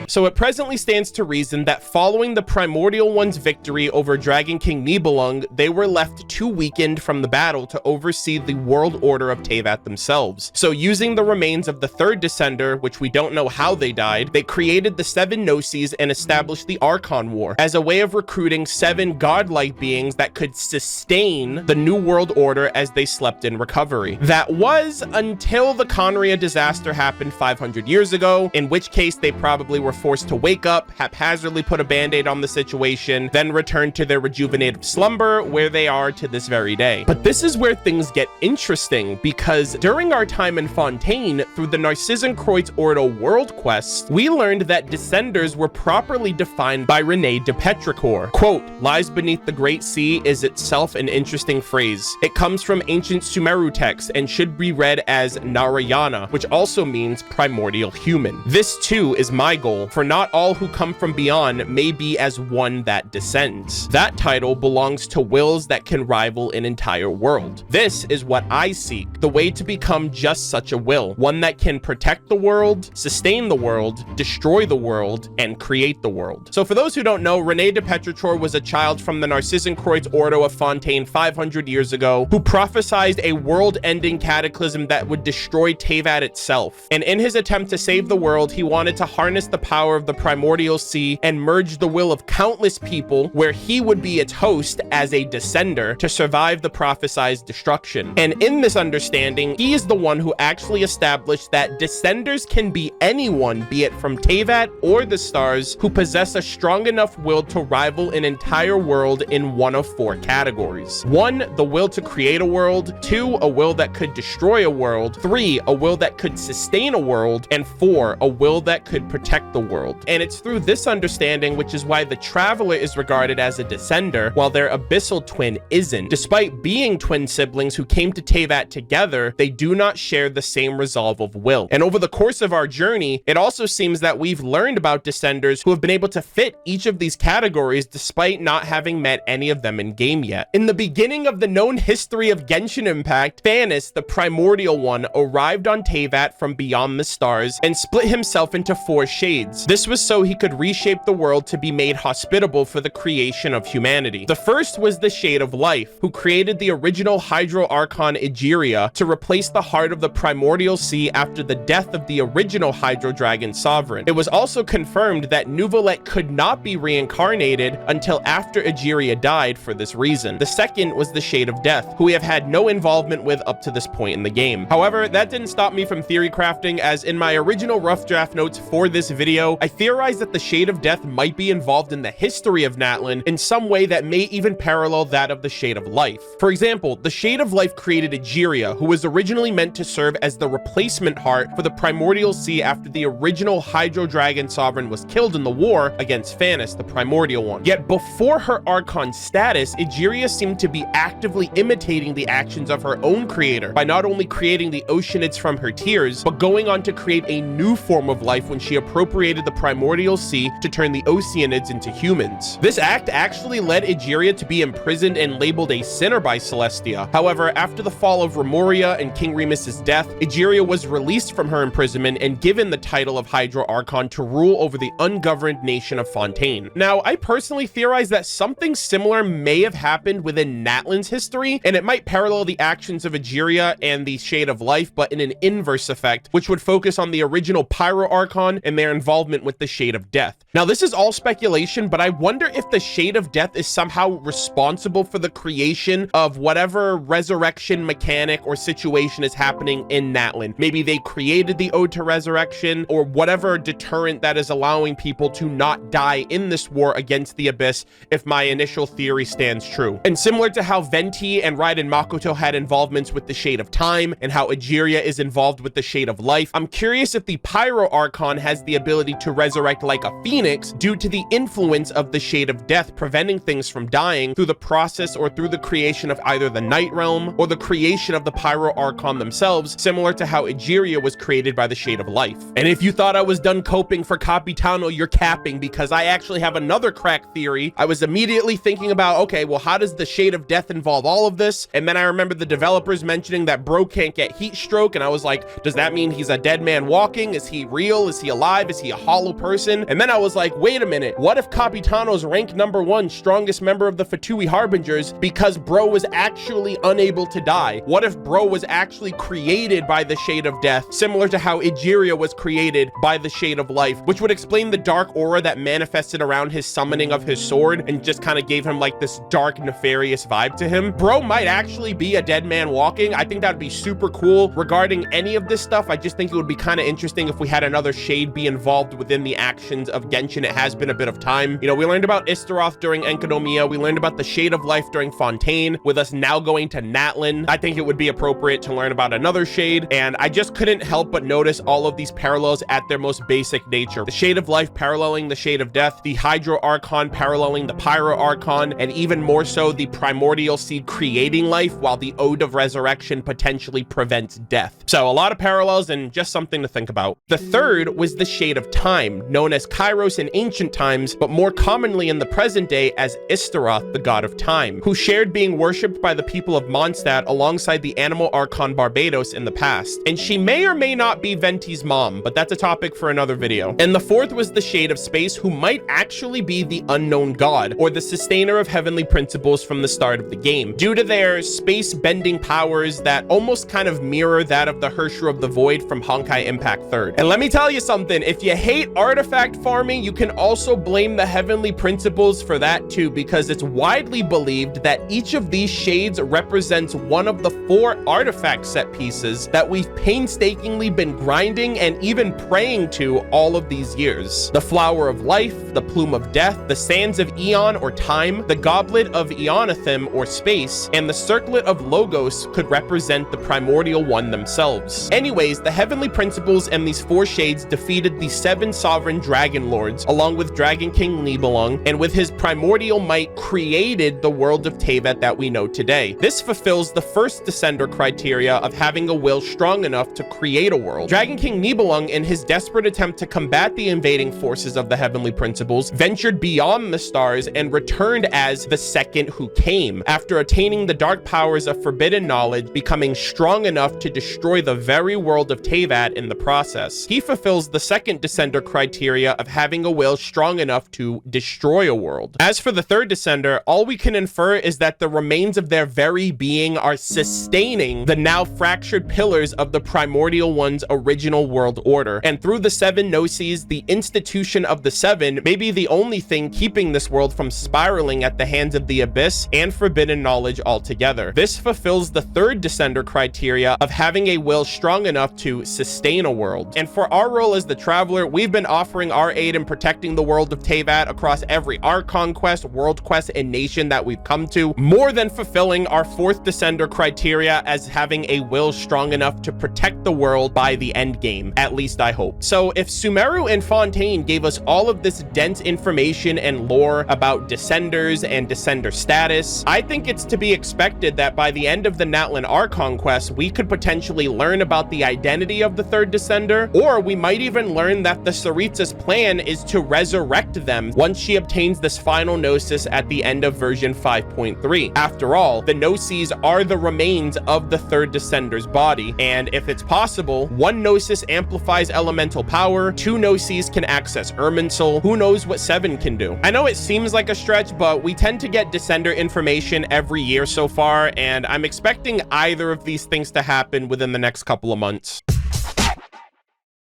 [SPEAKER 1] So it presently stands to reason that following the Primordial One's victory over Dragon King Nibelung, they were left too weakened from the battle to oversee the world order of Teyvat themselves. So using the remains of the third descender, which we don't know how they died, they created the 7 Gnosis and established the Archon War as a way of recruiting 7 godlike beings that could sustain the new world order as they slept in recovery. That was until the Conria disaster happened 500 years ago, in which case they probably were forced to wake up, haphazardly put a band-aid on the situation, then return to their rejuvenative slumber, where they are to this very day. But this is where things get interesting, because during our time in Fontaine, through the Narcissenkreuz Ordo world quests, we learned that Descenders were properly defined by René de Petrichor. Quote, "Lies beneath the great sea" is itself an interesting phrase. It comes from ancient Sumeru texts and should be read as Narayana, which also means primordial human. This too is my goal, for not all who come from beyond may be as one that descends. That title belongs to wills that can rival an entire world. This is what I seek, the way to become just such a will, one that can protect the world, sustain the world, destroy the world, and create the world. So for those who don't know, René de Petrichor was a child from the Narcissenkreuz Ordo of Fontaine 500 years ago, who prophesied a world-ending cataclysm that would destroy Teyvat itself. And in his attempt to save the world, he wanted to harness the power of the primordial sea and merge the will of countless people, where he would be its host as a descender to survive the prophesied destruction. And in this understanding, he is the one who actually established that descenders can be anyone, be it from Teyvat or the stars, who possess a strong enough will to rival an entire world in one of 4 categories. 1, the will to create a world. 2, a will that could destroy a world. 3, a will that could sustain a world. And 4, a will that could protect the world. And it's through this understanding which is why the Traveler is regarded as a descender, while their abyssal twin isn't. Despite being twin siblings who came to Teyvat together, they do not share the same resolve of will. And over the course of our journey, it also seems that we've learned about descenders who have been able to fit each of these categories despite not having met any of them in game yet. In the beginning of the known history of Genshin Impact, Thanos, the primordial one, arrived on Teyvat from beyond the stars and split himself into 4 shades. This was so he could reshape the world to be made hospitable for the creation of humanity. The first was the Shade of Life, who created the original Hydro Archon Egeria to replace the heart of the primordial sea after the death of the original Hydro Dragon Sovereign. It was also confirmed that Neuvillette could not be reincarnated until after Egeria died for this reason. The second was the Shade of Death, who we have had no involvement with up to this point in the game. However, that didn't stop me from theory crafting, as in my original rough draft notes for this video, I theorized that the Shade of Death might be involved in the history of Natlan in some way that may even parallel that of the Shade of Life. For example, the Shade of Life created Egeria, who was originally meant to serve as the replacement heart for the primordial sea after the original Hydro Dragon Sovereign was killed in the war against Thanos, the primordial one. Yet before her Archon status, Egeria seemed to be actively imitating the actions of her own creator by not only creating the Oceanids from her tears, but going on to create a new form of life when she appropriated the primordial sea to turn the Oceanids into humans. This act actually led Egeria to be imprisoned and labeled a sinner by Celestia. However, after the fall of Remoria and King Remus's death, Egeria was released from her imprisonment and given the title of Hydro Archon to rule over the ungoverned nation of Fontaine. Now, I personally theorize that something similar may have happened within Natlan's history, and it might parallel the actions of Egeria and the Shade of Life, but in an inverse effect, which would focus on the original Pyro Archon and their involvement with the Shade of Death. Now, this is all speculation, but I wonder if the Shade of Death is somehow responsible for the creation of whatever resurrection mechanic or situation is happening in Natlan. Maybe they created the Ode to Resurrection, or whatever deterrent that is allowing people to not die in this war against the Abyss, if my initial theory stands true. And similar to how Venti and Raiden Makoto had involvements with the Shade of Time, and how Egeria is involved with the Shade of Life, I'm curious if the Pyro Archon has the ability to resurrect like a phoenix due to the influence of the Shade of Death preventing things from dying through the process or through the creation of either the Night Realm or the creation of the Pyro Archon themselves, similar to how Egeria was created by the Shade of Life. And if you thought I was done coping for Capitano, you're capping, because I actually have another crack theory. I was immediately thinking about, okay, well, how does the Shade of Death involve all of this? And then I remember the developers mentioning that bro can't get heat stroke, and I was like, does that mean he's a dead man walking? Is he real? Is he alive? Is he a hollow person? And then I was like, wait a minute, what if Capitano's ranked #1 strongest member of the Fatui Harbingers because bro was actually unable to die? What if bro was actually created by the Shade of Death, similar to how Egeria was created by the Shade of Life, which would explain the dark aura that manifested around his summoning of his sword and just kind of gave him like this dark, nefarious vibe to him. Bro might actually be a dead man walking. I think that'd be super cool. Regarding any of this stuff, I just think it would be kind of interesting if we had another Shade be involved within the actions of Genshin. It has been a bit of time. You know, we learned about Istaroth during Enkanomiya. We learned about the Shade of Life during Fontaine. With us now going to Natlan, I think it would be appropriate to learn about another Shade, and I just couldn't help but notice all of these parallels at their most basic nature. The Shade of Life paralleling the Shade of Death, the Hydro Archon paralleling the Pyro Archon, and even more so the Primordial Seed creating life, while the Ode of Resurrection potentially prevents death. So a lot of parallels and just something to think about. The third was the Shade of Time, known as Kairos in ancient times, but more commonly in the present day as Istaroth, the god of time, who shared being worshipped by the people of Mondstadt alongside the animal Archon Barbados in the past. And she may or may not be Venti's mom, but that's a topic for another video. And the fourth was the Shade of Space, who might actually be the unknown god, or the sustainer of heavenly principles from the start of the game, due to their space-bending powers that almost kind of mirror that of the Hersher of the Void from Honkai Impact 3rd. And let me tell you something, if you hate artifact farming, you can also blame the heavenly principles for that too, because it's widely believed that each of these shades represents one of the 4 artifact set pieces that we've painstakingly been grinding and even praying to all of these years. The Flower of Life, the Plume of Death, the Sands of Eon or Time, the Goblet of Eonathim or Space, and the Circlet of Logos could represent the Primordial One themselves. Anyways, the heavenly principles and these 4 shades defeated the 7 7 sovereign dragon lords, along with Dragon King Nibelung, and with his primordial might created the world of Teyvat that we know today. This fulfills the first Descender criteria of having a will strong enough to create a world. Dragon King Nibelung, in his desperate attempt to combat the invading forces of the Heavenly Principles, ventured beyond the stars and returned as the second who came, after attaining the dark powers of forbidden knowledge, becoming strong enough to destroy the very world of Teyvat in the process. He fulfills the second Descender criteria of having a will strong enough to destroy a world. As for the third Descender, all we can infer is that the remains of their very being are sustaining the now fractured pillars of the Primordial One's original world order, and through the 7 Gnosis, the institution of the 7 may be the only thing keeping this world from spiraling at the hands of the Abyss and forbidden knowledge altogether. This fulfills the third Descender criteria of having a will strong enough to sustain a world. And for our role as the Traveler, we've been offering our aid in protecting the world of Teyvat across every Archon Quest, World Quest, and nation that we've come to, more than fulfilling our fourth Descender criteria as having a will strong enough to protect the world by the end game. At least I hope. So if Sumeru and Fontaine gave us all of this dense information and lore about Descenders and Descender status, I think it's to be expected that by the end of the Natlan Archon Quest, we could potentially learn about the identity of the third Descender, or we might even learn that the Saritsa's plan is to resurrect them once she obtains this final Gnosis at the end of version 5.3. After all, the Gnosis are the remains of the third Descender's body, and if it's possible, 1 Gnosis amplifies elemental power, 2 Gnosis can access Irminsul, who knows what 7 can do. I know it seems like a stretch, but we tend to get Descender information every year so far, and I'm expecting either of these things to happen within the next couple of months.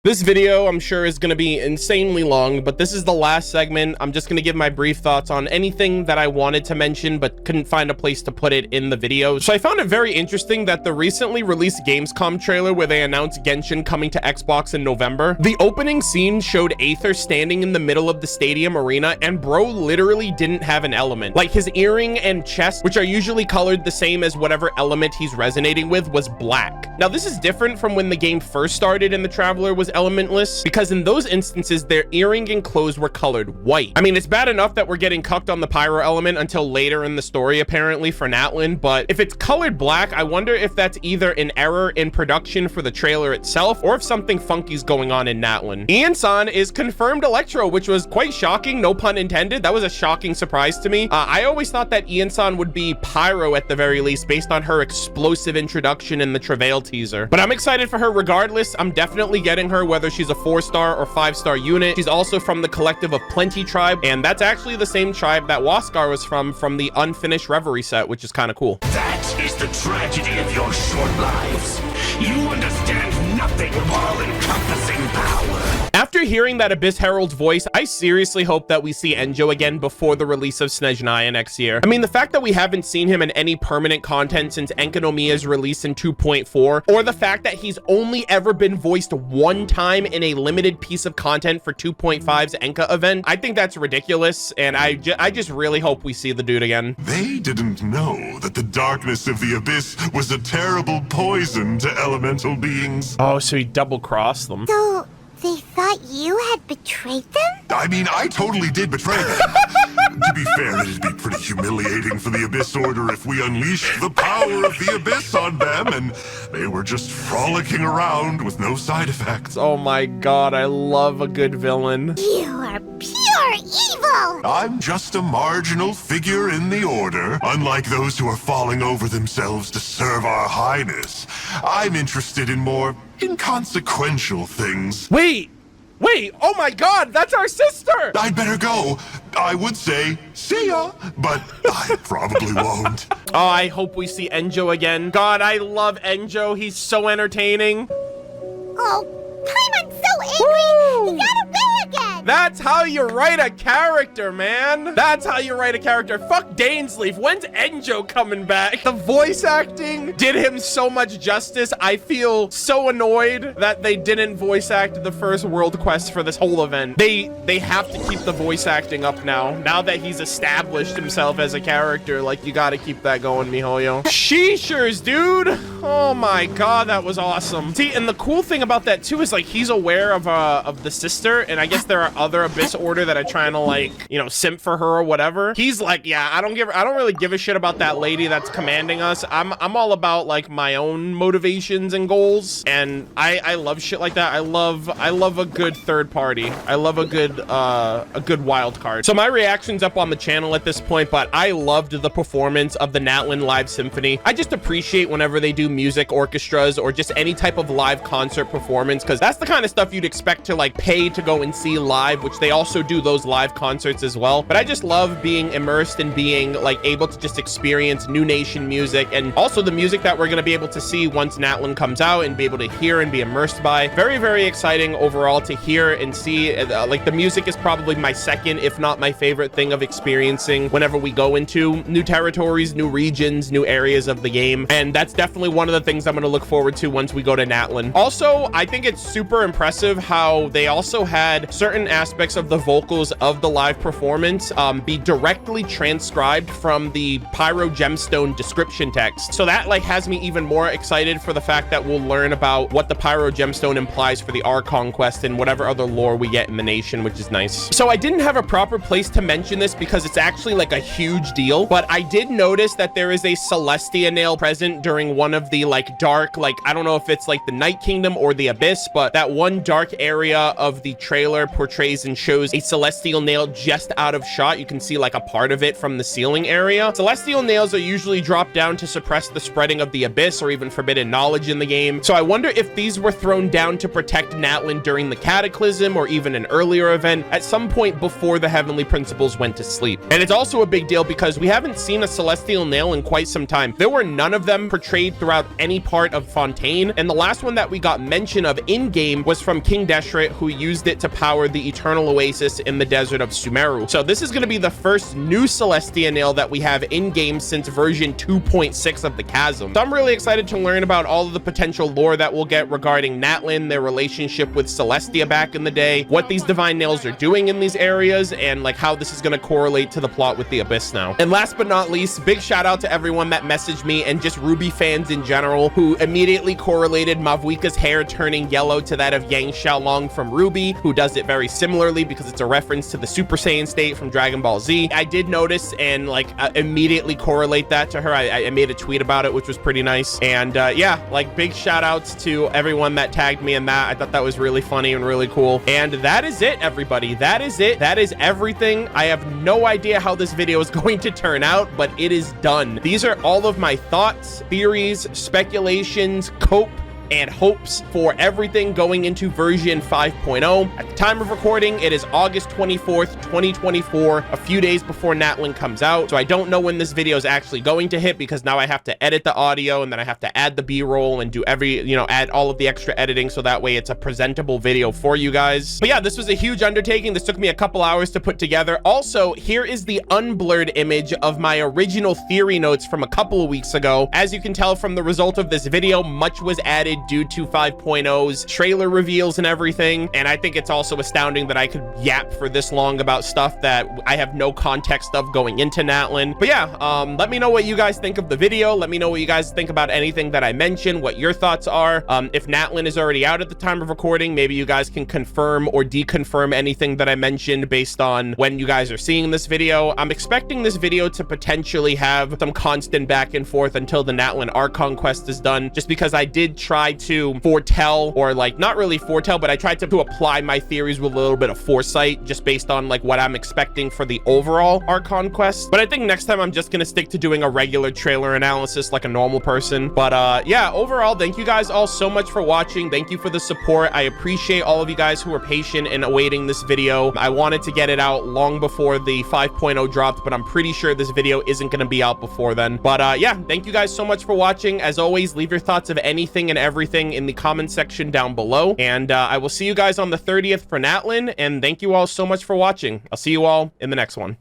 [SPEAKER 1] This video, I'm sure, is going to be insanely long, but this is the last segment. I'm just going to give my brief thoughts on anything that I wanted to mention, but couldn't find a place to put it in the video. So I found it very interesting that the recently released Gamescom trailer where they announced Genshin coming to Xbox in November, the opening scene showed Aether standing in the middle of the stadium arena, and bro literally didn't have an element. Like, his earring and chest, which are usually colored the same as whatever element he's resonating with, was black. Now, this is different from when the game first started and the Traveler was elementless, because in those instances their earring and clothes were colored white. I mean, it's bad enough that we're getting cucked on the Pyro element until later in the story apparently for Natlan, but if it's colored black, I wonder if that's either an error in production for the trailer itself or if something funky's going on in Natlan. Ian-san is confirmed Electro, which was quite shocking, no pun intended. That was a shocking surprise to me. I always thought that Ian-san would be Pyro at the very least based on her explosive introduction in the Travail teaser, but I'm excited for her regardless. I'm definitely getting her whether she's a 4-star or 5-star unit. She's also from the collective of Plenty tribe, and that's actually the same tribe that Waskar was from the unfinished Reverie set, which is kind of cool.
[SPEAKER 2] That is the tragedy of your short lives. You understand nothing of all-encompassing power.
[SPEAKER 1] After hearing that Abyss Herald's voice, I seriously hope that we see Enjo again before the release of Snezhnaya next year. I mean, the fact that we haven't seen him in any permanent content since Enkanomiya's release in 2.4, or the fact that he's only ever been voiced one time in a limited piece of content for 2.5's Enka event, I think that's ridiculous, and I just really hope we see the dude again.
[SPEAKER 5] They didn't know that the darkness of the Abyss was a terrible poison to elemental beings.
[SPEAKER 1] Oh, so he double-crossed them.
[SPEAKER 16] So, they thought you had betrayed them?
[SPEAKER 5] I mean, I totally did betray them. To be fair, it'd be pretty humiliating for the Abyss Order if we unleashed the power of the Abyss on them and they were just frolicking around with no side effects.
[SPEAKER 1] Oh my god, I love a good villain.
[SPEAKER 16] You are pure evil!
[SPEAKER 5] I'm just a marginal figure in the Order, unlike those who are falling over themselves to serve our Highness. I'm interested in more inconsequential things.
[SPEAKER 1] Wait, oh my god, that's our sister!
[SPEAKER 5] I'd better go. I would say, see ya, but I probably won't.
[SPEAKER 1] Oh, I hope we see Enjo again. God, I love Enjo. He's so entertaining.
[SPEAKER 16] Oh, Paimon's so angry! He got away again!
[SPEAKER 1] That's how you write a character, man. That's how you write a character. Fuck Dainsleif. When's Enjo coming back? The voice acting did him so much justice. I feel so annoyed that they didn't voice act the first world quest for this whole event. They have to keep the voice acting up now that he's established himself as a character. Like, you gotta keep that going, miHoYo. Sheeshers, dude. Oh my god, that was awesome. See, and the cool thing about that too is like he's aware of the sister, and I guess there are other Abyss Order that are trying to, like, you know, simp for her or whatever. He's like, yeah, I don't really give a shit about that lady that's commanding us. I'm all about like my own motivations and goals, and I love shit like that. I love a good third party. I love a good wild card. So my reaction's up on the channel at this point, but I loved the performance of the Natlan Live Symphony. I just appreciate whenever they do music orchestras or just any type of live concert performance, because that's the kind of stuff you'd expect to like pay to go and see live, which they also do those live concerts as well. But I just love being immersed and being like able to just experience new nation music, and also the music that we're going to be able to see once Natlan comes out and be able to hear and be immersed by. Very, very exciting overall to hear and see. Like, the music is probably my second, if not my favorite thing of experiencing whenever we go into new territories, new regions, new areas of the game. And that's definitely one of the things I'm going to look forward to once we go to Natlan. Also, I think it's super impressive how they also had certain aspects of the vocals of the live performance be directly transcribed from the Pyro gemstone description text. So that like has me even more excited for the fact that we'll learn about what the Pyro gemstone implies for the Archon Quest and whatever other lore we get in the nation, which is nice. So I didn't have a proper place to mention this because it's actually like a huge deal, but I did notice that there is a Celestia nail present during one of the like dark, like, I don't know if it's like the Night Kingdom or the Abyss, but that one dark area of the trailer portrays and shows a celestial nail just out of shot. You can see like a part of it from the ceiling area. Celestial nails are usually dropped down to suppress the spreading of the Abyss or even forbidden knowledge in the game. So I wonder if these were thrown down to protect Natlan during the Cataclysm or even an earlier event at some point before the Heavenly Principles went to sleep. And it's also a big deal because we haven't seen a celestial nail in quite some time. There were none of them portrayed throughout any part of Fontaine, and the last one that we got mention of in-game was from King Deshret, who used it to power the Eternal Oasis in the desert of Sumeru. So this is going to be the first new Celestia nail that we have in-game since version 2.6 of the Chasm. So I'm really excited to learn about all of the potential lore that we'll get regarding Natlan, their relationship with Celestia back in the day, what these divine nails are doing in these areas, and like how this is going to correlate to the plot with the Abyss now. And last but not least, big shout out to everyone that messaged me and just RWBY fans in general who immediately correlated Mavuika's hair turning yellow to that of Yang Xiaolong from RWBY, who does it very similarly because it's a reference to the Super Saiyan state from Dragon Ball Z. I did notice and like immediately correlate that to her. I made a tweet about it, which was pretty nice. And yeah, like big shout outs to everyone that tagged me in that. I thought that was really funny and really cool. And that is it, everybody. That is it. That is everything. I have no idea how this video is going to turn out, but it is done. These are all of my thoughts, theories, speculations, cope, and hopes for everything going into version 5.0. At the time of recording, it is August 24th, 2024, a few days before Natlan comes out. So I don't know when this video is actually going to hit because now I have to edit the audio and then I have to add the B-roll and do add all of the extra editing so that way it's a presentable video for you guys. But yeah, this was a huge undertaking. This took me a couple hours to put together. Also, here is the unblurred image of my original theory notes from a couple of weeks ago. As you can tell from the result of this video, much was added due to 5.0's trailer reveals and everything, and I think it's also astounding that I could yap for this long about stuff that I have no context of going into Natlan. But yeah, let me know what you guys think of the video. Let me know what you guys think about anything that I mentioned, what your thoughts are. If Natlan is already out at the time of recording, maybe you guys can confirm or deconfirm anything that I mentioned based on when you guys are seeing this video. I'm expecting this video to potentially have some constant back and forth until the Natlan Archon Quest is done, just because I did try to foretell, or like not really foretell, but I tried to apply my theories with a little bit of foresight just based on like what I'm expecting for the overall Archon Quest. But I think next time I'm just gonna stick to doing a regular trailer analysis like a normal person. But yeah, overall, thank you guys all so much for watching. Thank you for the support. I appreciate all of you guys who were patient and awaiting this video. I wanted to get it out long before the 5.0 dropped, but I'm pretty sure this video isn't gonna be out before then. But yeah, thank you guys so much for watching. As always, leave your thoughts of anything and everything everything in the comment section down below. And I will see you guys on the 30th for Natlan, and thank you all so much for watching. I'll see you all in the next one.